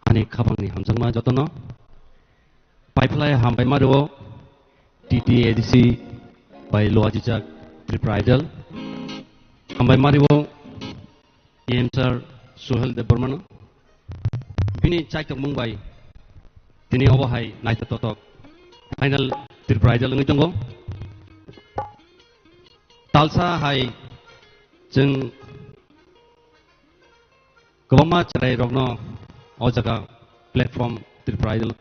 ani khabangni hamjangma jotono pipeline hambai maruo TTADC by Loajijak TRIPURA Idol hambai maruo Sir Sohel Devermano bini chaitok mumbai tini obohai naita totok final TRIPURA Idol ngi tongo talsa hai jeng Kebama cerai rokno o jaga platform TRIPURA Idol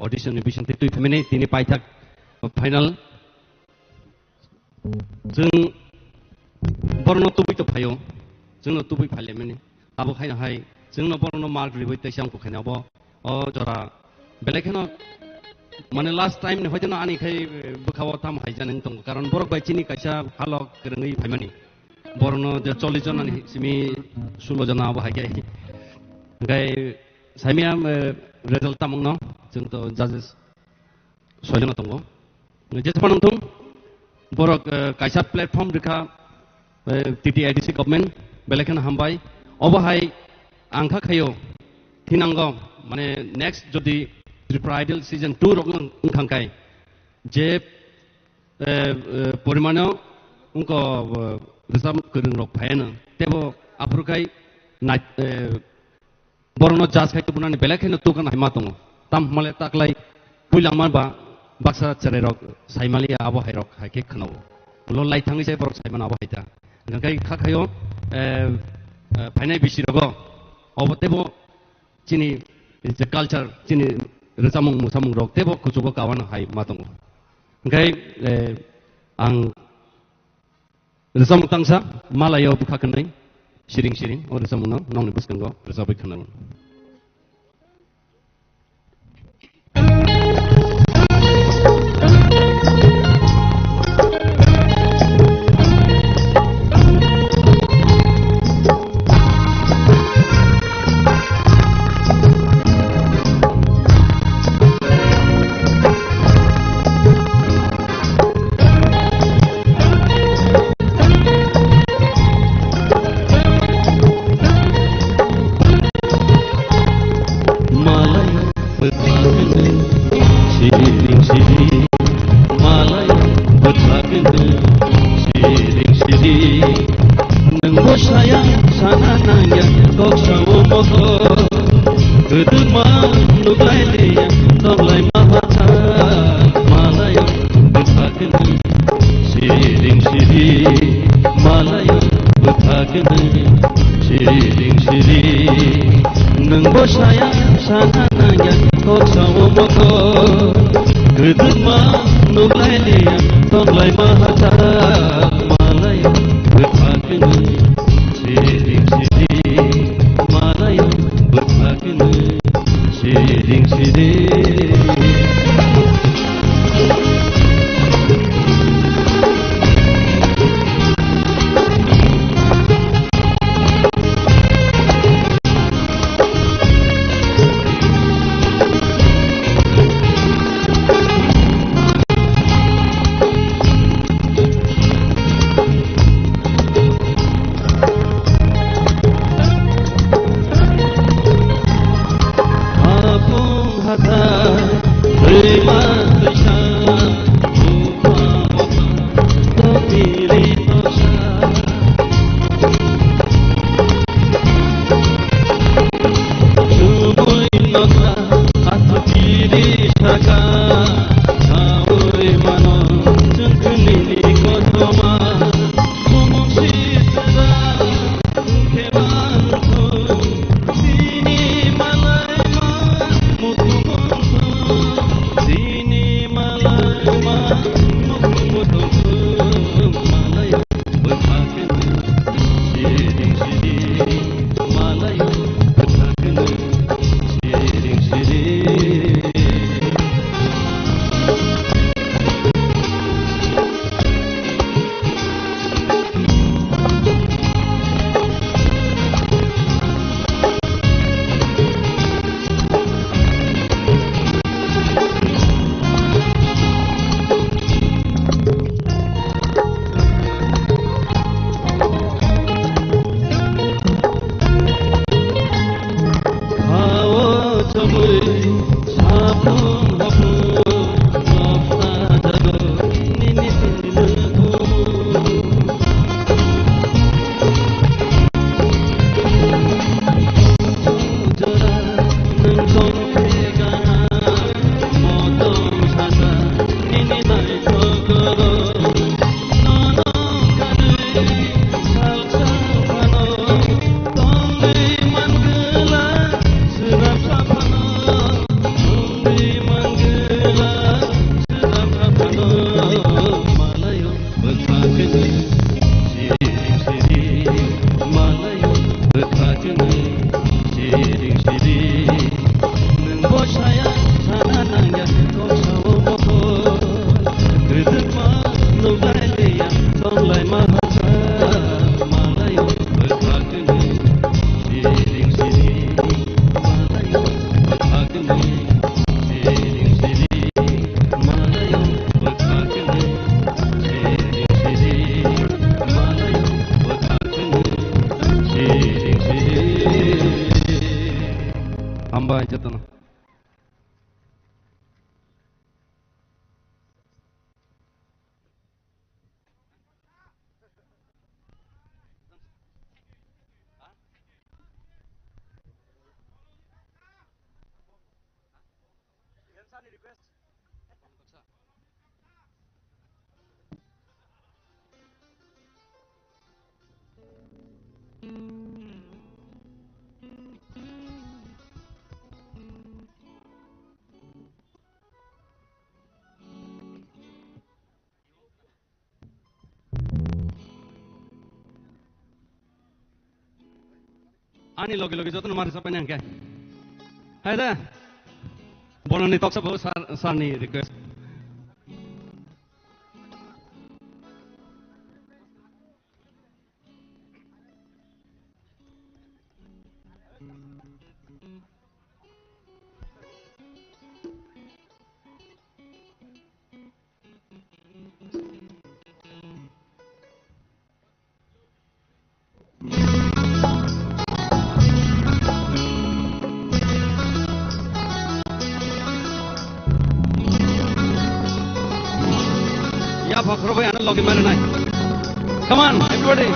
audition emission itu femini tini paitak final jeng borno tubuh itu payo jeng no tubuh paling meni abo kaina hai jeng no borno mark ribu itu siang kukaina abo o jora belakeno mana last time ne hoja no ani kai bukawa tam hai janen tong karon borok bai chini kaisa halok kerengi phaimani borno je 40 জন ani simi 16 জন abo hai gai gai samiam result tamong no jeng to judges soalnya tunggu. Jadi apa nonton? Borok kaisa platform mereka TTIDC government belekan hambai. Obahai angka kayo tinanggo. Mane next jadi TRIPURA Idol season 2 rok ngangkai. Je porimano unko resam kereng rok payana. Tebo aprukai na borono jas kai tu punani belekan tu kan himatongo. Tam male taklai pulang marba baksa cererok saimali abo hairok haike khano. Lo lai thangi sai borok saiman abo haita. Ngangkai khakayo painai bisirogo. Obotebo chini the culture chini resamung musamung rok tebo kusugo kawan hai matongo. Ngkai ang resamung tangsa malayo bukhakanai siring o resamung nong ni buskango resabai khanan. jatuh. Ani logi jatuh nomor siapa yang kayak? Hai dah. Boleh nih talk sama sar nih request. Login mana naik? Come on, everybody.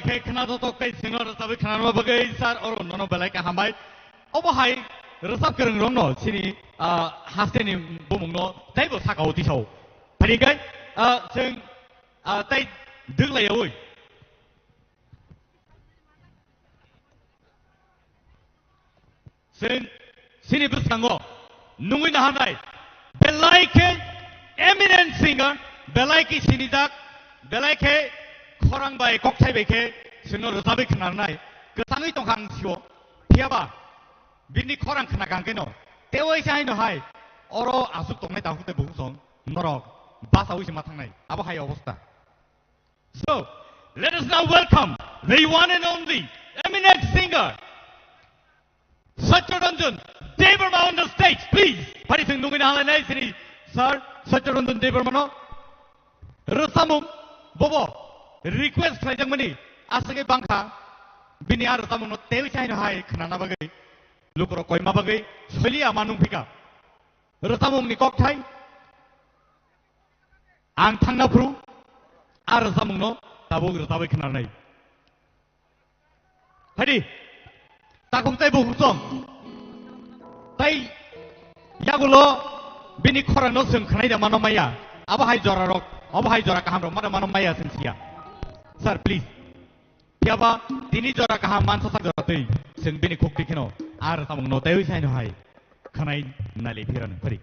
ke khana to kai sino resab khana ma bagai sar or nono belai ka hambai obo hai resab kereng rong no sini haste ni bumung no tai bo sakau ti sau phari kai sing tai duk lai oi sing sini besango nungui na hanai belai ke eminent singer belai ki sini dak belai ke khorang bai kok thai bai ke sino resab khana nai kesangi tong hang sio piaba bini khorang khana kang ke no tewai sai no hai oro asuk tong nai ta hute bu song norok basa wi ma thang nai abo hai obosta. So let us now welcome the one and only eminent singer Session-1 TIPRA on the stage, please. Pari sing nungin halai nai sini sir Session-1 TIPRA no resamung bobo request khai jang mani asage bangkha bini ar resamung no tewai sai no hai khana na bagai lukro koi ma bagai solia manung phika resamung ni kok thai ang thangna pru ar resamung no tabuk resabai khana nai hadi takung tai bu song tai yagulo bini khorang no sung khanai da manomaya abo hai jora rok abo hai jora kaham ro manomaya sensia sir please piaba tini jora kaham man sasak jora tei sung bini khokti khino ar samung no tai sai no hai khanai nali phiran phari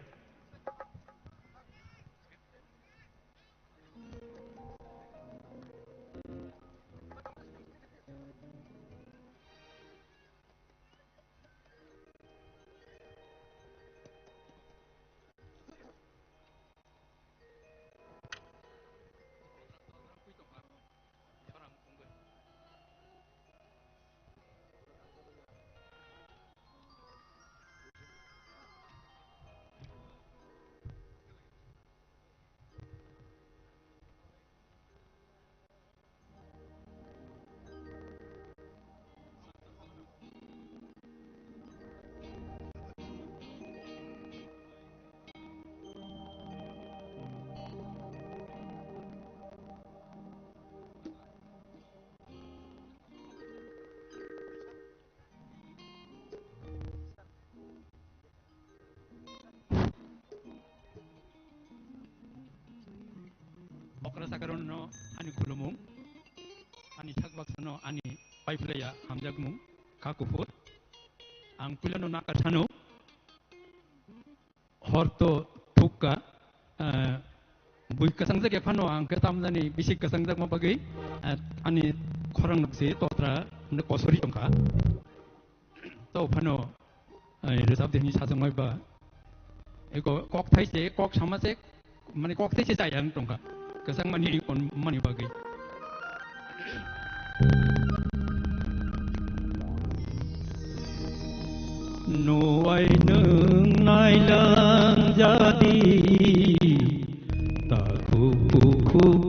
Sakaron no ani Khumuwlng ani thakbak no ani paiflaya hamjakmung kakupur ang pulano nakathano horto thukka bui kasangja ke phano ang ketamjani bisik kasangjak ma bagai ani khorang napse totra ne kosori tongka to phano resab deni sajangmai ba eko kok thaise kok samase mane kok thaise sayang tongka kesang mani on mani bagai nuai nương nai lang jadi ta khu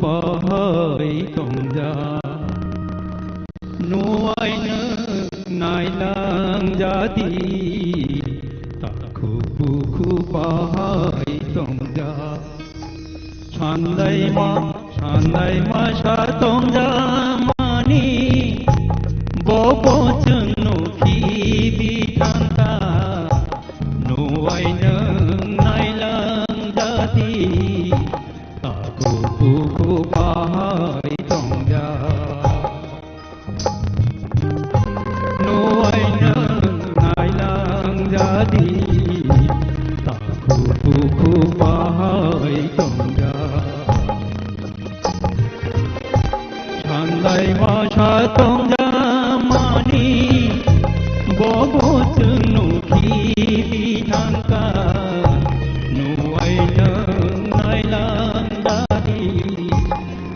pa hai tong ja nuai nương nai lang jadi ta khu pa hai tong ja Chandai ma sha tong jamani bobo chunu ki bitanta nuai nương nai lang jati ta ku pa hai tong ja nuai nương nai lang jati ta ku pa hai tong ja Chandai ma sha tong jamani bobo chunu ki bitanta nuai nương nai lang jati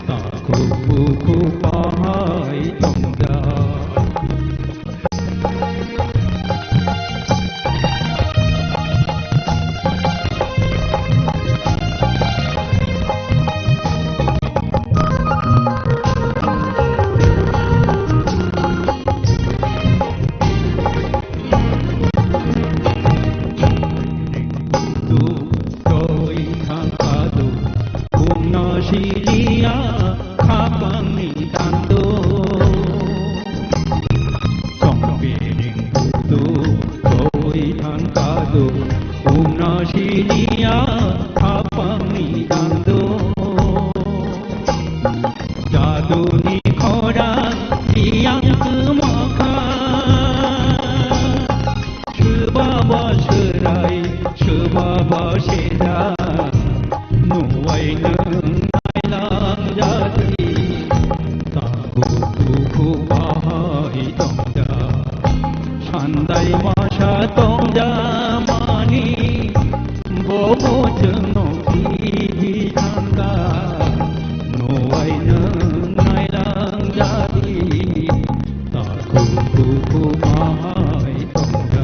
ta ku pa hai tong ja 동자만이 보모증 기비장가 노아이는 나이랑자리 다구구구마이 동자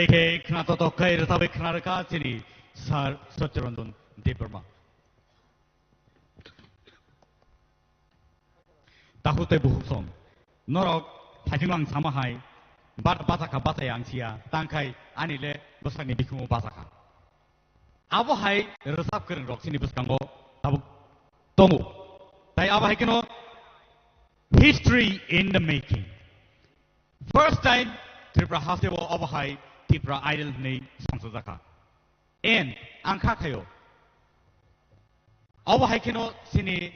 belai ke kena toto kai retabai kena reka sini sar socerondon TIPRA. Takute buhusong norok Khumuwlng samahai bat basaka basa yang sia tangkai anile besani bikumu basaka. Abo hai resap keren rok sini beskango tabuk tomu. Tai abo hai keno history in the making. First time TRIPURA hasewo abo hai TIPRA idol ni sangsajaka. And angka kayo. Abo hai keno sini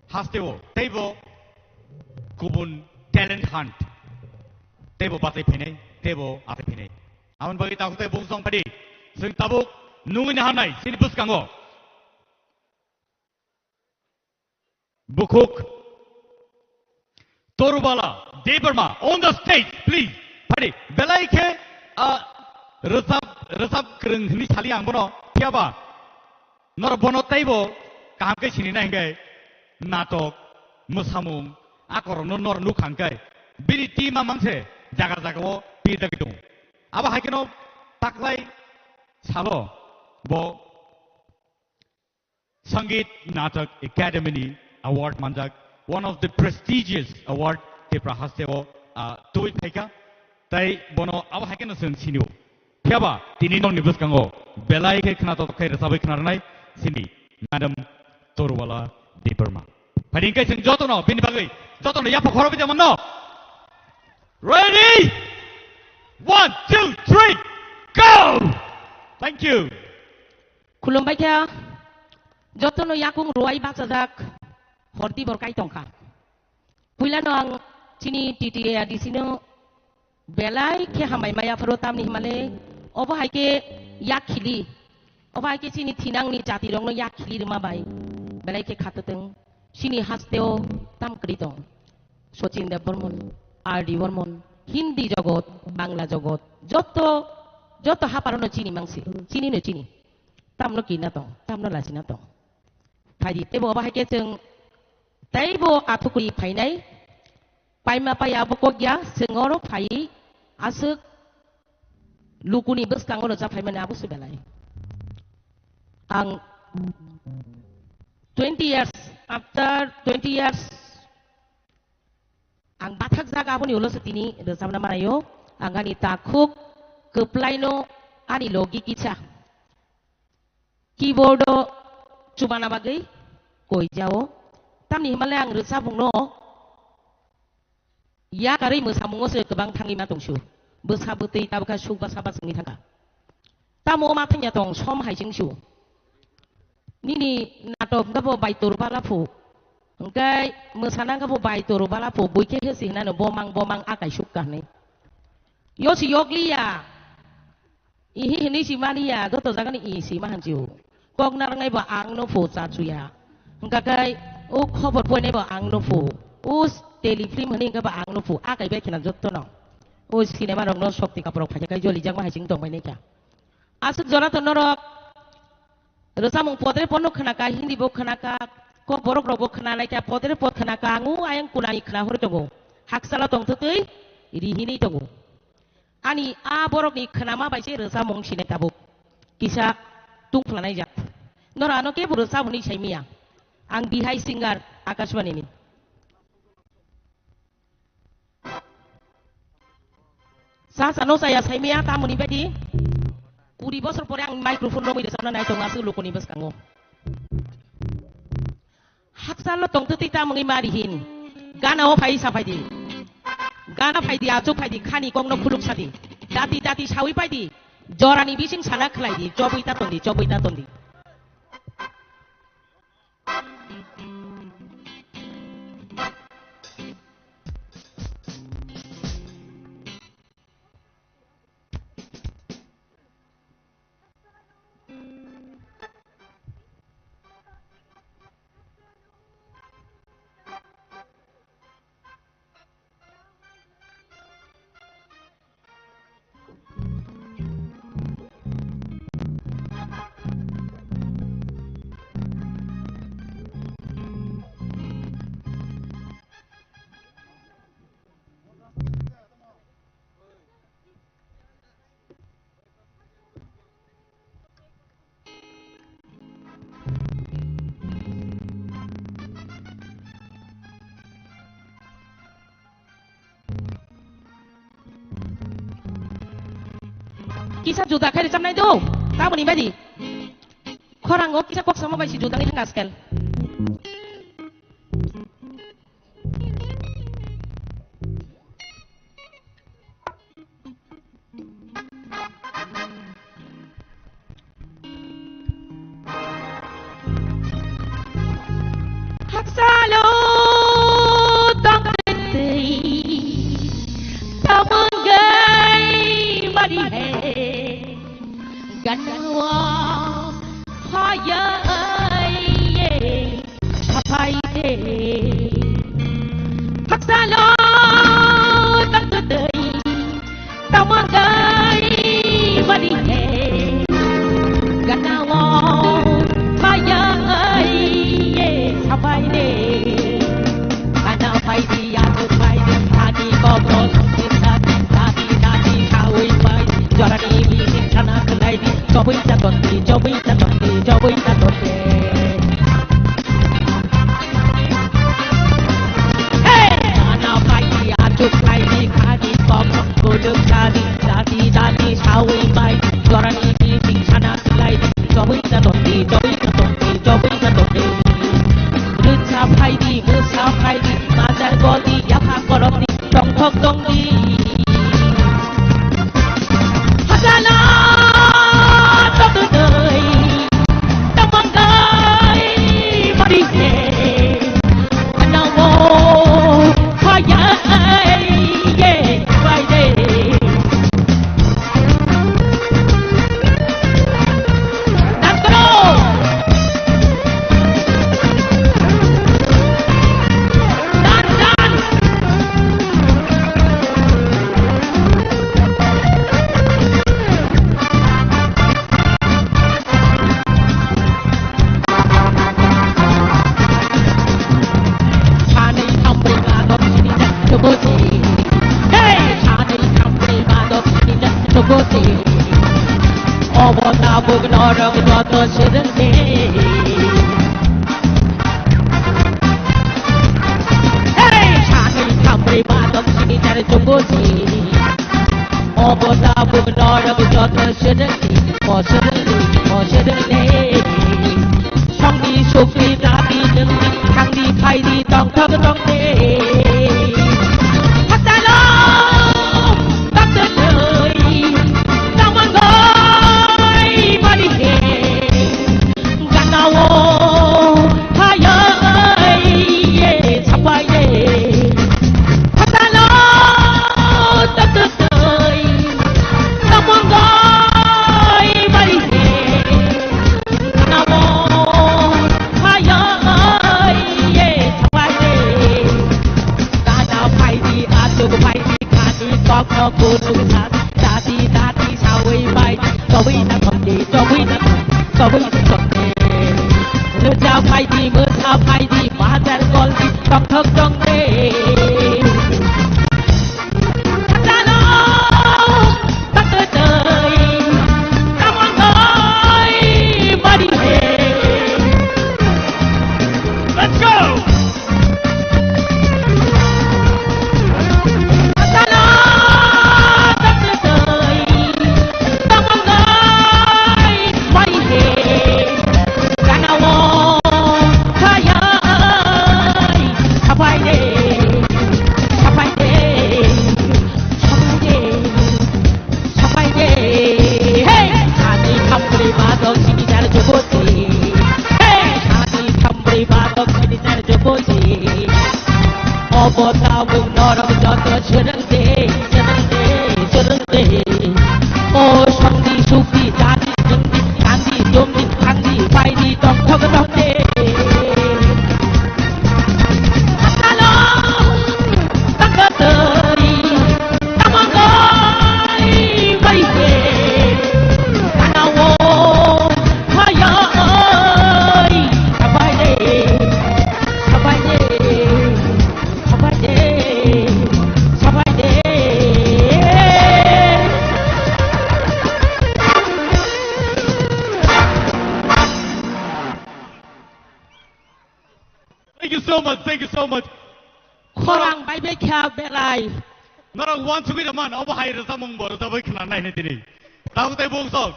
hasewo table kubun talent hunt. Table batai pene, table ate pene. Awan bagi tahu table busong padi. Sing tabuk nungin hanai sini bus kango. Bukuk Torubala Deberma on the stage please. Padi belai ke resap kereng ni sali ang bono tiaba. Nor bono table kaham ke sini nai ke natok musamung akor nor nukang ke. Bini tima mangse jaga wo pida gitu. Aba hakino taklai salo bo Sangit Natak Academy Award manjak one of the prestigious award TIPRA hasewo tuwi peka tai bono aba hakino sing sinu. Piaba tini nong nibus kango belai ke kena to kai resabai kena nai sini Madam Torwala TIPRA. Padingkai sing joto no bini bagai joto no yapa khoro bija manno. Ready? 1, 2, 3, go! Thank you. Khumuwlng kya jotono yakung ruai basajak horti borkai tongka. Puila nong sini TTA di sini belai ke hamai maya perotam ni male oba hai ke yakili oba hai ke sini tinang ni jati rong no yakili rumah bai belai ke khateng sini hasteo tam kritong Sochin Debormon RD Bormon Hindi jogot Bangla jogot joto haparono chini mangsi chini no chini tam no kina tong tam no lasina tong phai tebo ba ke jeng tebo atukuri phai nai pai ma pai aboko gya sengoro phai asuk lukuni bus kangoro ja phai mana abu subelai ang 20 years after 20 years ang batak zaga pun ulo setini resam nama ayo angani takuk keplaino ani logi kicha keyboardo coba na bagai koi jao tamni himale ang resabung no ya kari musamungo se kebang tangi matong shu besabuti tabka shu basabat sengi tangka tamo matanya tong som hai jing shu nini natok dabo baitur balafu engkai mesana ka po baitur balafu buike ke sih nano bomang akai syukah nih yo si yoglia ihi ni si malia to zagan i si mahanju kok narangai ba ang no fu cha chuya engkai o khobor poi ne ba ang no fu us telefilm hani ka ba ang no fu akai be kina jotto no o cinema rong no shokti ka prok phai kai joli jang ma hajing tong mai ne kya asuk jora to norok resamung podre ponno khanaka hindi bo khanaka ko borok robo khana lai kya podre pod khanaka ngu ayang kunai khana hor tongo haksala tong tutui iri hini tongo ani a borok ni khanama bai se resamung sine tabuk kisa tung phlanai ja nora no ke buru samuni saimia ang bihai singer akashwani ni sa sano saya saimia tamuni bedi 20 bosor pore ang microphone romi desana nai tong asu lukuni bes kango haksalo tong tutita mengi marihin gana o phai sa phai di gana phai di achu phai di khani kong no khuluk sadi dati sawi phai di jorani bising sana khlai di chobuita tondi kisah juta kali camnai do kamu ni badi korang kisah kok sama bayi juta ni hengas kel Haksalo tang tei tamangai mari he ganawa hayai sapai de Haksalo tang tei tamangai mari he ganawa hayai sapai de ana pai dia tu pai tadi kobrok tadi tadi kawai pai jarani mi kana kelai di cobai ta tonti hey ana pai dia tu pai di kadi kobrok kodok tadi tadi kawai pai jarani mi kana kelai di cobai ta tonti Sapai di, mazar goli, yapha korok di, dong thok dong di. Hadala, tok doi, tamangai, mari he, anawo, hayai, ye, bai de. Orang jatuh sedengki Hey, cari kamri batok sini cari cukupi Obo tabung orang jatuh sedengki Mau sedengki Song di sufi nabi dengki Kang di kai di tong tong tong de Hasalom tak terjadi Taman Thank you so much. Korang baik-baik ya berai. Narang one sugui man, apa hai rasa mong bor, tapi kena naik ni. Tahu teh bongsok.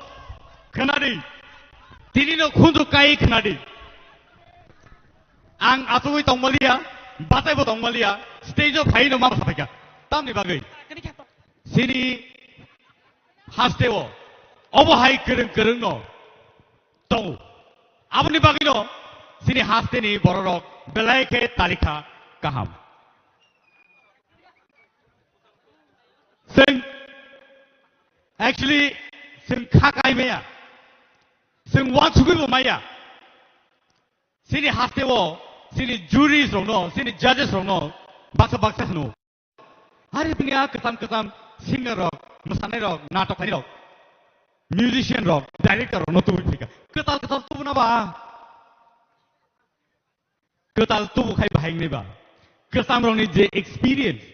Kenadi. Tini no kundu kai kenadi. Ang atui tong malia, batai bo tong malia, stage of hai no mama sapeka. Tam ni bagai. Sini hastewo. Obo hai kereng no. Tong. Abu ni bagai no. Sini haste ni bororok belai ke tarikha kaham. Sing actually sing kakai meya. Sing wan sugui bo maya. Sini haste wo sini juries no, sini judges no, baksa no. Hari punya ketam singer rock, musane rock, natok rock, musician rock, director no tu bika. Ketal tu pun apa? Ketal tu bukai bahing ni ba. Kesam rong ni je experience.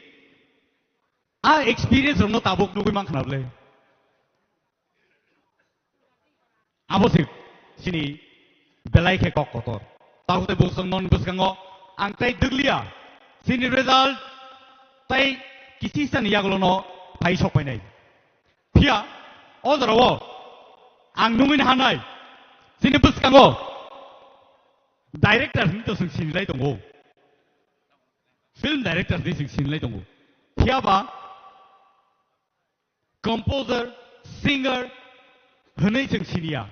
Experience rong no tabuk nukui mang kenal le. Abo sini belai ke kok kotor. Tahu te busang non buskango angkai deglia. Sini result tai kisi san yaglono pai sok pai nai. Pia odarawo ang nungin hanai. Sini buskango director ni to sing lai tongo. Film director ni sing lai tongo. Pia ba composer, singer, hanai sing sinia.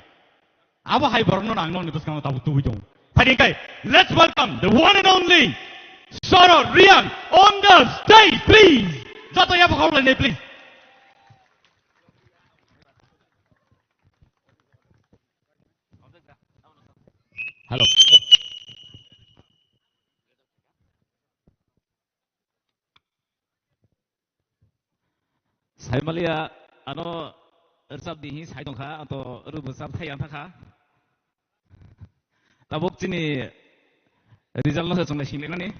Abo hai borno nang non ni buskango tabu tu bijong. Let's welcome the one and only Soro Rian on the stage, please. Jatuh ya pakau lainnya, please. Halo. Saya melihat resap dihi saya dongka atau resap saya antaka. Tabuk sini result lo sesuai sini nih.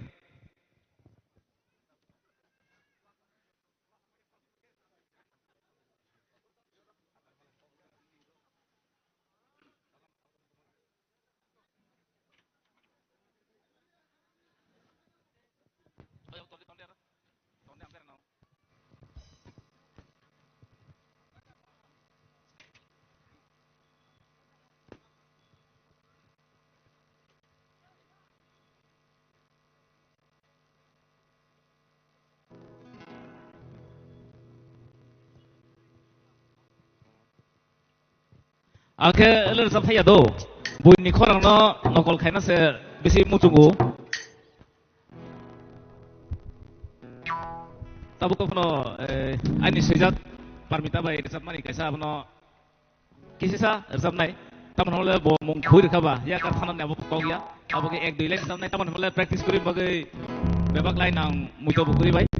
Oke, lalu sampai ya do. Bunyi korang no nokol kayaknya se bisi muncunggu. Tabu kau no, ini sejak permintaan bayi resap mani kaisa no kisah resap nai. Taman hole bo mungkuir kaba, ya karena ne kau ya. Abu ke ek dua lagi resap nai taman hole practice kuri bagai bebak lain ang muncul bukuri bayi.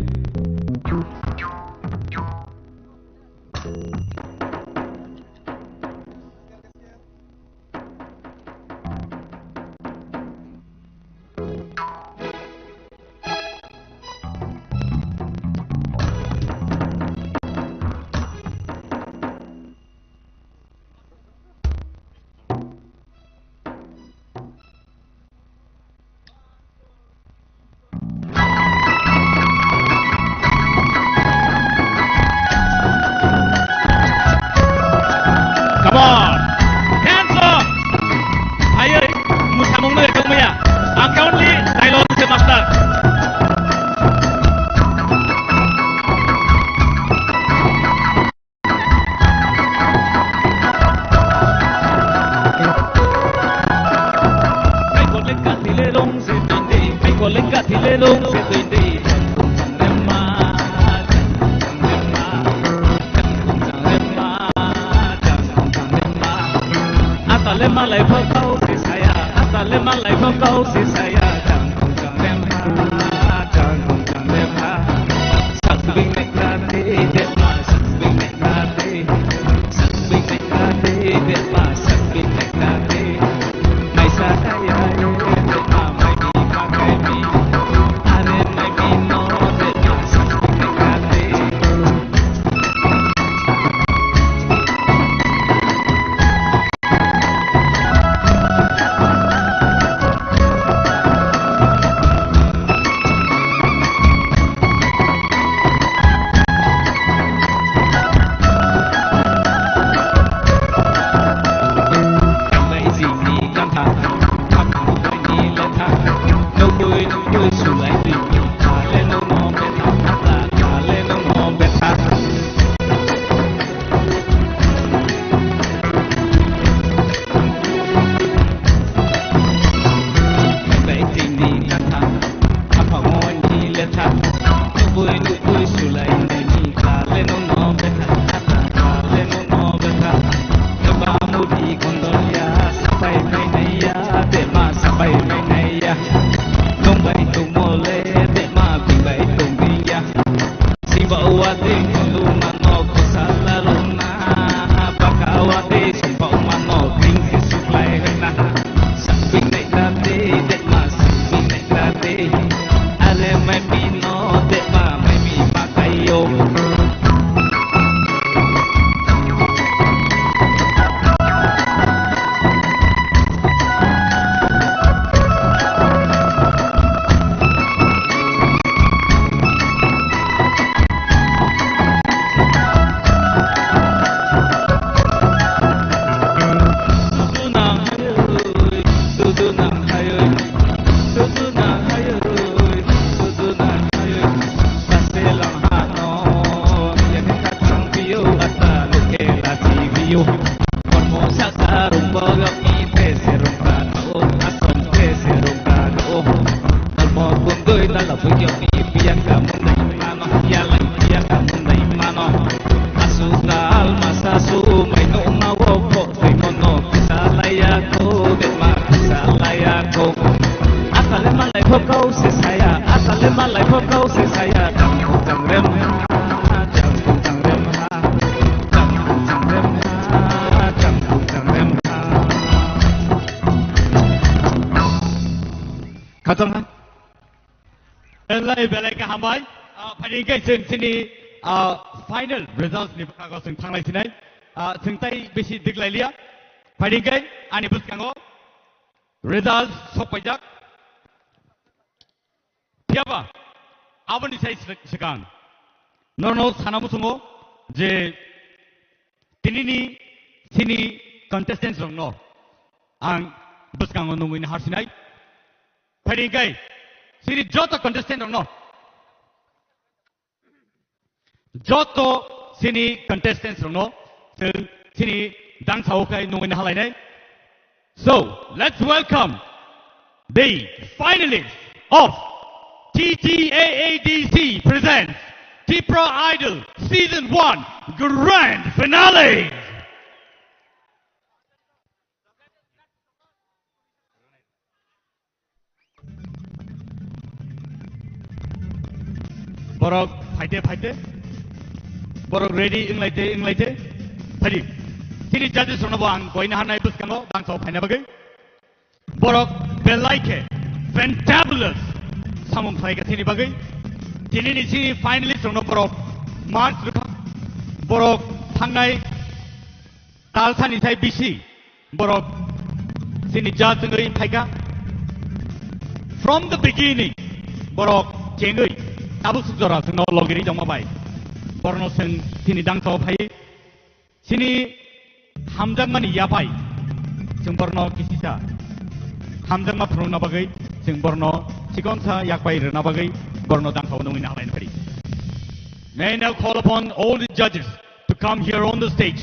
belai belai ke hambai pada ke sini final results ni bakal sing thanglai sinai sing tai besi diglai lia pada ke ani buskango results sopajak siapa abani sai sekarang nono sanamu sungo je tinini sini contestants rongno ang buskango nungguin harsinai pada ke sini joto contestant rongno joto sini contestants rongno sini dang sao kai nungguin halai nai. So let's welcome the finalists of TTAADC presents TIPRA Idol Season 1 Grand Finale. Borok fight Borok ready inglaite Padi sini judges rono bang koina hanai buskango bang so phai na bagai Borok belaike fantabulous samung phai ka sini bagai sini sini finalist rono borok march rupa borok thangnai talsani sai bisi borok sini judge ngai phai ka from the beginning borok chengai tabu sujora sno logiri jongma bai borno sing sini dang so phai sini hamjangmani yapai sing borno kisisa hamjangma prona bagai sing borno sikonsa yakpai rena bagai borno dangkau nungin alain peri. May I now call upon all the judges to come here on the stage.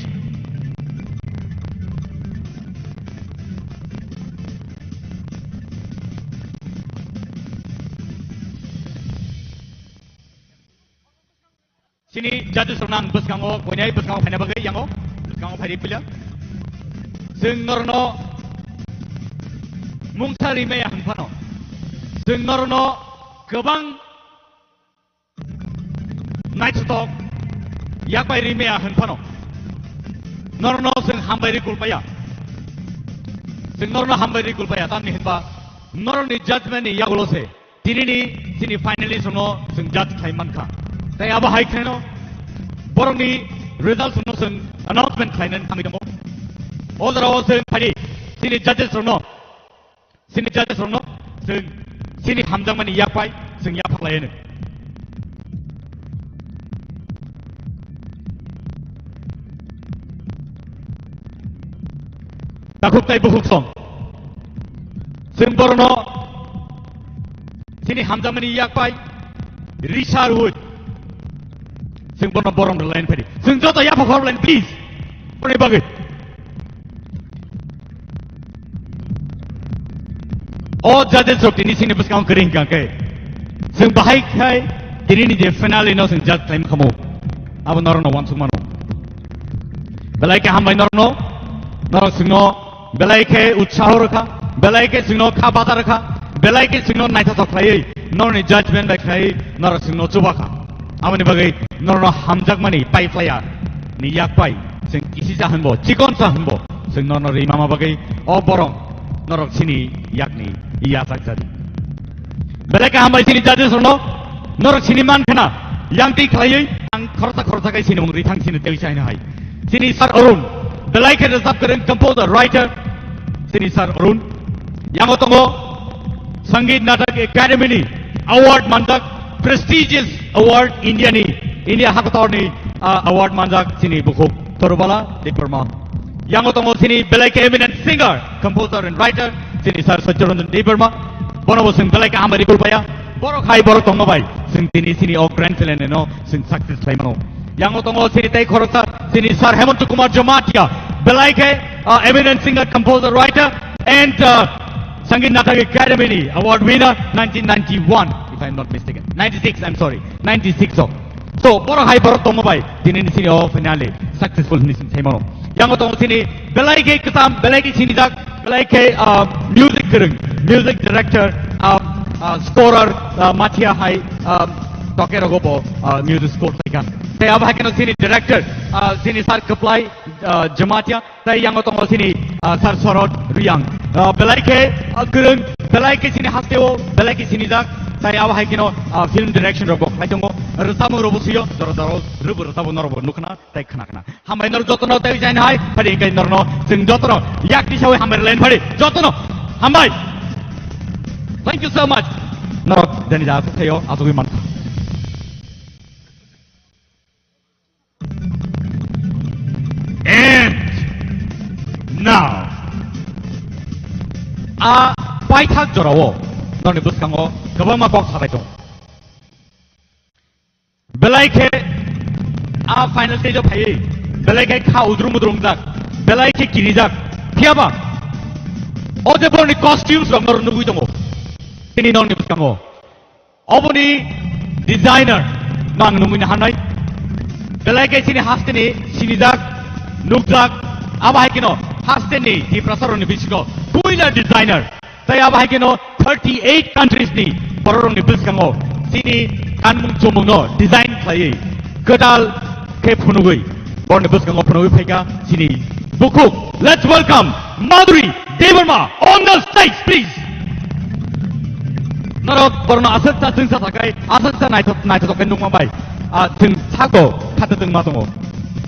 Sini judges renang buskango koinai buskango phai na bagai yango buskango phai pila sing norno mungsari me hanpano sing norno gobang night stock yakbai rime hanpano norno sing hambai kulpaya sing norno hambai kulpaya tan ni heba norno ni judgment ni yagulose tinini sini finalist no sing judge khai manka tai aba hai kheno boroni results no sing announcement khainan kami damo all the rows sing phari sini judges no sini sini hamjang mani yakpai sing yapak lain. Takut tai buhuk song. Sing borno sini hamjang mani yakpai Richard Wood. Sing borno borong lain pedi. Sing joto yapak lain please. Boleh bagi. All judges of ini sini buskan kering kangke. Sing bahai kai ini je finale no sing judge time kamu. Abu norno wan sumano. Belai ke hambai norno singno belai ke utsaho rakha, belai ke singno khabata rakha, belai ke singno naita sok khai. Norno judgment by khai nor singno chubaka. Abu ni bagai norno hamjak mani pai flaya ni yak pai sing isi sahanbo, cikon sahanbo. Sing norno ri mama bagai oh borong. Norok sini yakni iya saksadi. Belaka hambai sini judges rono norok sini man khana yang ti khlai ang khorsa kai sini mungri thang sini tewi sai na hai. Sini Sir Arun belaka resap karen composer writer sini Sir Arun yang otongo Sangeet Natak Academy award mandak prestigious award India hakator ni award mandak sini bukhuk torbala di permon. Yang otongo sini belaka eminent singer, composer and writer sini Sir Sacharanjan Deberma bono sing belaka amari kulpaya borok hai borok tongo bai sing sini o grand finale no sing success lai mano. Yang otongo sini tai khorosa sini Sir Hemant Kumar Jamatia belaka eminent singer, composer, writer and Sangeet Natak Academy award winner 1991 if I'm not mistaken 96 I'm sorry 96 so borok hai borok tongo bai sini o finale successful ni sing mano. Yang otong sini belai ke ketam belai ke sini dak belai ke music director scorer Matia hai toke rogopo music score kan te ab hakeno sini director sini Sir Kaplai Jamatia te yang otong sini Sir Sorot Riyang belai ke kurung belai ke sini hasteo belai ke sini dak tai aba hai kino film direction robok hai tongo rosamu robo siyo doro doro rubu rosamu norobo nukna tai khana khana hamai nor jotono tai jain hai phari kai norno jeng jotono yakni sawe hamar len phari jotono hambai thank you so much norok dani ja thayo asugui man and now paithak jorawo noni buskango gabama kok sarai dong belaike final stage of hai belaike kha udrum udrum jak belaike kini jak thiaba odeborni costumes rom nor nugui dongo tini noni buskango oboni designer nang nungui hanai belaike sini hasteni sini jak nukjak aba hai kino hasteni TIPRA saroni bisiko puila designer tai aba hai kino 38 countries ni bororong ni biskango sini kanmung chomung no design khai kedal ke phunugui borni biskango phunugui phaika sini buku let's welcome Madhuri Devarma on the stage please norok borno asakta jingsa sakai asakta naithok ke nungma bai jing sago khatung ma dongo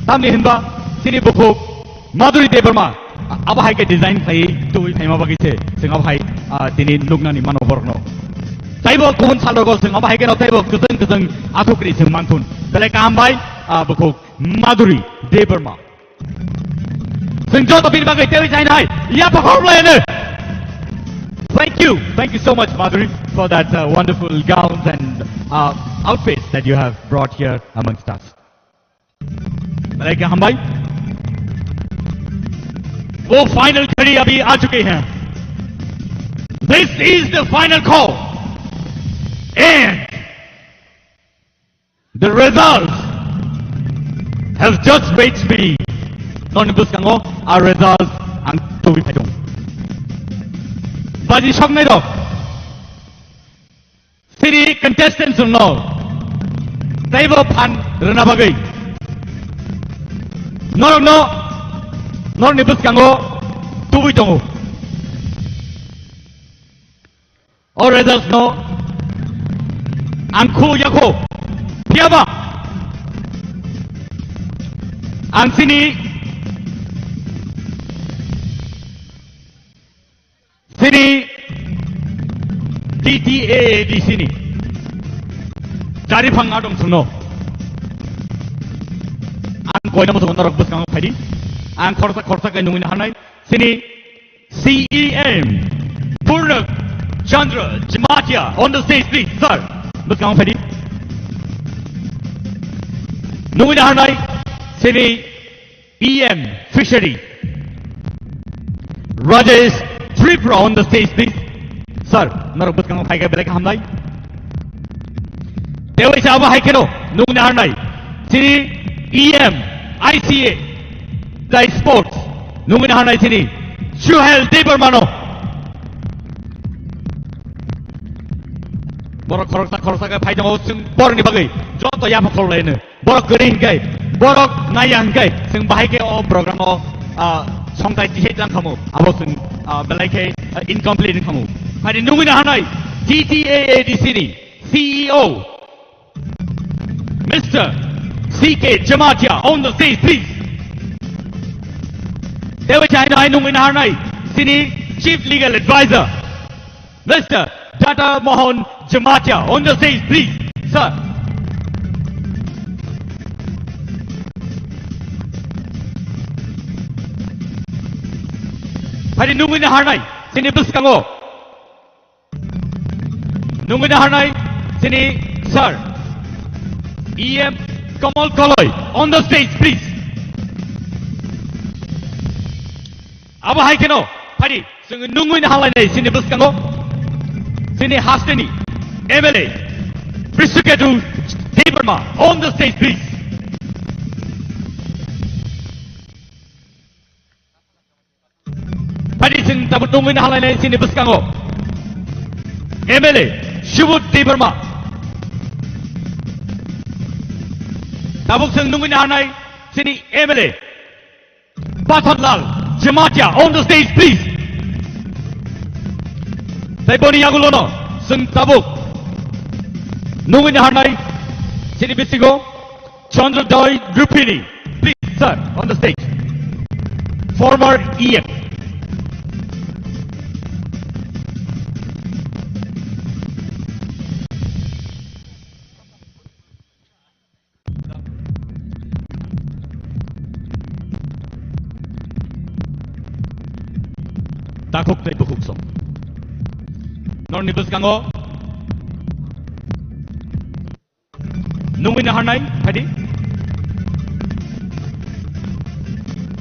tamni hinba sini buku Madhuri Devarma aba hai ke design khai tui thaima bagi che sing aba hai tini nugna ni mano borno taibo kubun salogo sing aba hai ke no taibo kuzeng athukri sing mantun belai kam bai buku Madhuri Devarma sing joto bin bagai tei jain hai ya perform lene thank you so much Madhuri for that wonderful gowns and outfits that you have brought here amongst us belai kam bai वो final घड़ी अभी आ चुके हैं this is the final call and the result have just reached me नॉन बुस्कांगो आर result आं टुबि फाइदों बाजी सकनाय दं सिरि कंटेस्टेंट्स नो ताइबो फान रना बागै no Norni buskango tubi tongo. Or results no. Angku yako. Piaba. Ang sini. TTA di sini. Cari pangadong suno. Ang koi nama suno norok buskango padi. Ang korsa kay nungin hanay sini CEM Purnak Chandra Jamatia on the stage please sir buskango pwede nungin hanay sini EM Fishery Rajesh TRIPURA on the stage please sir narok buskango kay belai ka hamnay dewa isa aba hay keno nungin hanay sini EM ICA the sports nungin hanay sini Suhel Devarmano borok korsa ka phaidang sing bor ni bagai joto ya phol lene borok kering kai borok nayang kai sing bahai ke o program o songtai jihai jang khamu abo sing belai ke incomplete khamu hari nungin hanay TTAAD sini CEO Mr. CK Jamatia on the stage please Dewa China nungin hanay sini Chief Legal Advisor Mr. Tata Mohan Jamatia on the stage please sir Hari nungin hanay sini buskango nungin hanay sini sir EM Kamal Kaloy on the stage please aba hai keno phari sing nungui halai nei sini buskango sini hasteni MLA Prisukatu Devarma on the stage please phari sing tabu nungui halai nei sini buskango MLA Shubut Devarma tabu sing nungui hanai sini MLA Pathatlal Jamatia on the stage please Taiboni Yagulono sing tabuk Nungin Harnai, Sini Bisigo, Chandra Doi Grupini. Please, sir, on the stage. Former EF. Takuk Tei Bukukso. Nornibus Gango. Nungin Hanai, Paddy.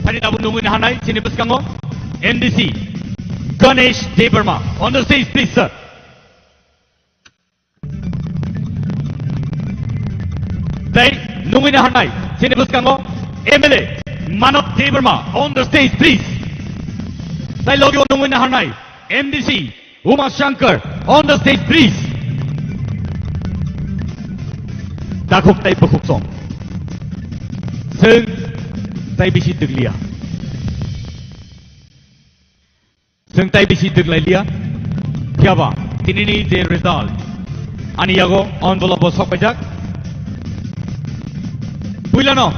Paddy Nabu Nungin Hanai, Sinibus Gango. NDC. Ganesh Debarma. On the stage, please, sir. They Nungin Hanai, Sinibus Gango. MLA. Manop Debarma. On the stage, please. They Logo Nungin Hanai. MDC. Uma Shankar. On the stage, please. Takuk Tei Bukuk Song. Sing Tei Bisi Duglia. Sing Tei Bisi Duglia. Kiaba. Tinini de result. Aniyago envelope Sokajak. Puilano.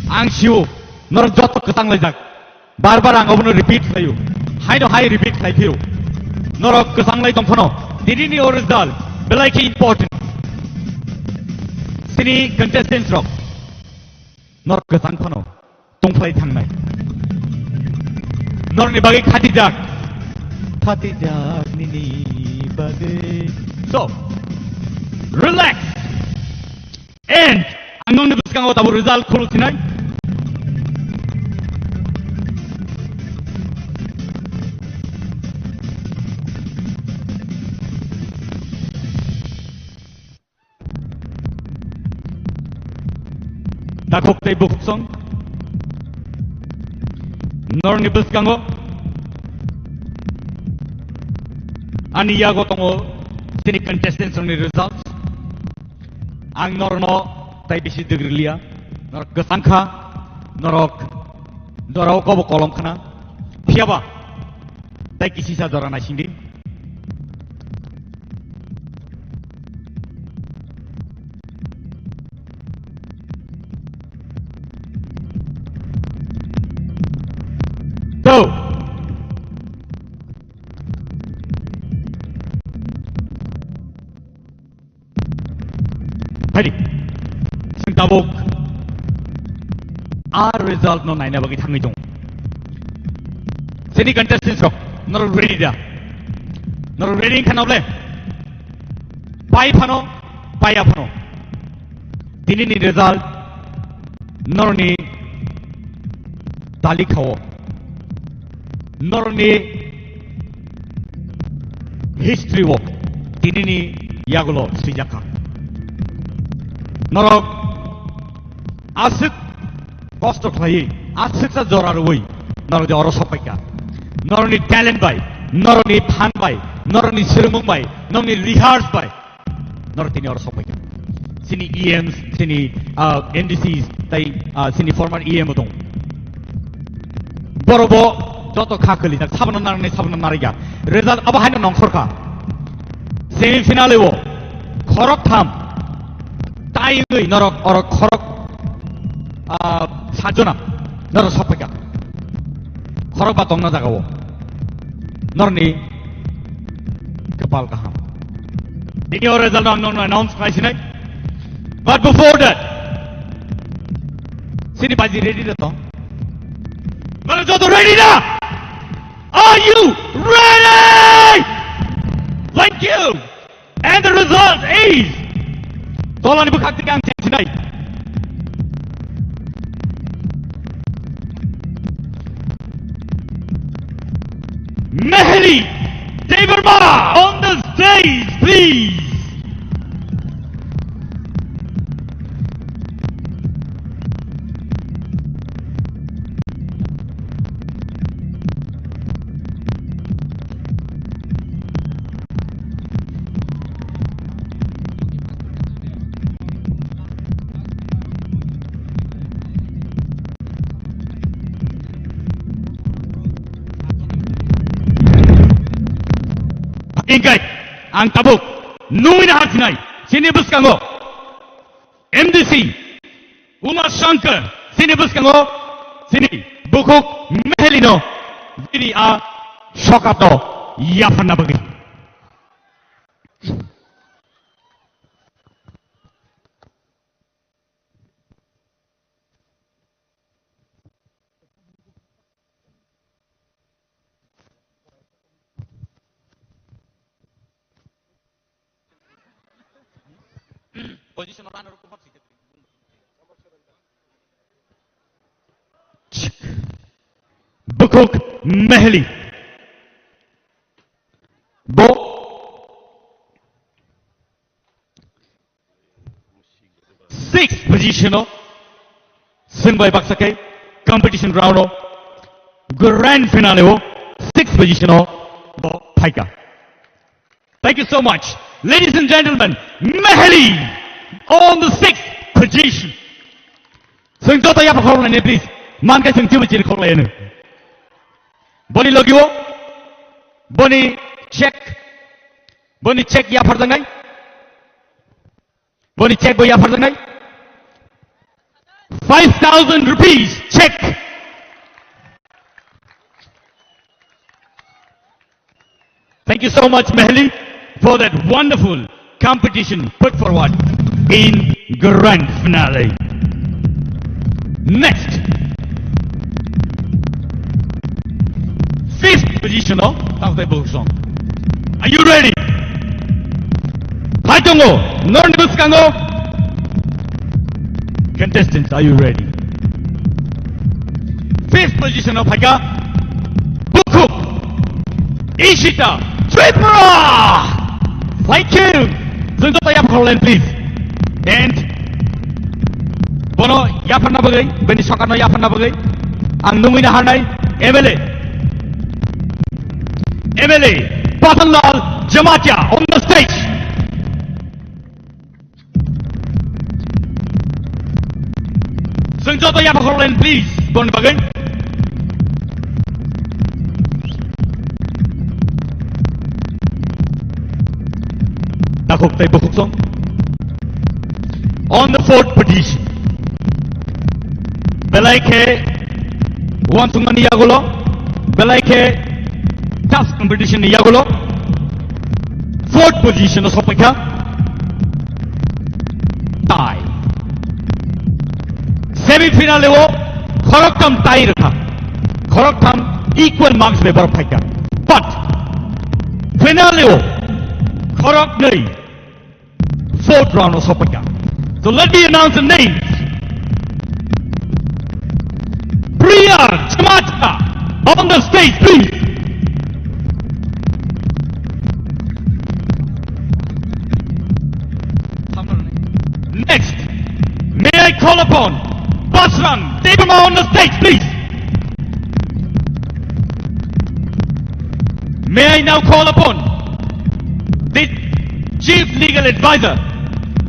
Angshu. Nor Jotok Kasang Lajak. Barbara Angobno repeat for you. High repeat like you. Norok Kasang Lai Tompono. Tinini or result. Belaki important. Sini contestants rock. Nor Kasang Pano. Tungplay Tangnai. Nor ni bagi Khatijak. Khatijak nini bagi. So, relax. And ang nung nabuskan ko tabo result kulo sinay. Takuk Tei Bukuk Song. Nor Nibus Gango. Aniyago Tongo. Sini contestants on the results. Ang Norno Tei Bisi Dugrilia. Nor Kasangka. Norok. Dorao Kobo Kolom Kana. Piaba. Tei Kisisa Dorana Shindi. Go! Ready? Sing tabok. Our result no naina bagi thangi jong. Sini contestants ko. Not ready da. Not ready kan oble. Pai phano, paya phano. Tini ni result. Nor ni tali khao. Norni history walk tinini yagulo sijaka norok asik kosto khlai asik sa jorarui nordi orosopaika norni talent bai norni phan bai norni sirmung bai norni rehearse bai nortini orosopaika sini EMs sini NDCs tai sini former EM dong borobo Joto Kakali, that Saban Mariga. Result of Hana Nongsorka. Semi finale wo. Korok Tam. Tai Norok or Korok Sajona. Nor Sopaka. Korokatong Nazagawo. Norni Kapal Kaham. Did your result not announced last night? But before that, Sinipaji ready to talk. Ready now? Are you ready? Thank you. And the result is Tolani Bukaktikan tonight. Mehdi Debarma on the stage, please. Ingay, ang tabok, nuwi na hatinay, sini buskango. MDC, Uma Shankar, sini buskango, sini Bukuk Mehelino, sini a Shokato, Yafanabagi. Position of honor. Bukuk Mehli. Bo. Sixth position of Singbai Baksake. Competition round of grand finale of sixth position of Bo Paika. Thank you so much. Ladies and gentlemen, Mehli on the sixth position. Sing Tota Yapa Korlane, please. Manka Sing Timothy Korlane. Boni Logio. Boni check. Boni check Yapardangai. Boni check Bo Yapardangai. 5,000 rupees check. Thank you so much, Mehli, for that wonderful competition put forward in grand finale. Next, fifth position of table song. Are you ready? Haitongo, Nornibuskango. Contestants, are you ready? Fifth position of Haika, Buku, Ishita, TRIPURA. Thank you. Sungto Yapakolen, please. And Bono Yapana Bagay, Beni Sakano Yapana Bagay, and Numina Hanai, MLA, Patanlal Jamatia on the stage. Sungto Yapakolen, please. Bono Bagay. On the fourth position, Belaike, one to Mani Yagulo, Belaike, tough competition Yagulo, fourth position of Sopaka, tie. Semi-final level, Khoroktam tie rakha. Khoroktam equal marks में बर्फ फेंका. But finale वो Khorok नहीं. Fourth round of Sopaka. So let me announce the names. Priya Chamata on the stage, please. Next, may I call upon Basran Debrma on the stage, please. May I now call upon the Chief Legal Advisor,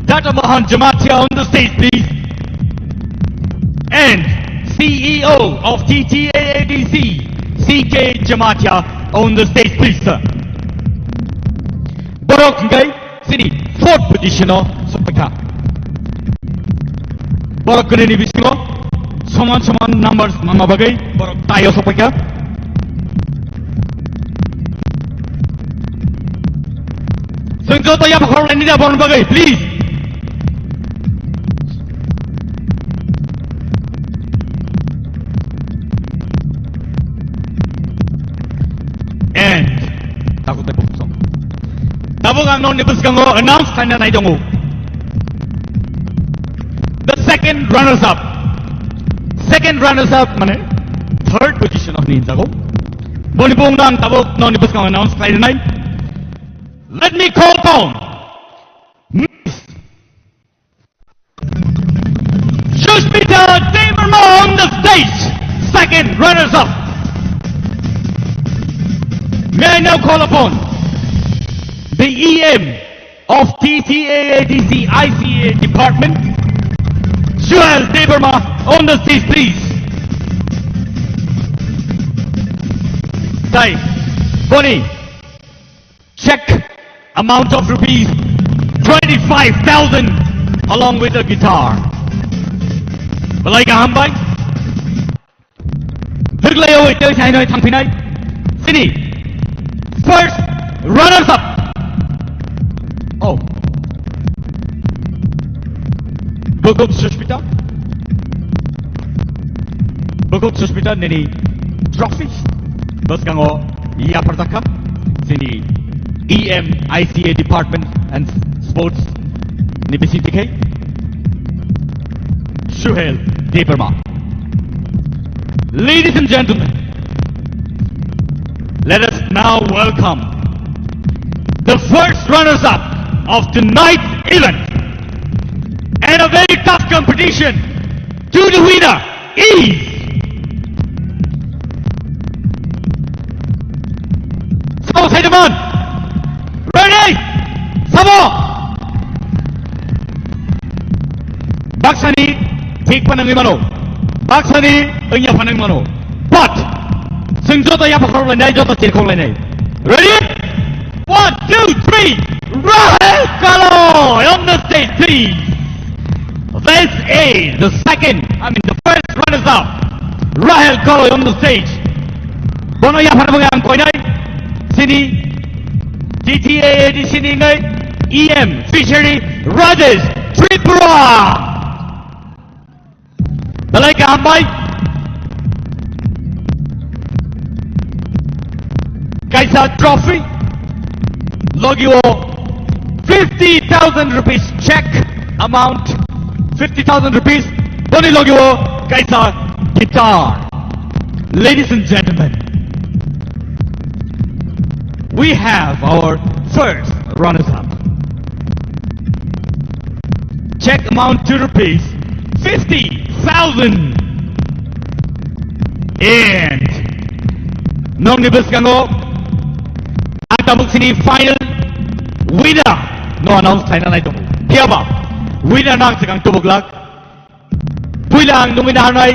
Dr. Mohan Jamatia on the stage, please. And CEO of TTAADC, CK Jamatia on the stage, please, sir. Borok Ngai, City, fourth position of Sopaka. Borok Gani Bisimo, Saman numbers, Mama Bagay, Borok Tayo Sopaka. Sungto Yapakolen Nida Born Bagay, please. And Taku Tepo Song. Tabungang non Nibuskango announced Kanya Naidongo. The second runners-up. Second runners-up, mane, third position of Ninjago. Bonibong Nang Tabuk non Nibuskango announced Kanya Naid. Let me call upon Miss Shushmita Deverma on the stage, second runners-up. May I now call upon the EM of TTAADC ICA department, Joel Deverma on the stage, please. Time. Bonnie, check amount of rupees 25,000 along with the guitar. Balai ka hambay? Higlayo ito sa Hanoi Tangpinay. Sini. First runners up. Oh. Bukod Suspita. Bukod Suspita nini trophy. Bas kango iya pertaka. Sini ICA Department and Sports ni BCTK. Suhail Deparma. Ladies and gentlemen, let us now welcome the first runners-up of tonight's event. And a very tough competition. To the winner is Sabo Saidaman. Ready? Sabo. Baksani tik panang imano. Baksani enya panang imano. But sing jota ya pakor lenai jota cirkong lenai. Ready? 1, 2, 3. Rahel Kalo on the stage, please. This is the first runners-up. Rahel Kalo on the stage. Bono ya panang ang koinai. Sini GTA di sini ngai EM featuring Rajesh TRIPURA. Balai ka hambay? Kaisa trophy. Logi wo 50,000 rupees check amount. 50,000 rupees. Boni logi wo kaisa guitar. Ladies and gentlemen, we have our first runners-up. Check amount 2 rupees, 50,000. And nong nibus kango ang tabuk sini final winner. No announce final na ito. Piaba winner nang sakang tubog lag. Puilang nominahan ay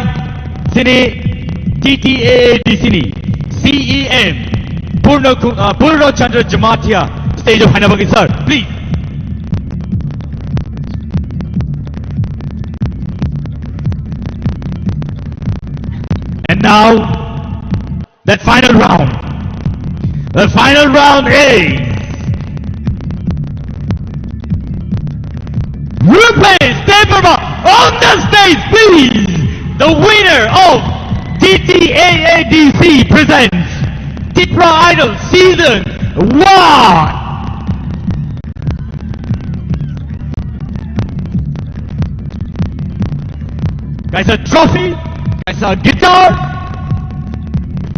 sini TTA di sini CEM. Purno Chandra Jamatia, stage of Hanabagi, sir, please. And now, that final round. The final round is Rupesh Deparma on the stage, please. The winner of TTAADC presents TIPRA Idol Season 1. Guys, a trophy. Guys, a guitar.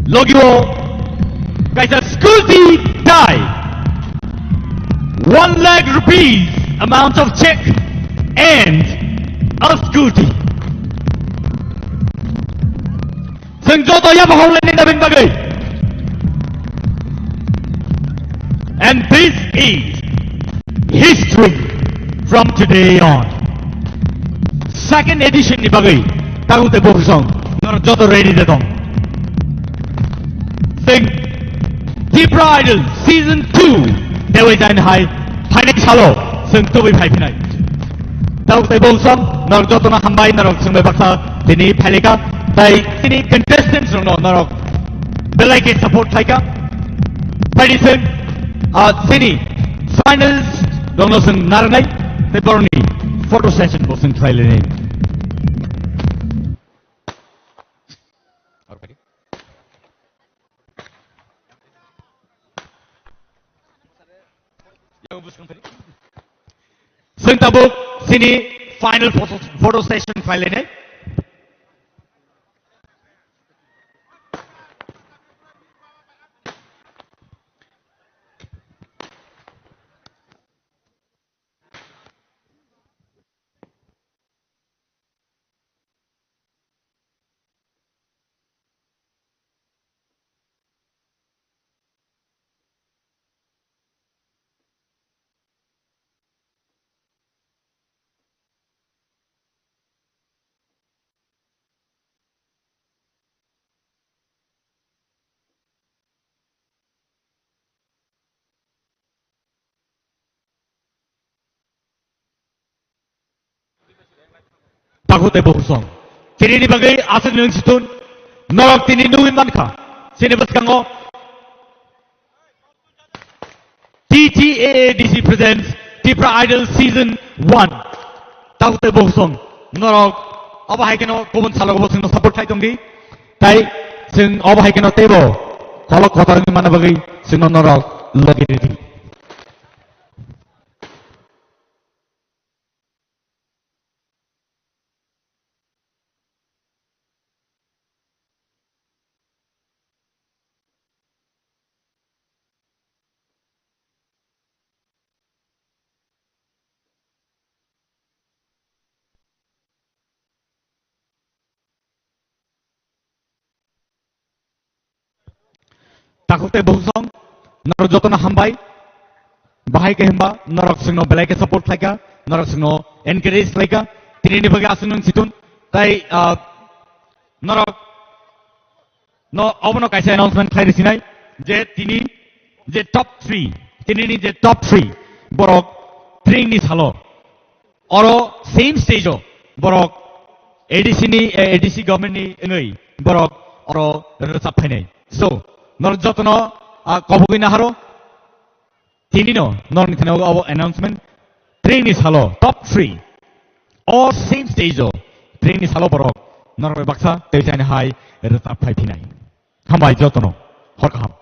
Logo. Guys, a scooty die. 1 lakh rupees amount of check and a scooty. Sengjoto ya bahol ni nabing bagay. And this is history from today on. Second edition ni bagay. Tagung te boksong. Nor joto ready de tong. Sing TIPRA Idol Season 2. Dewe jain hai. Painik salo. Sing tuwi pai pinai. Tagung te boksong. Nor joto na hambay narok sungbe baksa. Tini palika. Tai tini contestants no narok. Belai ke support taika. Painik sing. Sini finals dong sing narangai te borni photo session bo sing try lene. Sing tabuk sini final photo session try lene. takute bohusong. Kini ni bagai asal nung situn. Norok tini nungin manka. Sini baskango. TTAADC presents TIPRA Idol Season 1. Takute bohusong. Norok. Aba hai keno kubun salog bohusong no support kai tongi. Tai sing aba hai keno tebo. Kalau kotor ni mana bagai sing norok lagi ready. Takute bohusong. Norok joto na hambai. Bahai ke hamba. Norok sing no belai ke support laika. Norok sing no encourage laika. Tini ni bagai asal nung situn. Tai norok no obono kaisa announcement khai disinai je tini je top 3 tini ni je top 3 borok train ni salo oro same stage o borok ADC ni ADC government ni ngai borok oro resap phainai so nor jotno kobogin haro tini no nor ni thano announcement train ni salo top 3 or same stage o train ni salo borok nor baksa teisane hai resap phai phinai hambai jotono horkaham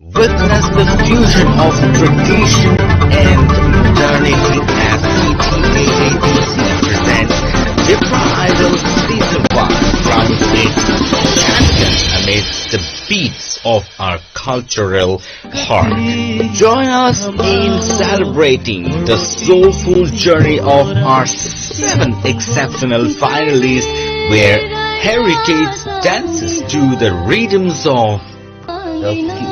Witness the fusion of tradition and modernity as TTAADC presents TIPRA Idol Season 1 from its champion amidst the beats of our cultural heart. Join us in celebrating the soulful journey of our 7 exceptional finalists where heritage dances to the rhythms of the future.